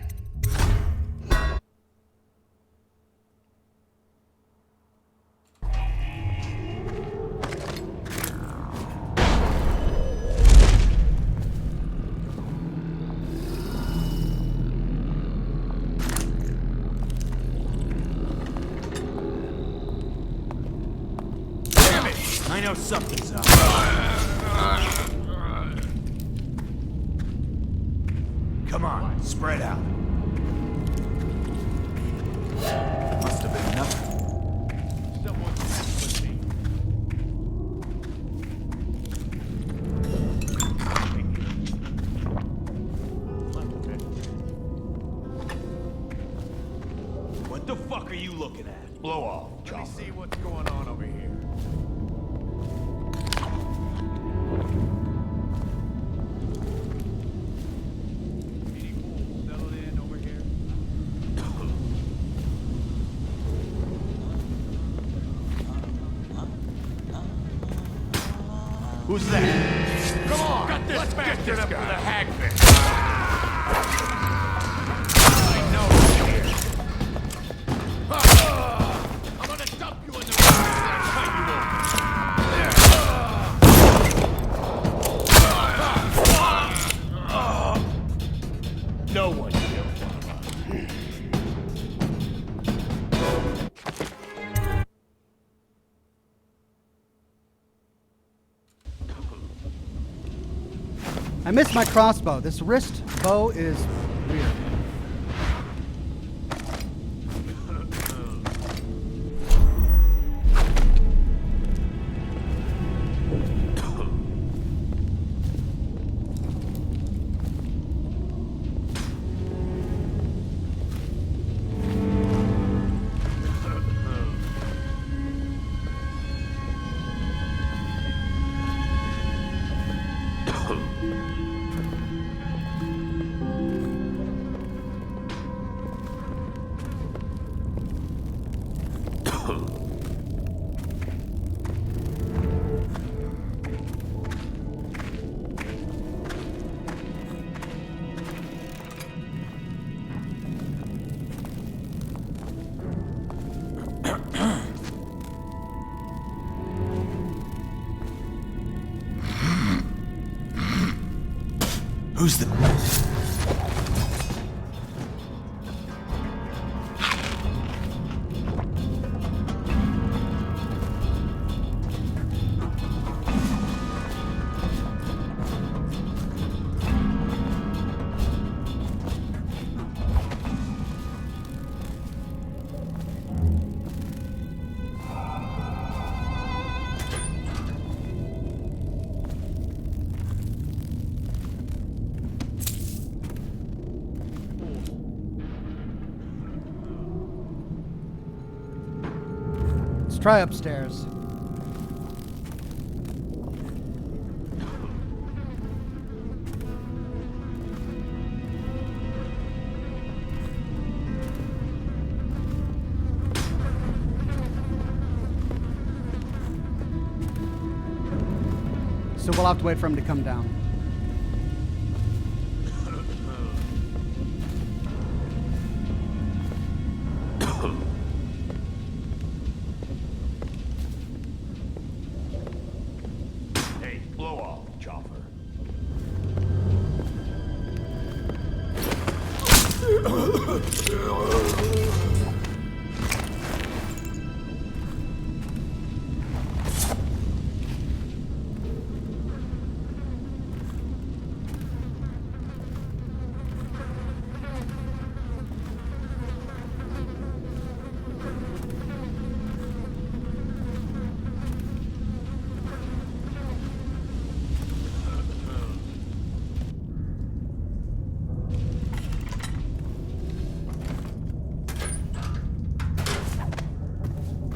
S19: Damn it! I know something's up. Come on, spread out. Must have been nothing. Someone's messing with me. What the fuck are you looking at? Blow off. Let me see what's going on over here. Who's that? Come on! Got this bastard up with a hagfish! I know here. I'm gonna dump you in the river and no one will.
S1: I missed my crossbow. This wrist bow is weird.
S11: Who's the...
S1: Let's try upstairs. So we'll have to wait for him to come down.
S19: Hey, blow off, chopper.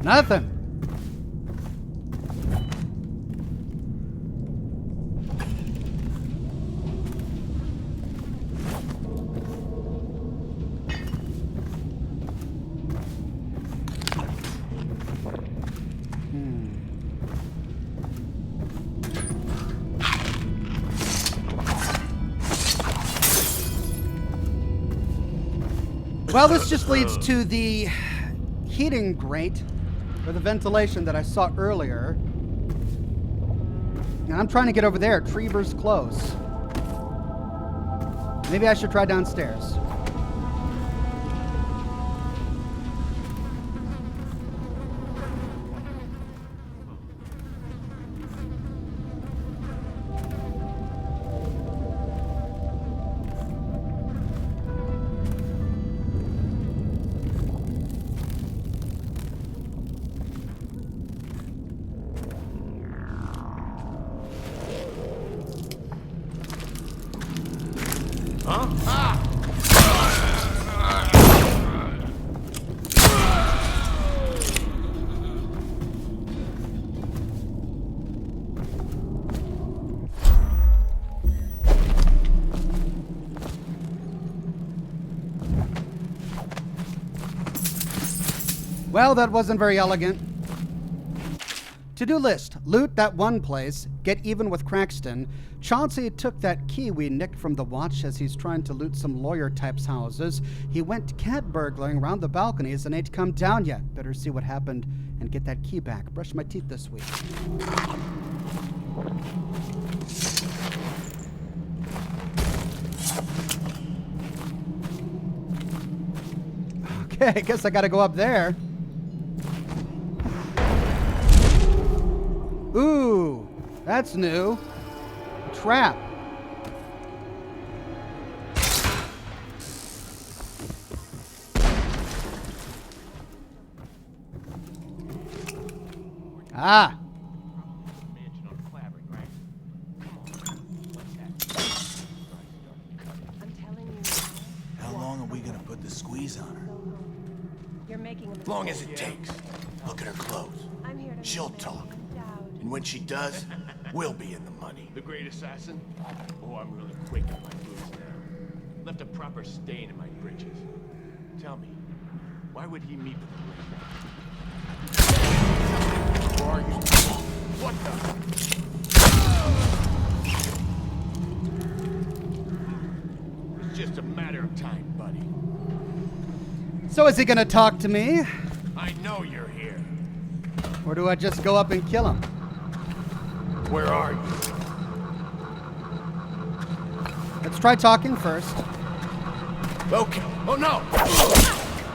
S1: Nothing. Well, this just leads to the heating grate, or the ventilation that I saw earlier. And I'm trying to get over there. Trevor's close. Maybe I should try downstairs. Well, that wasn't very elegant. To-do list. Loot that one place. Get even with Craxton. Chauncey took that key we nicked from the watch as he's trying to loot some lawyer-types' houses. He went cat burgling around the balconies and ain't come down yet. Better see what happened and get that key back. Brush my teeth this week. Okay, I guess I gotta go up there. Ooh, that's new. Trap. Ah.
S11: How long are we gonna put the squeeze on her?
S21: You're making
S11: As long as it takes. Look at her clothes. She'll talk. And when she does, we'll be in the money.
S19: The great assassin? Oh, I'm really quick on my moves now. Left a proper stain in my britches. Tell me, why would he meet with the great? Who are you? What the? It's just a matter of time, buddy.
S1: So is he gonna talk to me?
S19: I know you're here.
S1: Or do I just go up and kill him?
S19: Where are you?
S1: Let's try talking first.
S11: Okay. Oh no!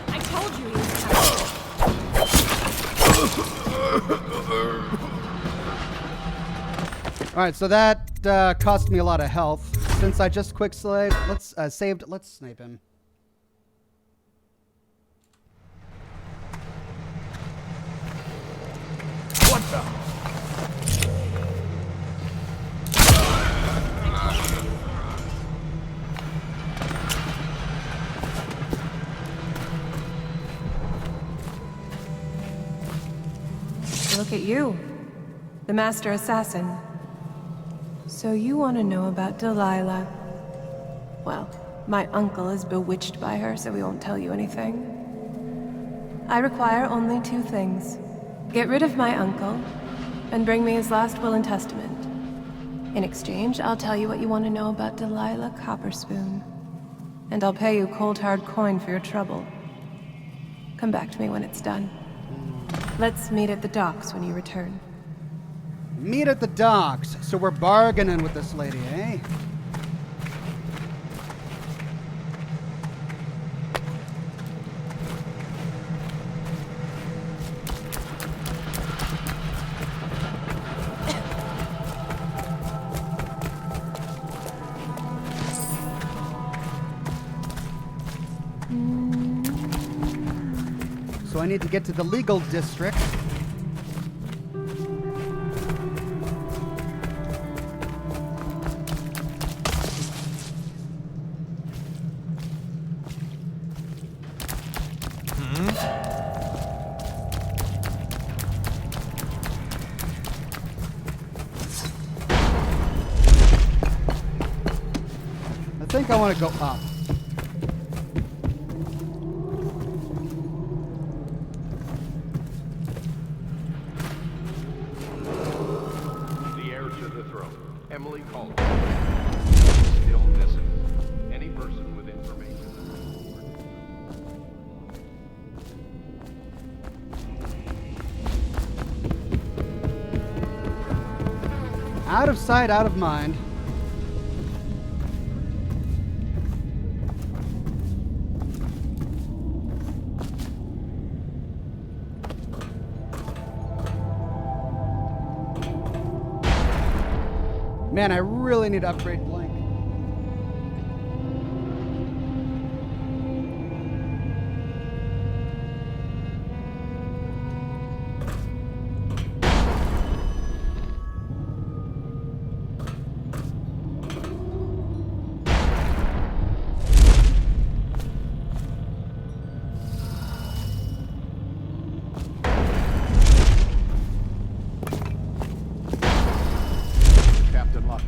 S21: I told you he was
S1: All right, so that cost me a lot of health. Since I just quick saved, let's snipe him.
S11: What the?
S21: Look at you, the master assassin. So you want to know about Delilah? Well, my uncle is bewitched by her, so we won't tell you anything. I require only 2 things. Get rid of my uncle, and bring me his last will and testament. In exchange, I'll tell you what you want to know about Delilah Copperspoon. And I'll pay you cold hard coin for your trouble. Come back to me when it's done. Let's meet at the docks when you return.
S1: Meet at the docks. So we're bargaining with this lady, eh? So I need to get to the legal district. I think I want to go up.
S10: Emily Calder. Still missing. Any person with information.
S1: Out of sight, out of mind. Man, I really need to upgrade blank.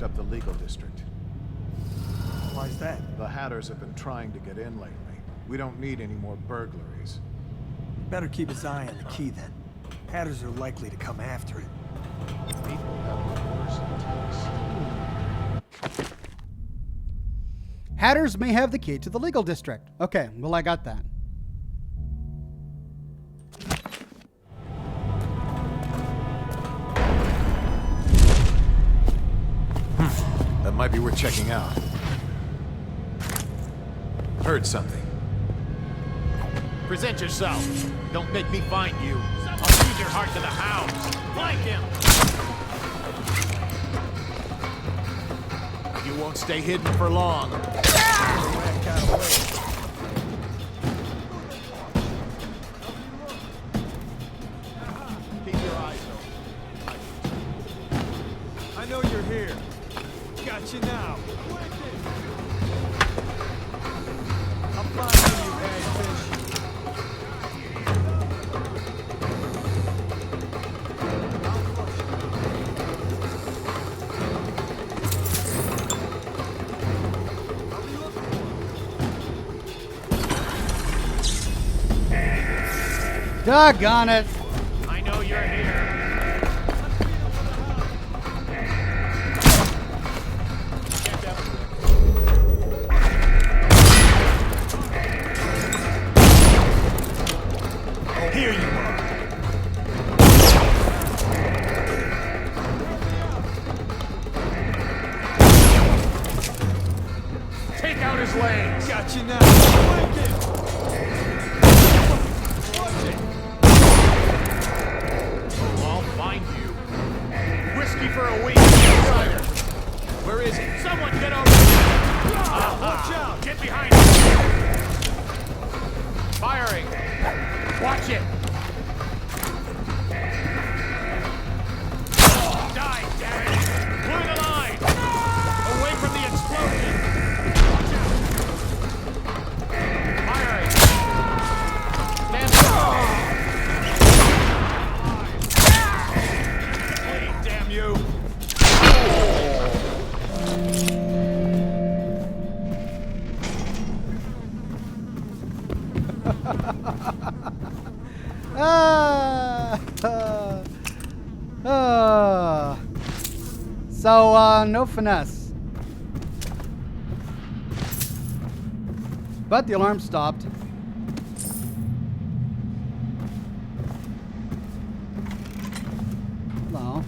S9: Up the legal district.
S20: Why's that?
S9: The Hatters have been trying to get in lately. We don't need any more burglaries.
S20: Better keep his eye on the key then. Hatters are likely to come after it.
S9: People have worse taste.
S1: Hatters may have the key to the legal district. Okay, well, I got that.
S9: That might be worth checking out. Heard something.
S2: Present yourself. Don't make me find you. I'll feed your heart to the hounds. Flank him! You won't stay hidden for long.
S18: Keep your eyes open. I know you're here. Got you now. I'm finding you, hagfish.
S1: Doggone it.
S2: I know you're here.
S18: Here you are.
S2: Shit! Die, damn it! Clear the line! Away from the explosion! Watch out! Firing! Stand back! Please, damn you!
S1: So, no finesse. But the alarm stopped. Hello.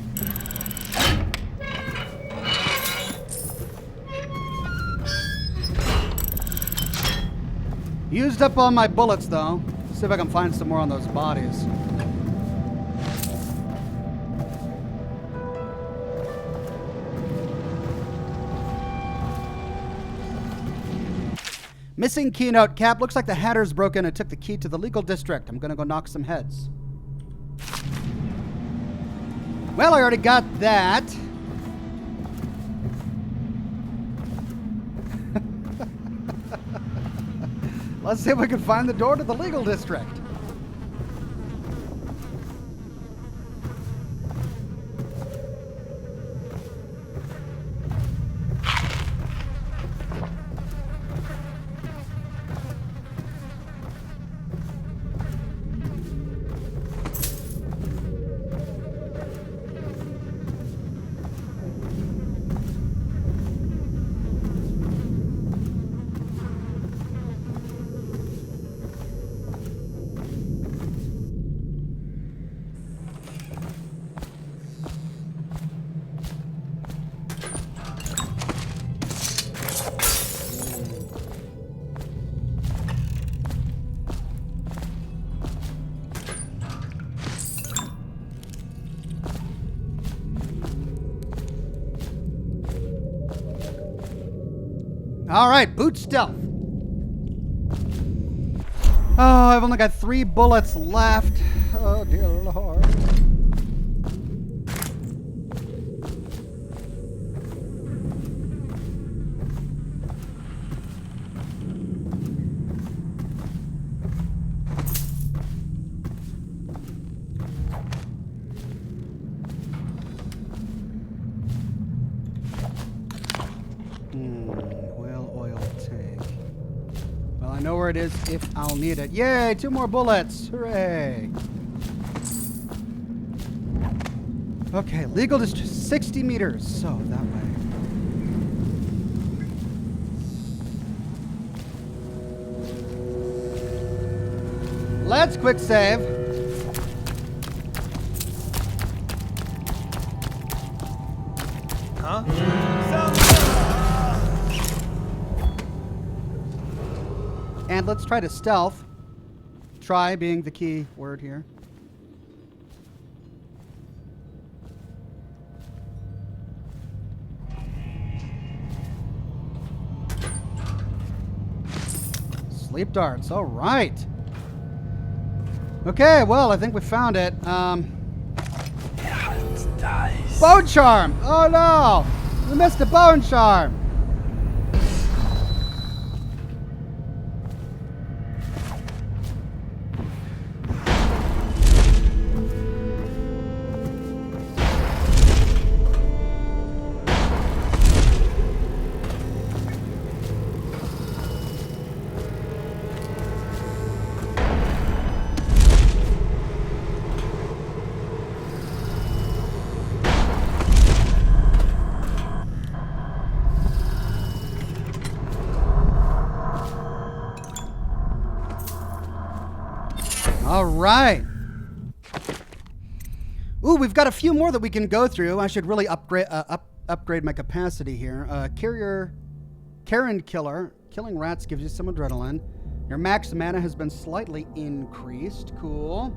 S1: Used up all my bullets, though. See if I can find some more on those bodies. Missing keynote, Cap. Looks like the Hatters broke in and took the key to the legal district. I'm gonna go knock some heads. Well, I already got that. Let's see if we can find the door to the legal district. All right, boot stealth. Oh, I've only got 3 bullets left. Oh, dear Lord. I know where it is if I'll need it. Yay, 2 more bullets. Hooray. Okay, legal district, 60 meters. So, that way. Let's quick save.
S20: Huh?
S1: And let's try to stealth. Try being the key word here. Sleep darts, all right. Okay, well, I think we found it. Bone charm! Oh no! We missed the bone charm! All right. Ooh, we've got a few more that we can go through. I should really upgrade my capacity here. Karen Killer. Killing rats gives you some adrenaline. Your max mana has been slightly increased. Cool.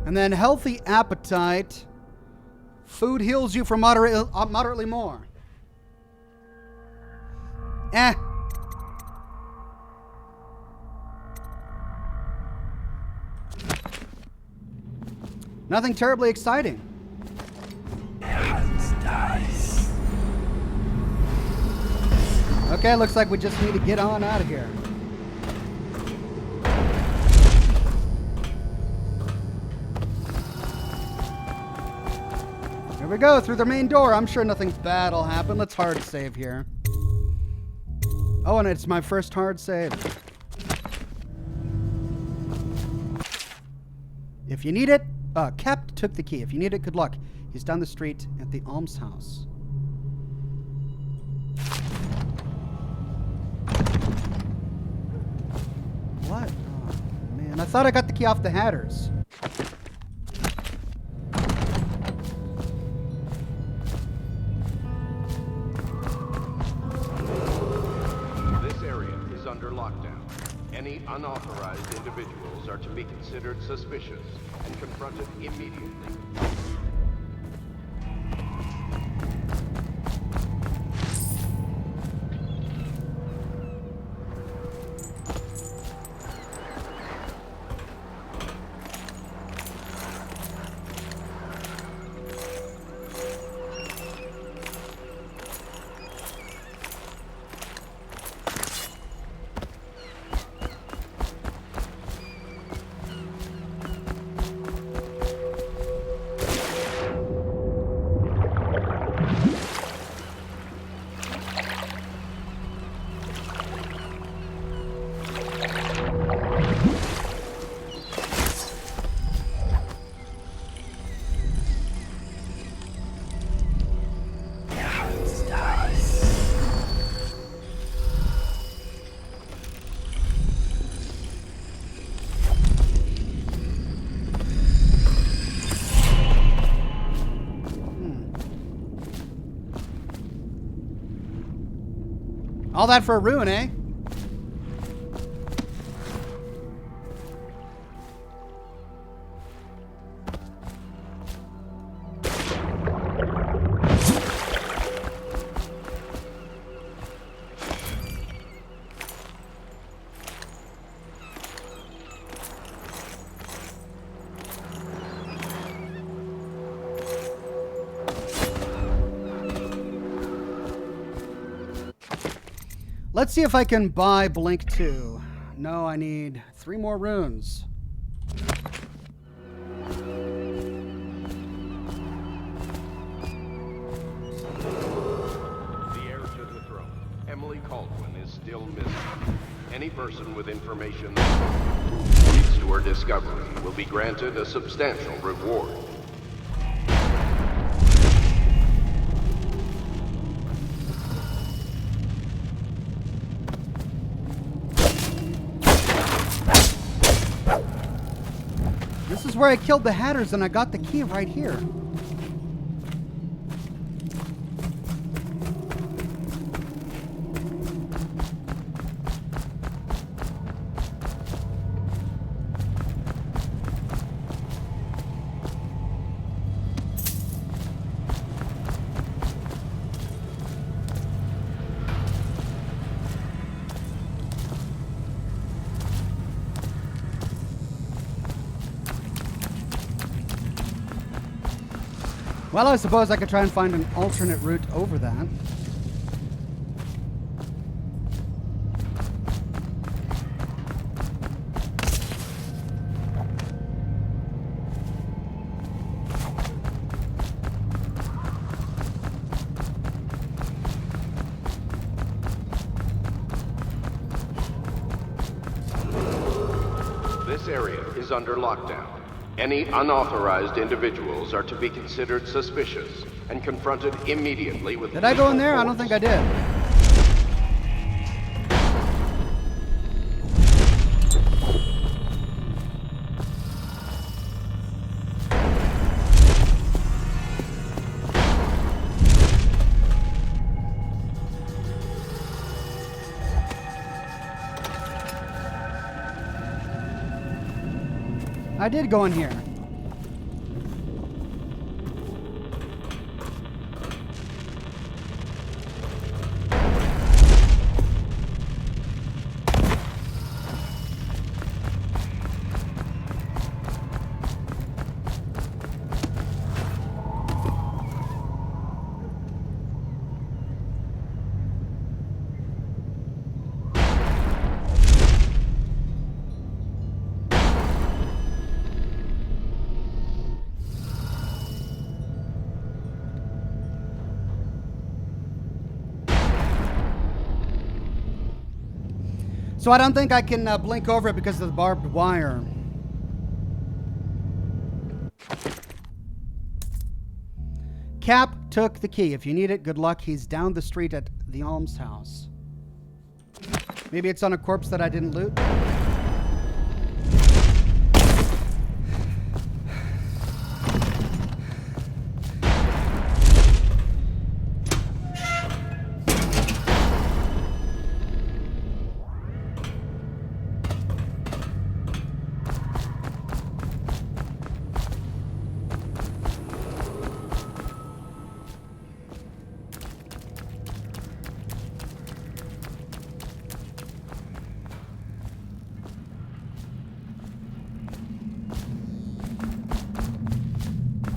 S1: And then Healthy Appetite. Food heals you for moderately more. Nothing terribly exciting. Okay, looks like we just need to get on out of here. Here we go, through the main door. I'm sure nothing bad will happen. Let's hard save here. Oh, and it's my first hard save. If you need it, Cap took the key. If you need it, good luck. He's down the street at the almshouse. What? Oh, man, I thought I got the key off the Hatters.
S10: This area is under lockdown. Any unauthorized individuals are to be considered suspicious and confronted immediately.
S1: All that for a ruin, eh? Let's see if I can buy Blink 2. No, I need 3 more runes.
S10: The heir to the throne, Emily Caldwin, is still missing. Any person with information that leads to her discovery will be granted a substantial reward.
S1: This is where I killed the Hatters and I got the key right here. Well, I suppose I could try and find an alternate route over that.
S10: This area is under lockdown. Any unauthorized individuals are to be considered suspicious and confronted immediately with...
S1: Did I go in there? I don't think I did. I did go in here. So I don't think I can blink over it because of the barbed wire. Cap took the key. If you need it, good luck. He's down the street at the Ames house. Maybe it's on a corpse that I didn't loot.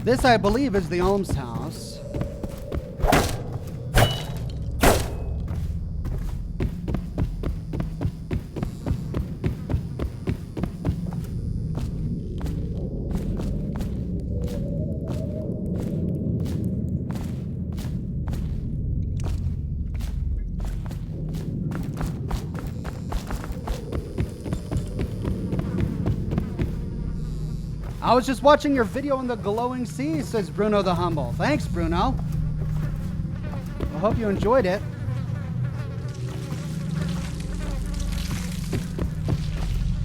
S1: This, I believe, is the Ames house. I was just watching your video on the glowing sea, says Bruno the Humble. Thanks, Bruno. I hope you enjoyed it.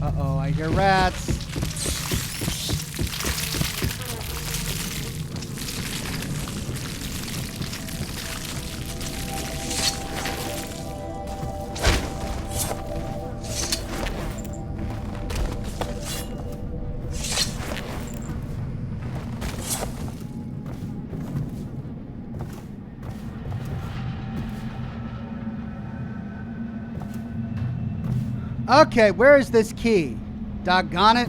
S1: Uh-oh, I hear rats. Okay, where is this key? Doggone it.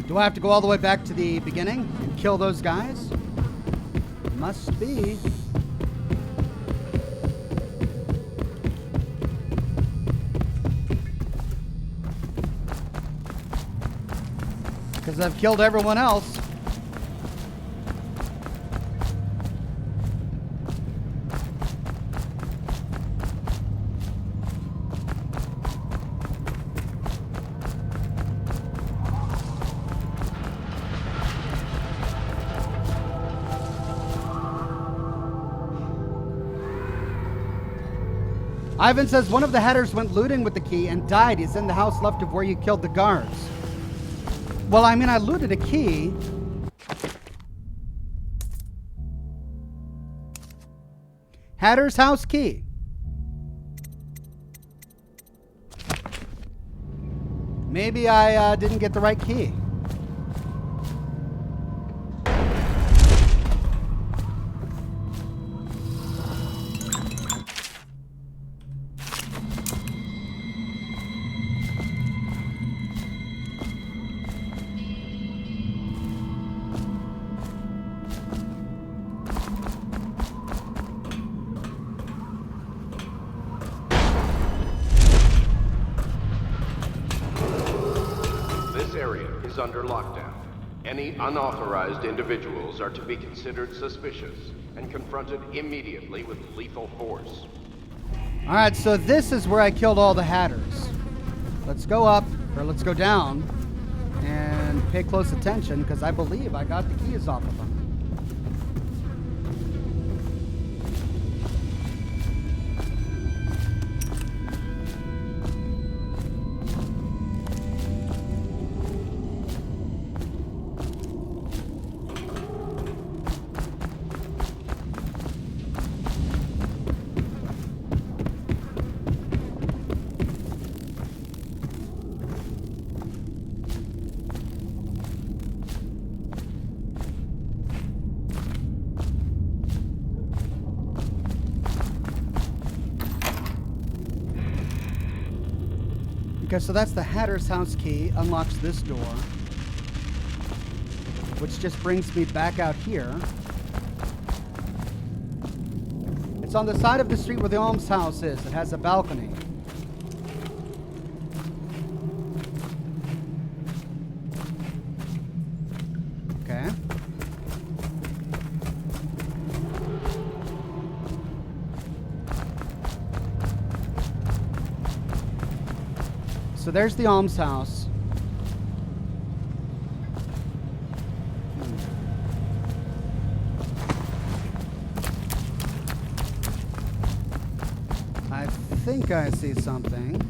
S1: Do I have to go all the way back to the beginning and kill those guys? Must be. Because I've killed everyone else. Ivan says one of the headers went looting with the key and died. He's in the house left of where you killed the guards. Well, I mean, I looted a key. Hatter's house key. Maybe I didn't get the right key.
S10: Under lockdown. Any unauthorized individuals are to be considered suspicious and confronted immediately with lethal force.
S1: All right, so this is where I killed all the Hatters. Let's go up, or let's go down, and pay close attention, because I believe I got the keys off of them. Okay, so that's the Hatter's house key. Unlocks this door. Which just brings me back out here. It's on the side of the street where the Ames house is. It has a balcony. Okay. So there's the Ames house. I think I see something.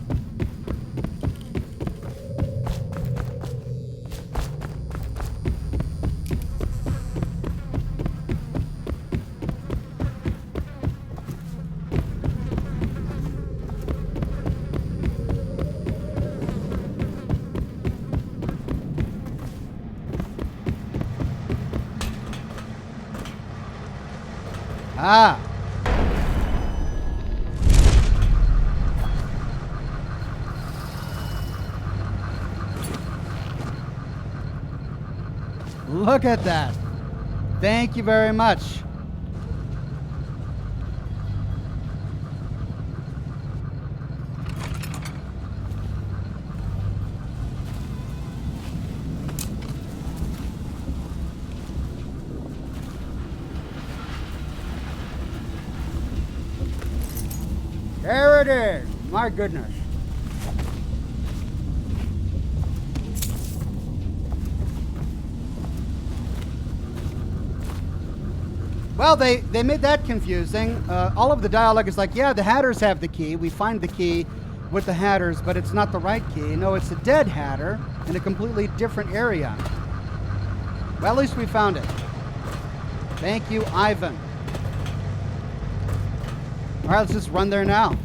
S1: Ah! Look at that. Thank you very much. There it is. My goodness. Well, they made that confusing. All of the dialogue is like, yeah, the Hatters have the key. We find the key with the Hatters, but it's not the right key. No, it's a dead Hatter in a completely different area. Well, at least we found it. Thank you, Ivan. All right, let's just run there now.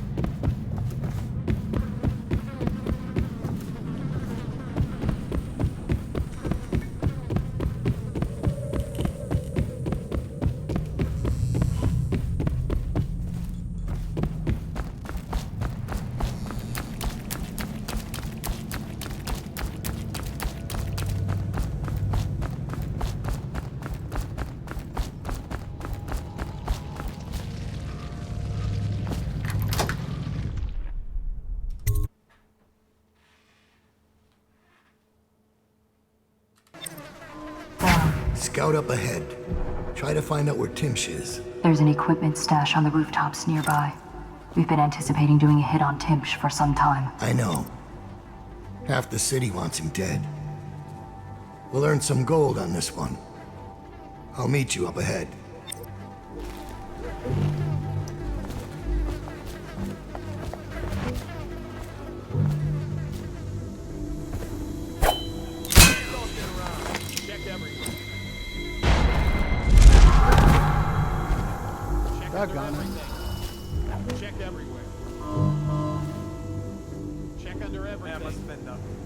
S7: Scout up ahead. Try to find out where Timsh is.
S14: There's an equipment stash on the rooftops nearby. We've been anticipating doing a hit on Timsh for some time.
S7: I know. Half the city wants him dead. We'll earn some gold on this one. I'll meet you up ahead.
S1: Doggone it.
S2: Check everywhere. Check under everything.
S20: Yeah, must have been nothing.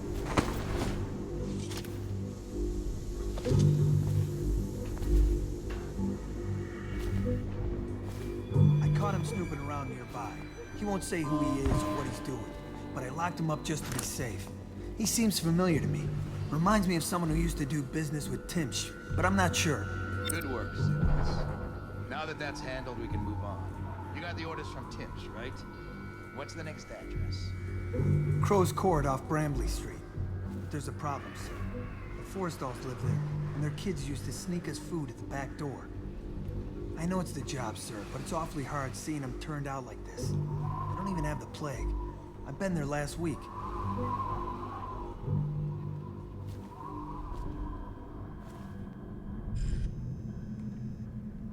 S20: I caught him snooping around nearby. He won't say who he is or what he's doing, but I locked him up just to be safe. He seems familiar to me. Reminds me of someone who used to do business with Timsh, but I'm not sure.
S11: Good work, Simmons. Now that that's handled, we can move on. You got the orders from Timsh, right? What's the next address?
S20: Crow's Court off Bramley Street. There's a problem, sir. The Forrestalls live there, and their kids used to sneak us food at the back door. I know it's the job, sir, but it's awfully hard seeing them turned out like this. They don't even have the plague. I've been there last week.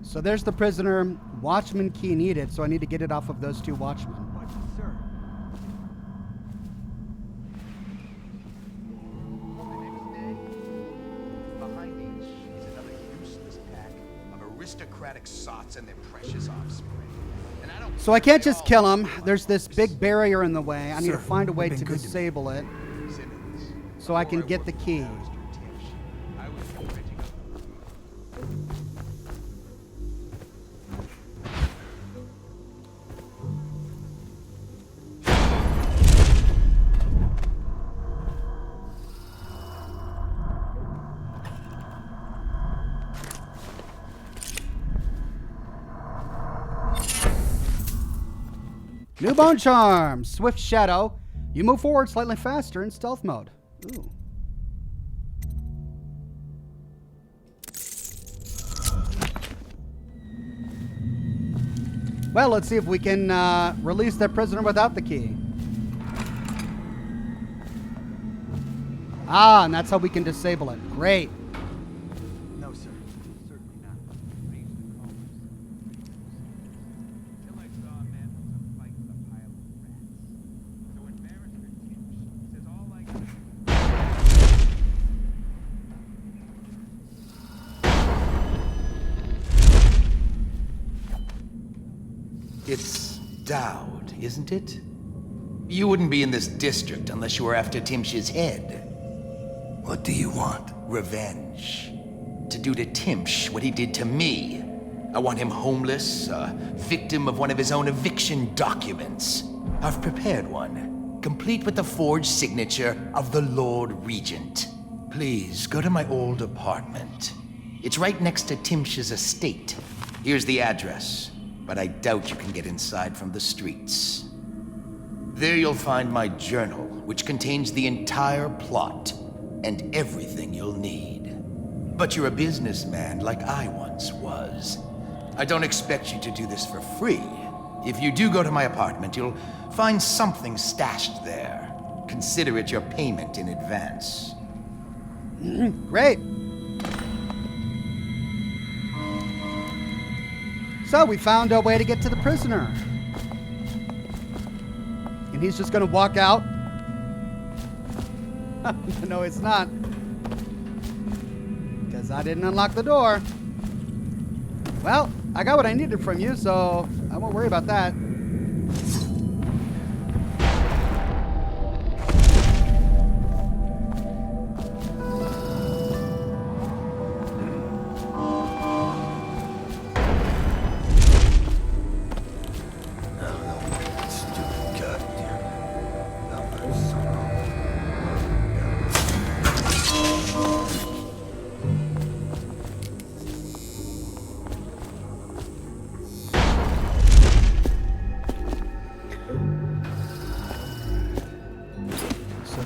S1: So there's the prisoner. Watchman key needed, so I need to get it off of those two watchmen.
S20: Sir.
S11: Behind each is another useless pack of aristocratic sots and their precious offspring. And I don't
S1: So I can't just kill him. There's this big barrier in the way. I need
S20: Sir,
S1: to find a way
S20: you've
S1: to
S20: been good to me.
S1: disable it
S11: Simmons,
S1: so I can get the key.
S11: I was ready to go.
S1: New bone charm. Swift shadow. You move forward slightly faster in stealth mode. Ooh. Well, let's see if we can release that prisoner without the key. Ah, and that's how we can disable it. Great.
S20: No, sir. Certainly not.
S11: Till I saw a man hold a fight with a pile of rats. So when Barrister Timsh says all I can It's Dowd, isn't it? You wouldn't be in this district unless you were after Timsh's head.
S7: What do you want?
S11: Revenge. To do to Timsh what he did to me. I want him homeless, a victim of one of his own eviction documents. I've prepared one, complete with the forged signature of the Lord Regent. Please, go to my old apartment. It's right next to Timsh's estate. Here's the address, but I doubt you can get inside from the streets. There you'll find my journal, which contains the entire plot and everything you'll need. But you're a businessman like I once was. I don't expect you to do this for free. If you do go to my apartment, you'll find something stashed there. Consider it your payment in advance.
S1: Great. So we found a way to get to the prisoner. And he's just going to walk out. No, it's not. Because I didn't unlock the door. Well, I got what I needed from you, so I won't worry about that.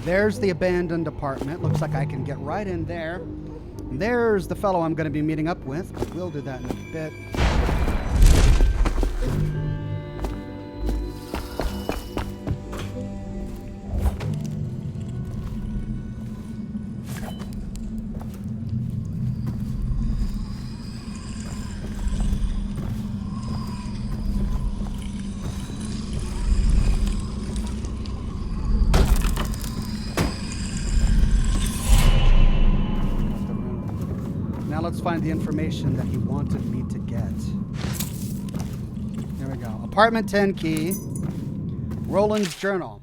S1: There's the abandoned apartment. Looks like I can get right in there. And there's the fellow I'm going to be meeting up with, but we'll do that in a bit. Let's find the information that he wanted me to get. There we go. Apartment 10 key. Roland's journal.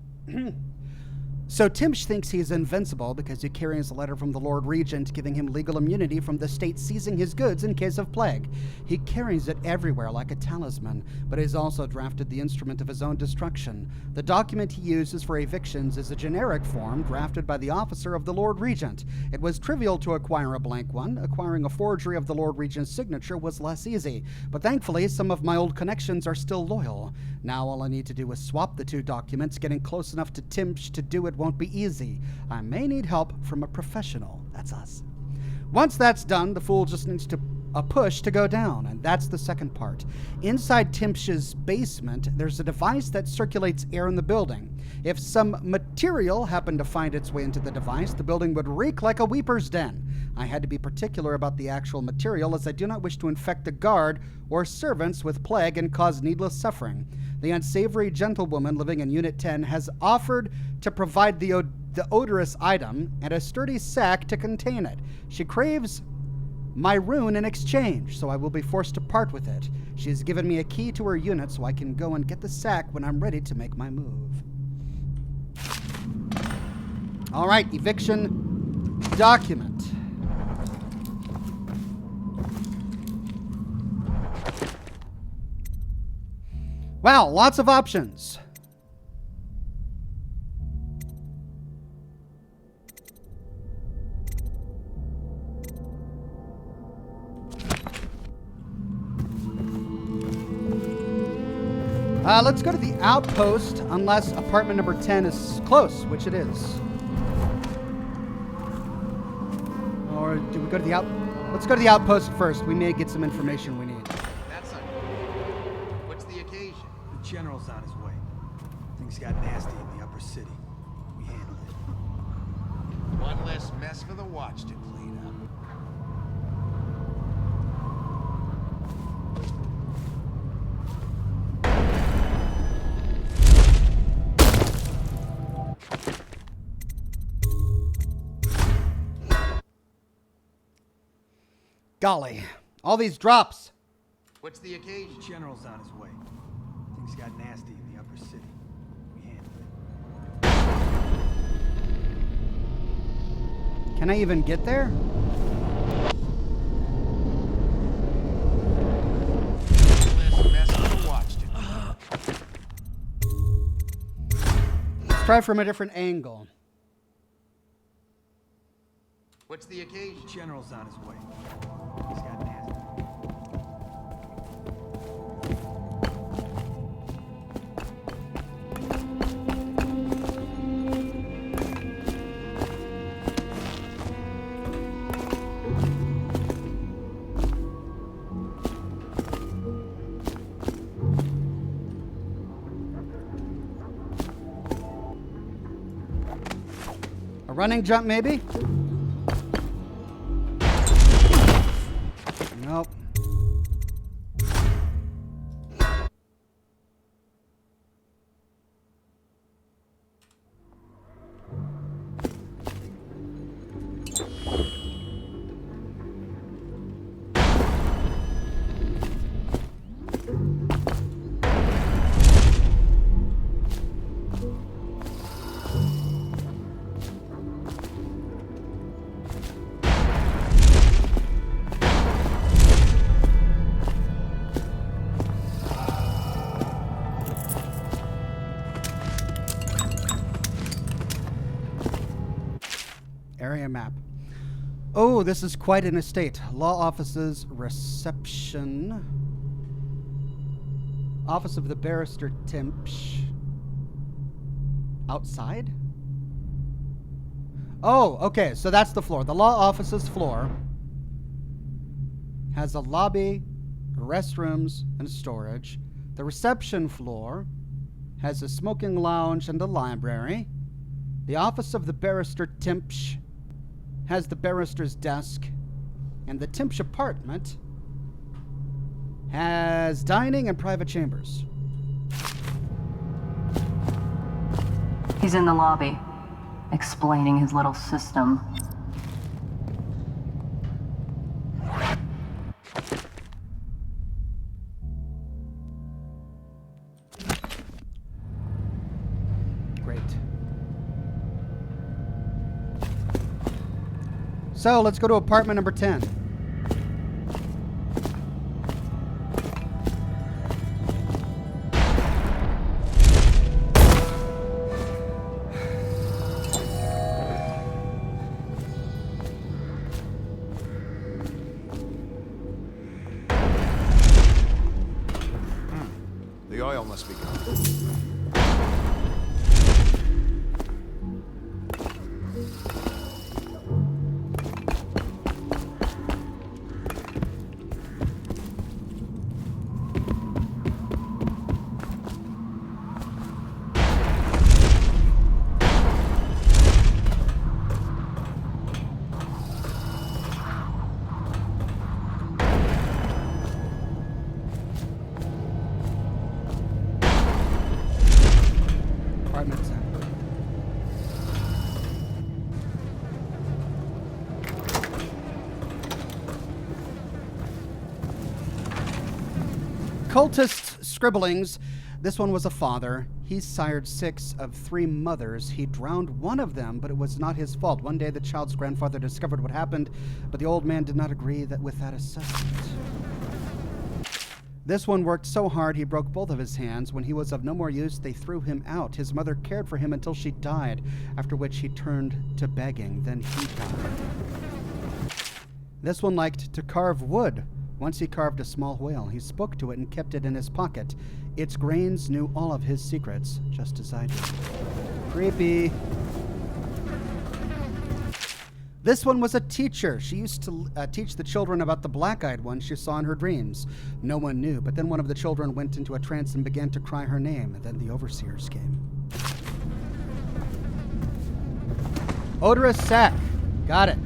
S1: So Timsh thinks he's invincible because he carries a letter from the Lord Regent giving him legal immunity from the state seizing his goods in case of plague. He carries it everywhere like a talisman, but he's also drafted the instrument of his own destruction. The document he uses for evictions is a generic form drafted by the officer of the Lord Regent. It was trivial to acquire a blank one. Acquiring a forgery of the Lord Regent's signature was less easy, but thankfully some of my old connections are still loyal. Now all I need to do is swap the two documents. Getting close enough to Timsh to do it won't be easy. I may need help from a professional. That's us. Once that's done, the fool just needs a push to go down, and that's the second part. Inside Timsh's basement, there's a device that circulates air in the building. If some material happened to find its way into the device, the building would reek like a weeper's den. I had to be particular about the actual material, as I do not wish to infect the guard or servants with plague and cause needless suffering. The unsavory gentlewoman living in Unit 10 has offered to provide the odorous item and a sturdy sack to contain it. She craves my rune in exchange, so I will be forced to part with it. She has given me a key to her unit so I can go and get the sack when I'm ready to make my move. All right, eviction document. Wow, lots of options. Let's go to the outpost, unless apartment number 10 is close, which it is. Or do we go to the Let's go to the outpost first. We may get some information we need.
S4: That's not What's the occasion?
S20: The general's on his way. Things got nasty in the upper city. We handled it.
S4: One less mess for the watch to clean up.
S1: Golly, all these drops.
S4: What's the occasion?
S20: The general's on his way. Things got nasty in the upper city. We handled it.
S1: Can I even get there? Let's try from a different angle.
S4: What's the occasion?
S20: The general's on his way. Things got nasty.
S1: A running jump, maybe? Nope. Area map. Oh, this is quite an estate. Law offices, reception. Office of the Barrister Timsh. Outside? Oh, okay, so that's the floor. The law offices floor has a lobby, restrooms, and storage. The reception floor has a smoking lounge and a library. The office of the Barrister Timsh has the barrister's desk, and the Timsh apartment has dining and private chambers.
S14: He's in the lobby, explaining his little system.
S1: Great. So let's go to apartment number 10.
S10: The oil must be gone.
S1: Cultist scribblings. This one was a father. He sired 6 of 3 mothers. He drowned one of them, but it was not his fault. One day the child's grandfather discovered what happened, but the old man did not agree with that assessment. This one worked so hard he broke both of his hands. When he was of no more use, they threw him out. His mother cared for him until she died, after which he turned to begging. Then he died. This one liked to carve wood. Once he carved a small whale. He spoke to it and kept it in his pocket. Its grains knew all of his secrets, just as I do. Creepy. This one was a teacher. She used to teach the children about the black-eyed one she saw in her dreams. No one knew, but then one of the children went into a trance and began to cry her name, and then the overseers came. Odorous sack. Got it.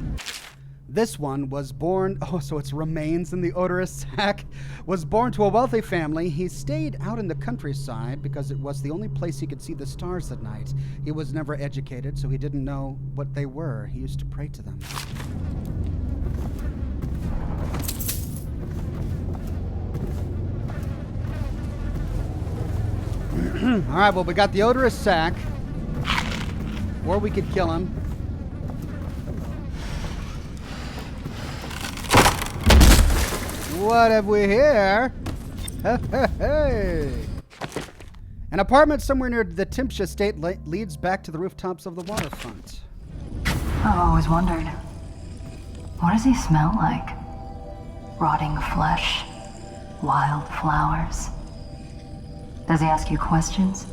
S1: This one was born, so it's remains in the odorous sack, was born to a wealthy family. He stayed out in the countryside because it was the only place he could see the stars at night. He was never educated, so he didn't know what they were. He used to pray to them. All right, well, we got the odorous sack, or we could kill him. What have we here? Hey. An apartment somewhere near the Timsh estate leads back to the rooftops of the waterfront.
S14: I've always wondered, what does he smell like? Rotting flesh? Wild flowers? Does he ask you questions?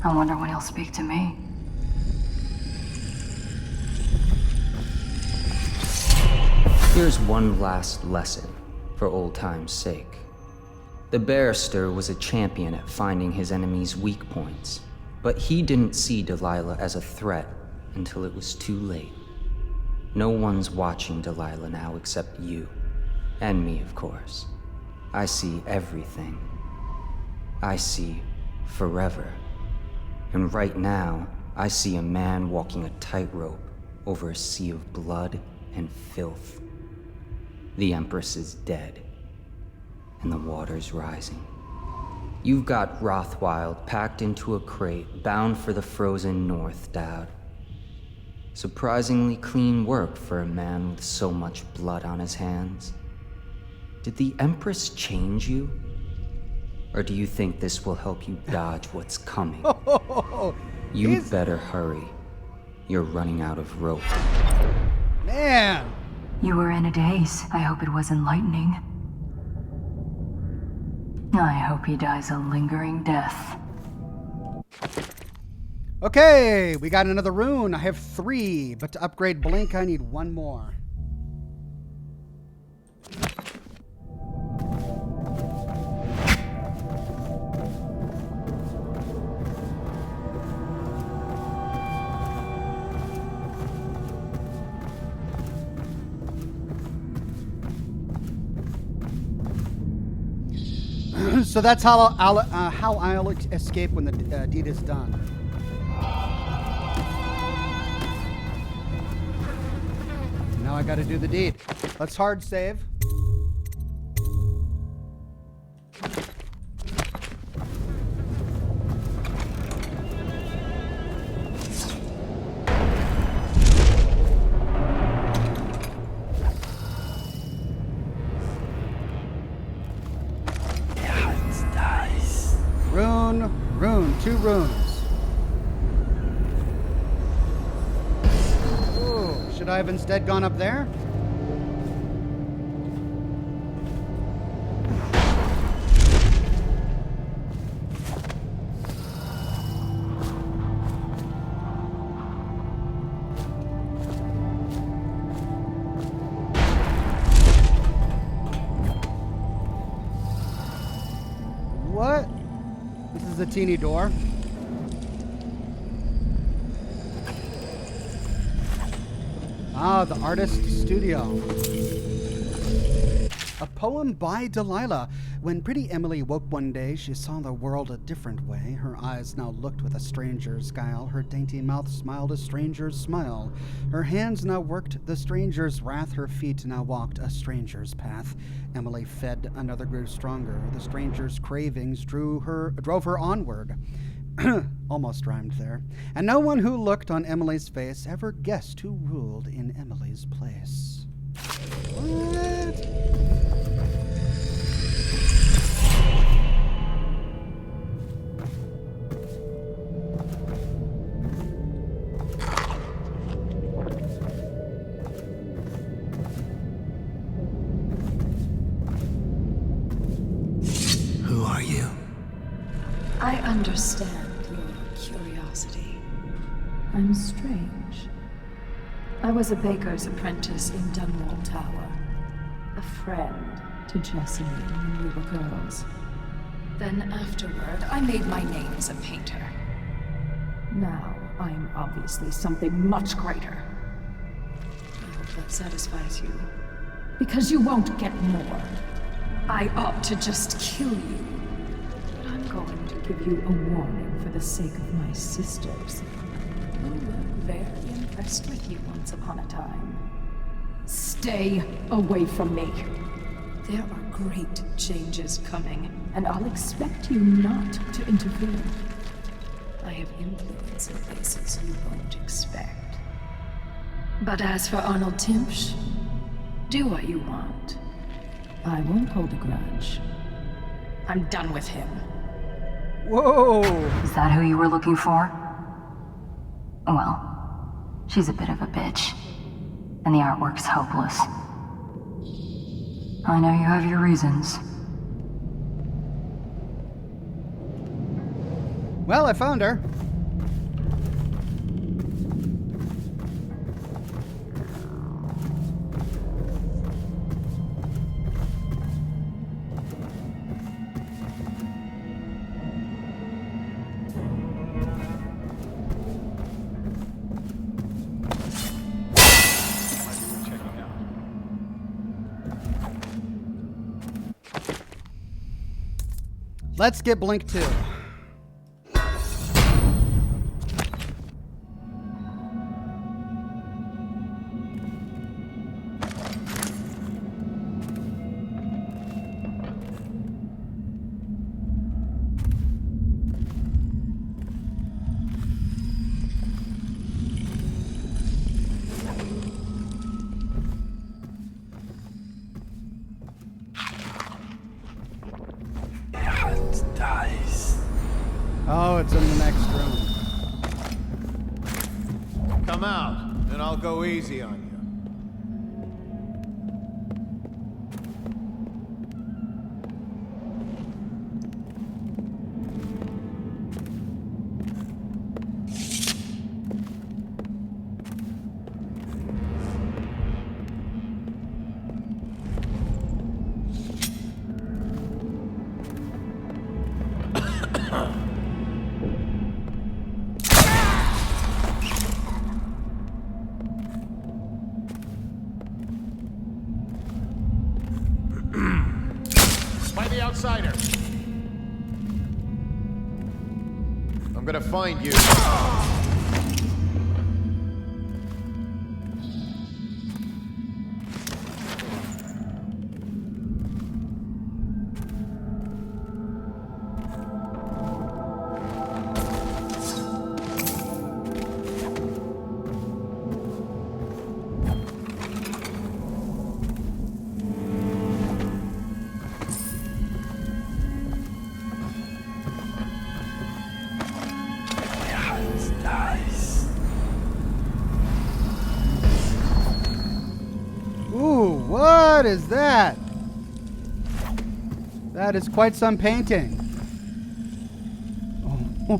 S14: I wonder when he'll speak to me.
S5: Here's one last lesson, for old time's sake. The barrister was a champion at finding his enemies' weak points, but he didn't see Delilah as a threat until it was too late. No one's watching Delilah now except you, and me, of course. I see everything. I see forever. And right now, I see a man walking a tightrope over a sea of blood and filth. The Empress is dead, and the water's rising. You've got Rothwild packed into a crate, bound for the frozen north, Dad. Surprisingly clean work for a man with so much blood on his hands. Did the Empress change you? Or do you think this will help you dodge what's coming? You'd better hurry. You're running out of rope.
S1: Man!
S14: You were in a daze. I hope it was enlightening. I hope he dies a lingering death.
S1: Okay, we got another rune. I have 3, but to upgrade Blink, I need 1 more. So that's how I'll escape when the deed is done. Now I gotta do the deed. Let's hard save. Rune, 2 runes. Ooh, should I have instead gone up there? What? This is a teeny door. Ah, the artist's studio. A poem by Delilah. When pretty Emily woke one day, she saw the world a different way. Her eyes now looked with a stranger's guile. Her dainty mouth smiled a stranger's smile. Her hands now worked the stranger's wrath. Her feet now walked a stranger's path. Emily fed, another grew stronger. The stranger's cravings drove her onward. Almost rhymed there. And no one who looked on Emily's face ever guessed who ruled in Emily's place. What?
S3: I understand your curiosity. I'm strange. I was a baker's apprentice in Dunwall Tower. A friend to Jessie when we were girls. Then afterward, I made my name as a painter. Now, I'm obviously something much greater. I hope that satisfies you. Because you won't get more. I ought to just kill you. But I'm going to give you a warning for the sake of my sisters, who were very impressed with you once upon a time. Stay away from me. There are great changes coming, and I'll expect you not to interfere. I have influence in places you won't expect. But as for Arnold Timsh, do what you want. I won't hold a grudge. I'm done with him.
S1: Whoa!
S14: Is that who you were looking for? Well, she's a bit of a bitch. And the artwork's hopeless. I know you have your reasons.
S1: Well, I found her. Let's get Blink 2. Oh, it's in the next room.
S4: Come out, and I'll go easy on you. Outsider. I'm gonna find you.
S1: What is that? That is quite some painting. Oh.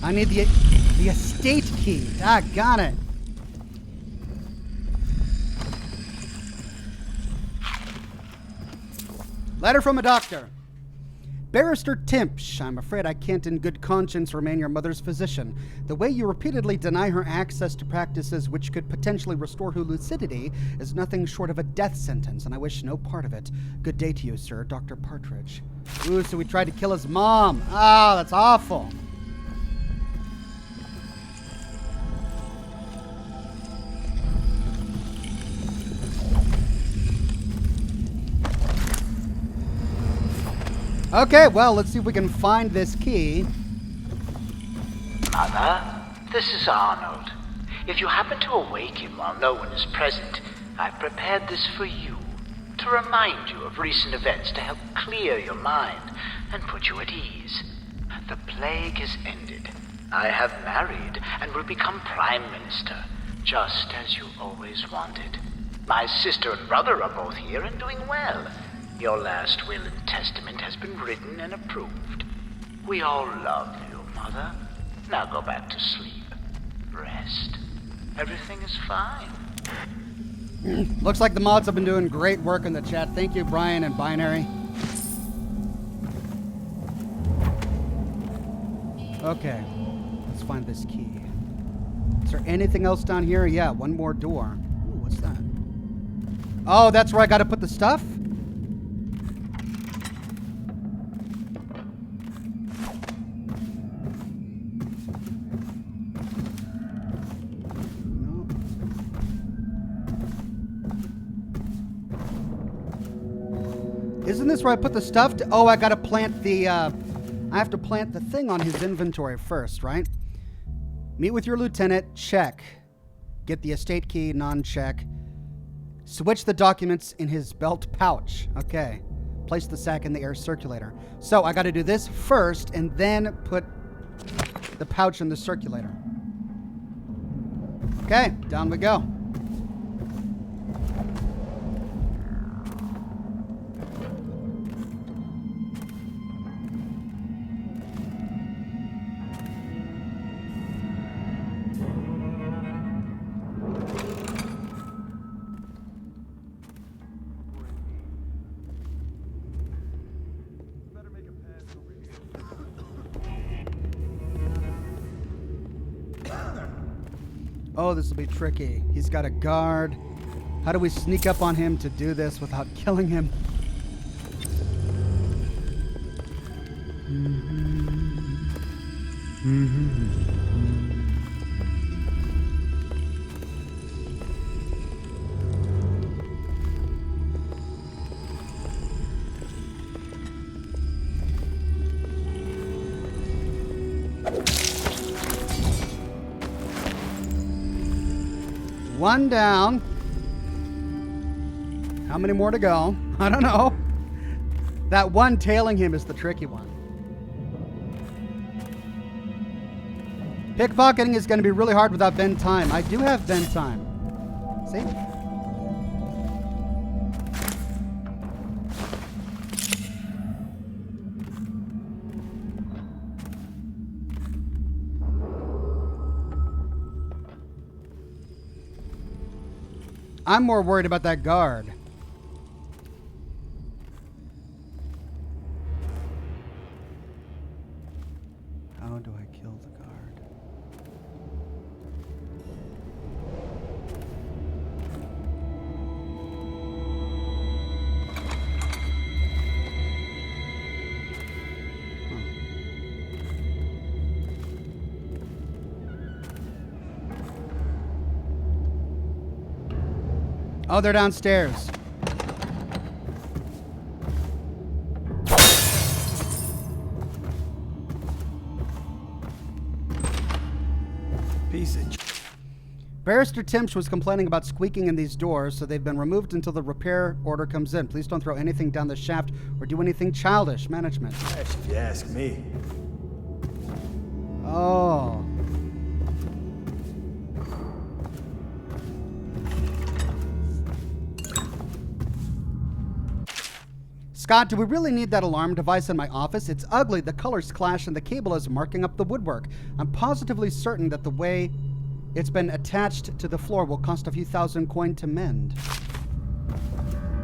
S1: I need the estate key. Got it. Letter from a doctor. Barrister Timsh, I'm afraid I can't in good conscience remain your mother's physician. The way you repeatedly deny her access to practices which could potentially restore her lucidity is nothing short of a death sentence, and I wish no part of it. Good day to you, sir. Dr. Partridge. Ooh, so we tried to kill his mom. Ah, that's awful. Okay, well, let's see if we can find this key.
S6: Mother, this is Arnold. If you happen to awaken while no one is present, I've prepared this for you, to remind you of recent events to help clear your mind and put you at ease. The plague has ended. I have married and will become Prime Minister. just as you always wanted. My sister and brother are both here and doing well. Your last will and testament has been written and approved. We all love you, Mother. Now go back to sleep. Rest. Everything is fine.
S1: Looks like the mods have been doing great work in the chat. Thank you, Brian and Binary. Okay, let's find this key. Is there anything else down here? Yeah, one more door. Ooh, what's that? Oh, that's where I gotta put the stuff? Isn't this where I put the stuff? Oh, I gotta plant the, I have to plant the thing on his inventory first, right? Meet with your lieutenant, check. Get the estate key, non-check. Switch the documents in his belt pouch. Okay. Place the sack in the air circulator. So I gotta do this first and then put the pouch in the circulator. Okay, down we go. Oh, this will be tricky. He's got a guard. How do we sneak up on him to do this without killing him? One down. How many more to go? I don't know. That one tailing him is the tricky one. Pickpocketing is going to be really hard without bend time. I do have bend time. See? I'm more worried about that guard. How do I kill the guard? Oh, they're downstairs.
S20: Piece of...
S1: Barrister Timsh was complaining about squeaking in these doors, so they've been removed until the repair order comes in. Please don't throw anything down the shaft or do anything childish. Management.
S20: If you ask me.
S1: Oh. Scott, do we really need that alarm device in my office? It's ugly, the colors clash, and the cable is marking up the woodwork. I'm positively certain that the way it's been attached to the floor will cost a few thousand coin to mend.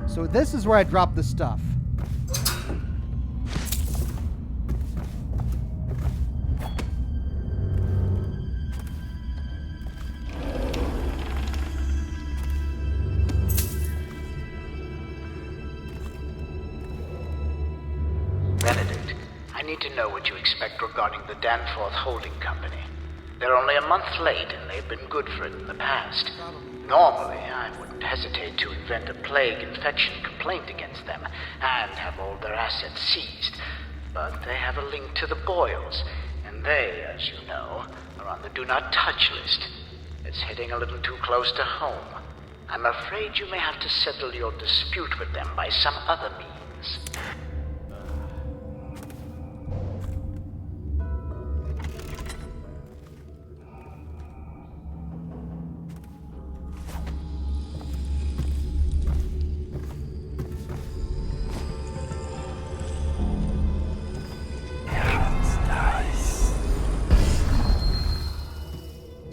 S1: So this is where I drop the stuff.
S6: I need to know what you expect regarding the Danforth Holding Company. They're only a month late, and they've been good for it in the past. Normally, I wouldn't hesitate to invent a plague infection complaint against them and have all their assets seized. But they have a link to the Boyles, and they, as you know, are on the Do Not Touch list. It's hitting a little too close to home. I'm afraid you may have to settle your dispute with them by some other means.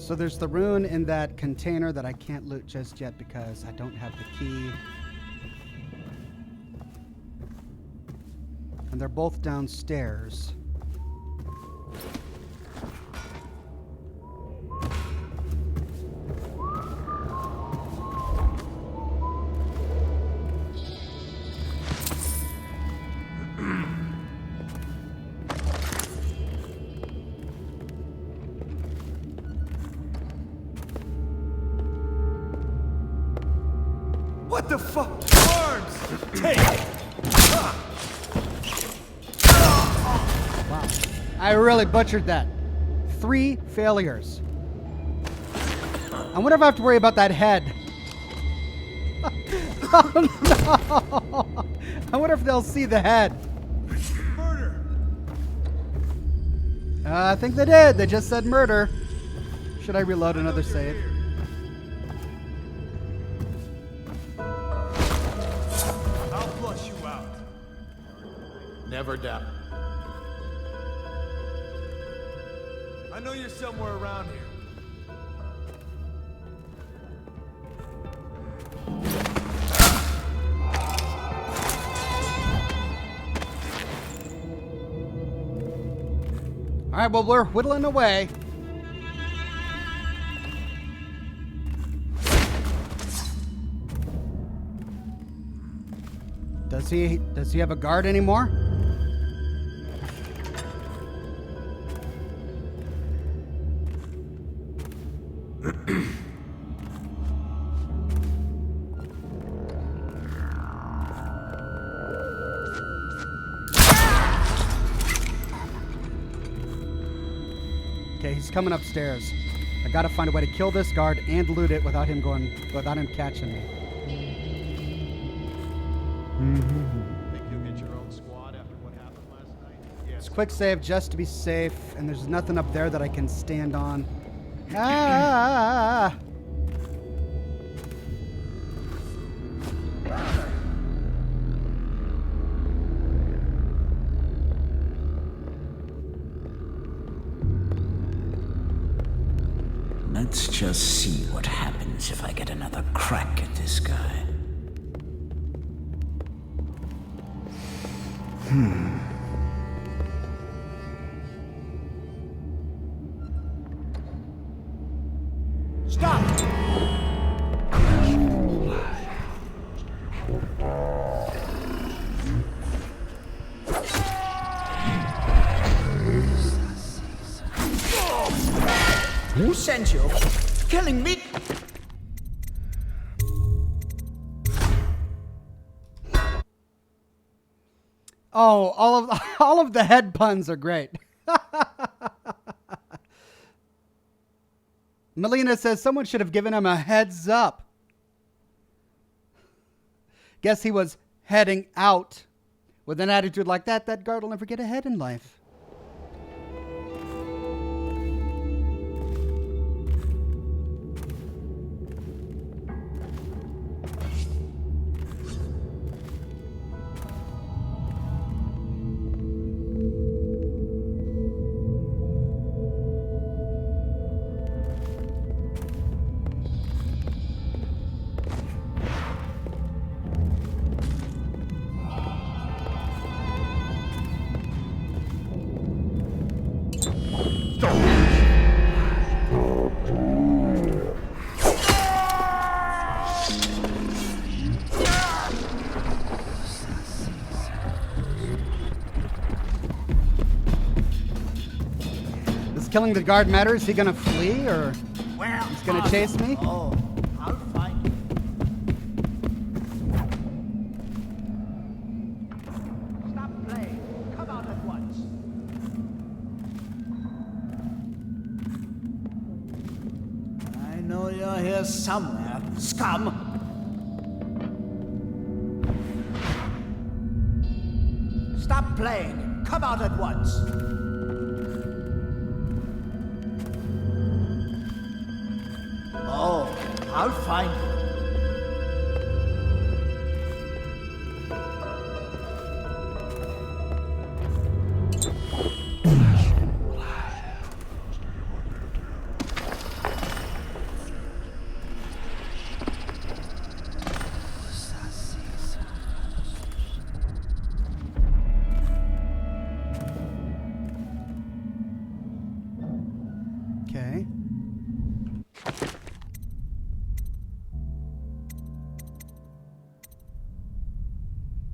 S1: So there's the rune in that container that I can't loot just yet because I don't have the key. And they're both downstairs.
S18: What the fuck? Arms! Take!
S1: Wow. I really butchered that. 3 failures. I wonder if I have to worry about that head. Oh no! I wonder if they'll see the head.
S18: Murder!
S1: I think they did. They just said murder. Should I reload another save?
S18: I'll flush you out.
S9: Never doubt.
S18: I know you're somewhere around here.
S1: All right, well, we're whittling away. Does he have a guard anymore? Okay, he's coming upstairs. I gotta find a way to kill this guard and loot it without him catching me.
S2: Think you'll get your own squad after what happened last night?
S1: It's quick save just to be safe, and there's nothing up there that I can stand on. Ah!
S6: Let's just see what happens if I get another crack at this guy.
S18: Stop!
S6: Who sent you? Killing me?
S1: Oh, all of the head puns are great. Melina says someone should have given him a heads up. Guess he was heading out. With an attitude like that, that guard will never get ahead in life. Killing the guard matter? Is he gonna flee or he's gonna chase me?
S6: Oh, I'll find you. Stop playing. Come out at once. I know you're here somewhere, scum. Stop playing. Come out at once. Oh, I'll find you.
S1: Okay.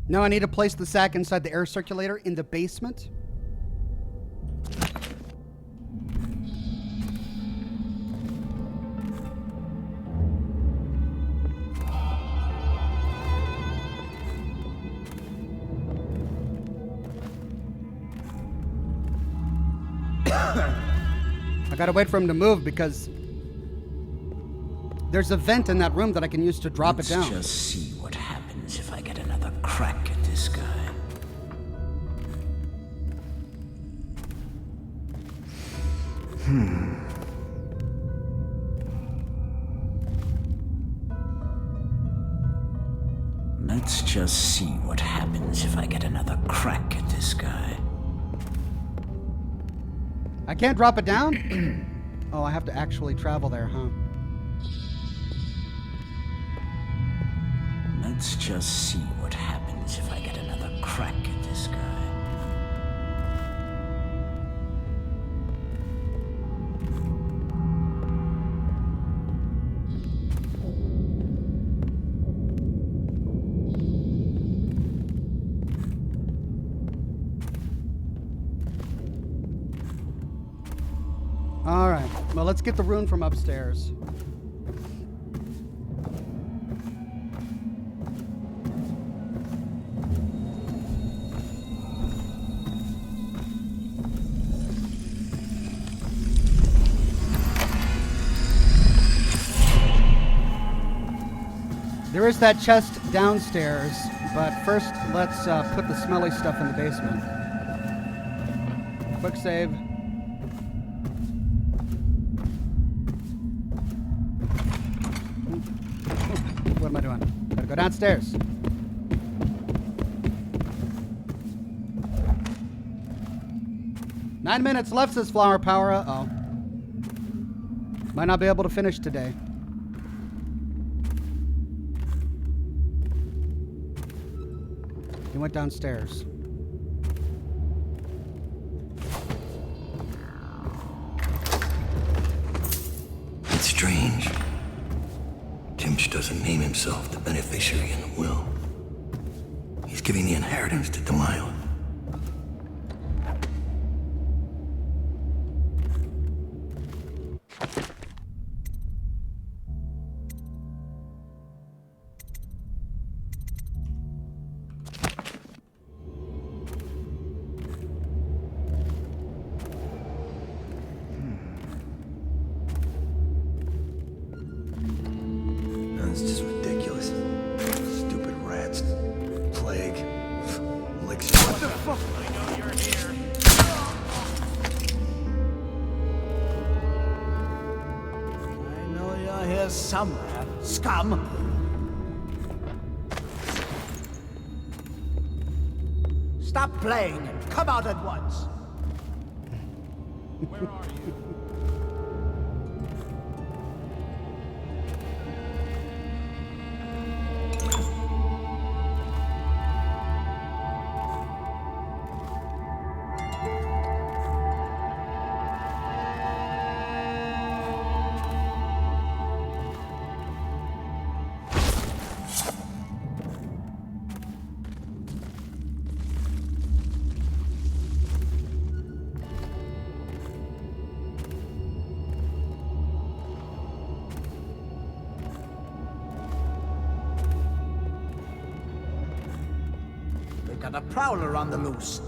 S1: Now I need to place the sack inside the air circulator in the basement. I gotta wait for him to move because there's a vent in that room that I can use to drop it down.
S6: Let's just see what happens if I get another crack at this guy. Let's just see what happens if I get another crack at this guy.
S1: I can't drop it down? Oh, I have to actually travel there, huh?
S6: Let's just see what happens if I get another crack at this guy.
S1: All right. Well, let's get the rune from upstairs. There is that chest downstairs, but first let's put the smelly stuff in the basement. Quick save. What am I doing? Gotta go downstairs. Nine minutes left, says Flower Power. Uh-oh. Might not be able to finish today. He went downstairs.
S7: It's strange. Timsh doesn't name himself the beneficiary in the will. He's giving the inheritance to Delilah. It's just ridiculous. Stupid rats. Plague. Licks. What the fuck?
S2: I know you're here.
S6: I know you're here somewhere, scum. Stop playing and come out at once.
S2: Where are you?
S6: Got a prowler on the loose.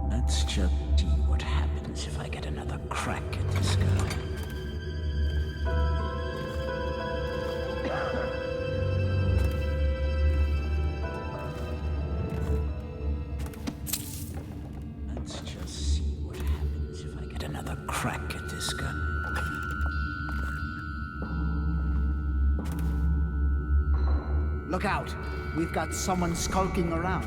S6: Let's just see what happens if I get another crack at this guy. Let's just see what happens if I get another crack at this guy. Look out! We've got someone skulking around.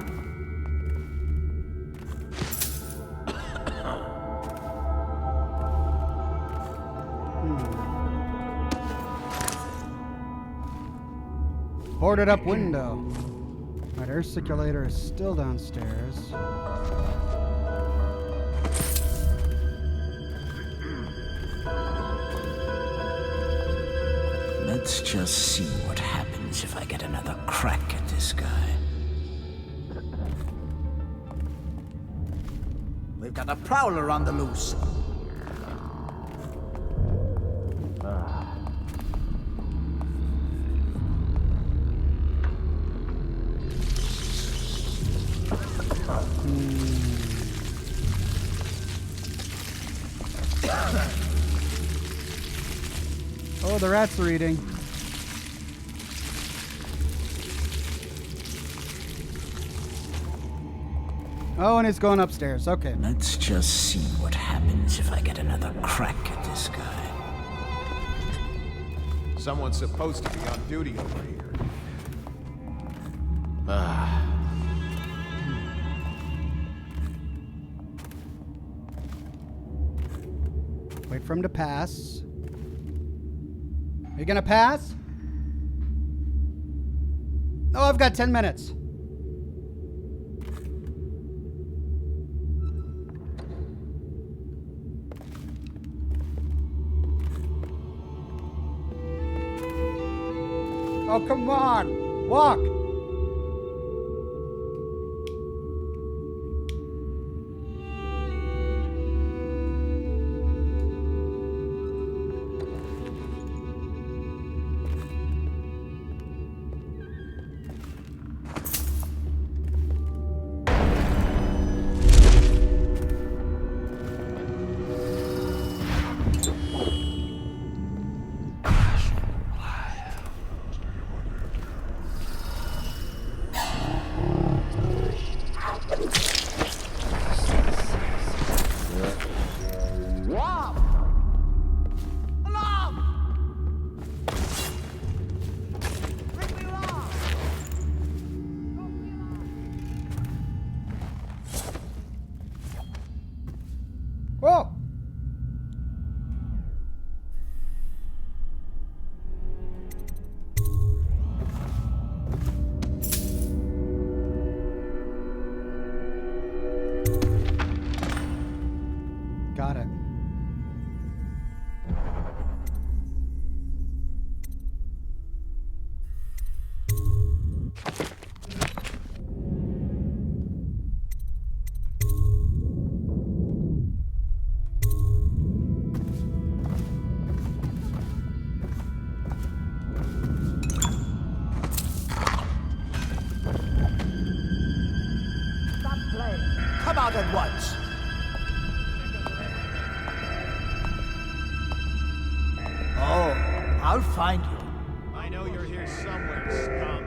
S1: Boarded up window. Alright, air circulator is still downstairs.
S6: Let's just see what happens if I get another crack at this guy.
S11: We've got a prowler on the loose.
S1: Oh, the rats are eating. Oh, and he's going upstairs. Okay.
S6: Let's just see what happens if I get another crack at this guy.
S4: Someone's supposed to be on duty over here.
S1: Wait for him to pass. Are you gonna pass? Oh, I've got 10 minutes. Oh, come on. Walk. Whoa! Got it.
S11: Come out at once. Oh, I'll find you.
S2: I know you're here somewhere, scum.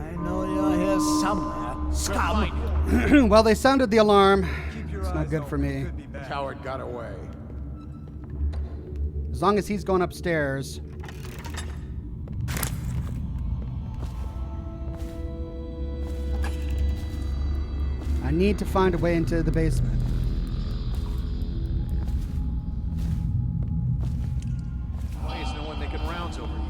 S11: I know you're here somewhere, scum.
S1: Well, they sounded the alarm. It's not good for me.
S4: The coward got away.
S1: As long as he's going upstairs. I need to find a way into the basement.
S4: Why is no one making rounds over here?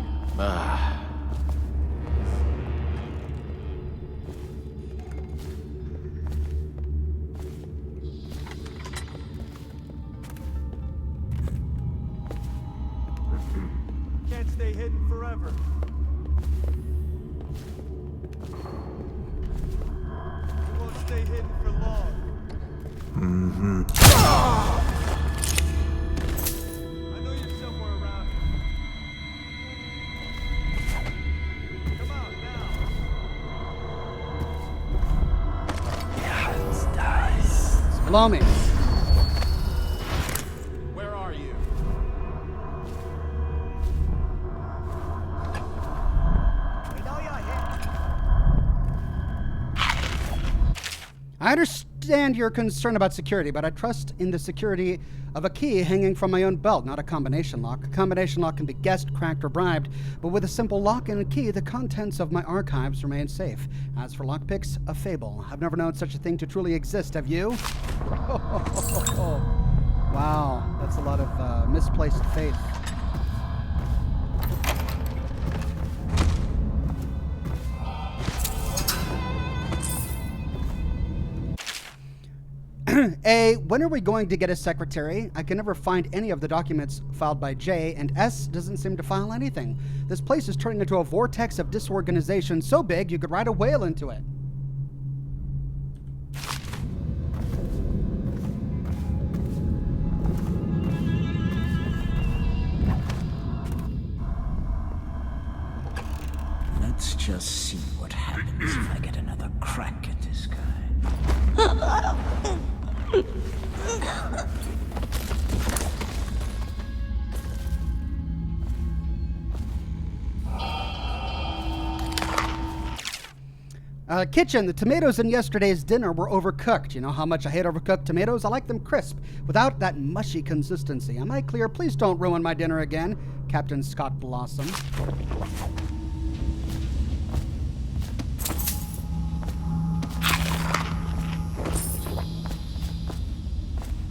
S18: Can't stay hidden forever. You won't stay hidden for long. I know you're somewhere around here. Come out now.
S1: Below me.
S2: Where are you?
S1: I understand your concern about security, but I trust in the security of a key hanging from my own belt, not a combination lock. A combination lock can be guessed, cracked, or bribed, but with a simple lock and a key, the contents of my archives remain safe. As for lockpicks, a fable. I've never known such a thing to truly exist, have you? Wow, that's a lot of misplaced faith. A, when are we going to get a secretary? I can never find any of the documents filed by J, and S doesn't seem to file anything. This place is turning into a vortex of disorganization so big you could ride a whale into it.
S6: Let's just see what happens if I get another crack at this guy.
S1: Kitchen, the tomatoes in yesterday's dinner were overcooked. You know how much I hate overcooked tomatoes? I like them crisp, without that mushy consistency. Am I clear? Please don't ruin my dinner again. Captain Scott Blossom.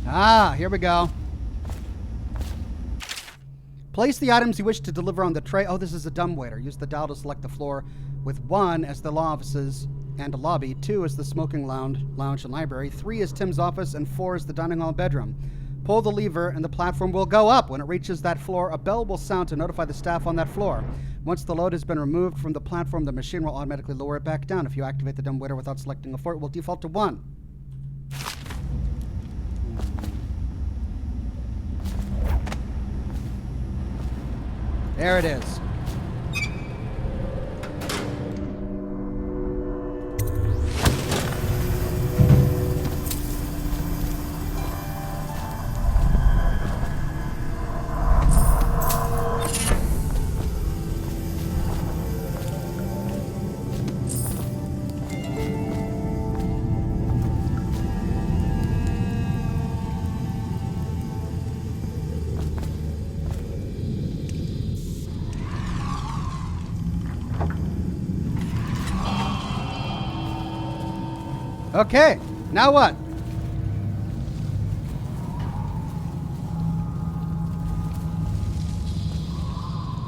S1: Ah, here we go. Place the items you wish to deliver on the tray. Oh, this is a dumbwaiter. Use the dial to select the floor with 1 as the law offices and a lobby, 2 as the smoking lounge and library, 3 is Tim's office, and 4 is the dining hall bedroom. Pull the lever and the platform will go up. When it reaches that floor, a bell will sound to notify the staff on that floor. Once the load has been removed from the platform, the machine will automatically lower it back down. If you activate the dumbwaiter without selecting a floor, it will default to 1. There it is. Okay, now what?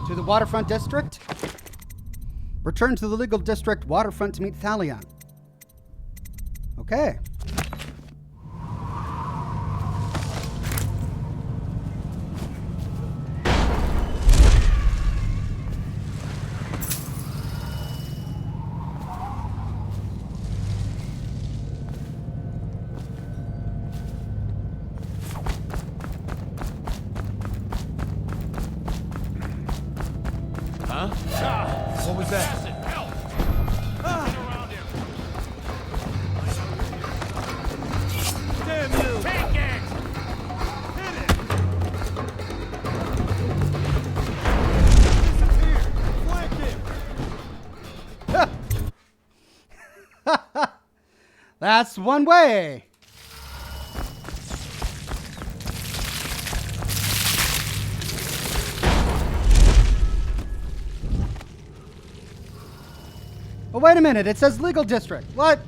S1: To the waterfront district? Return to the legal district waterfront to meet Thalia. Okay.
S18: What was that? Damn you! Take it! Hit it! Disappear! Flank him!
S1: That's one way. Oh, wait a minute. It says legal district. What?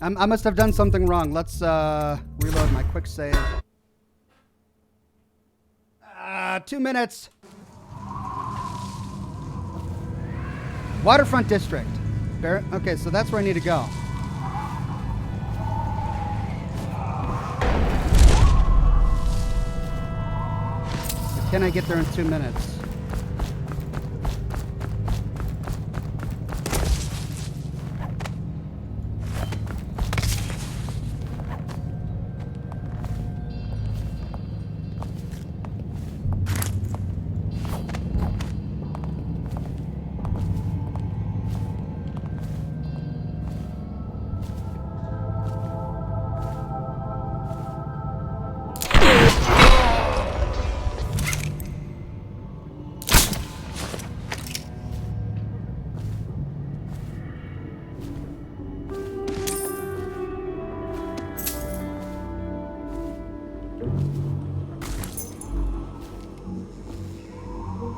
S1: I must have done something wrong. Let's reload my quick save. 2 minutes. Waterfront district. Okay, so that's where I need to go. But can I get there in 2 minutes?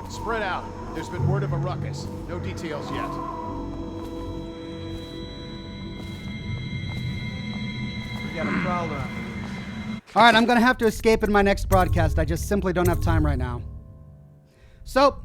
S2: Spread out. There's been word of a ruckus. No details yet.
S20: We got a prowler on the loose.
S1: All right, I'm going to have to escape in my next broadcast. I just simply don't have time right now. So,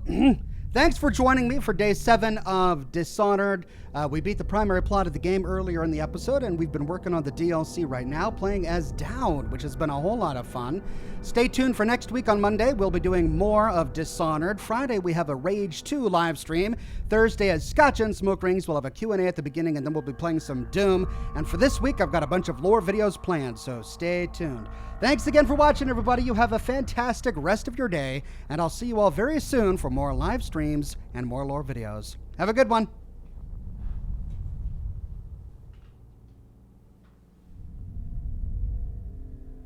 S1: thanks for joining me for day 7 of Dishonored. We beat the primary plot of the game earlier in the episode, and we've been working on the DLC right now, playing as Down, which has been a whole lot of fun. Stay tuned for next week on Monday. We'll be doing more of Dishonored. Friday, we have a Rage 2 live stream. Thursday, as Scotch and Smoke Rings, we'll have a Q&A at the beginning, and then we'll be playing some Doom. And for this week, I've got a bunch of lore videos planned, so stay tuned. Thanks again for watching, everybody. You have a fantastic rest of your day, and I'll see you all very soon for more live streams and more lore videos. Have a good one.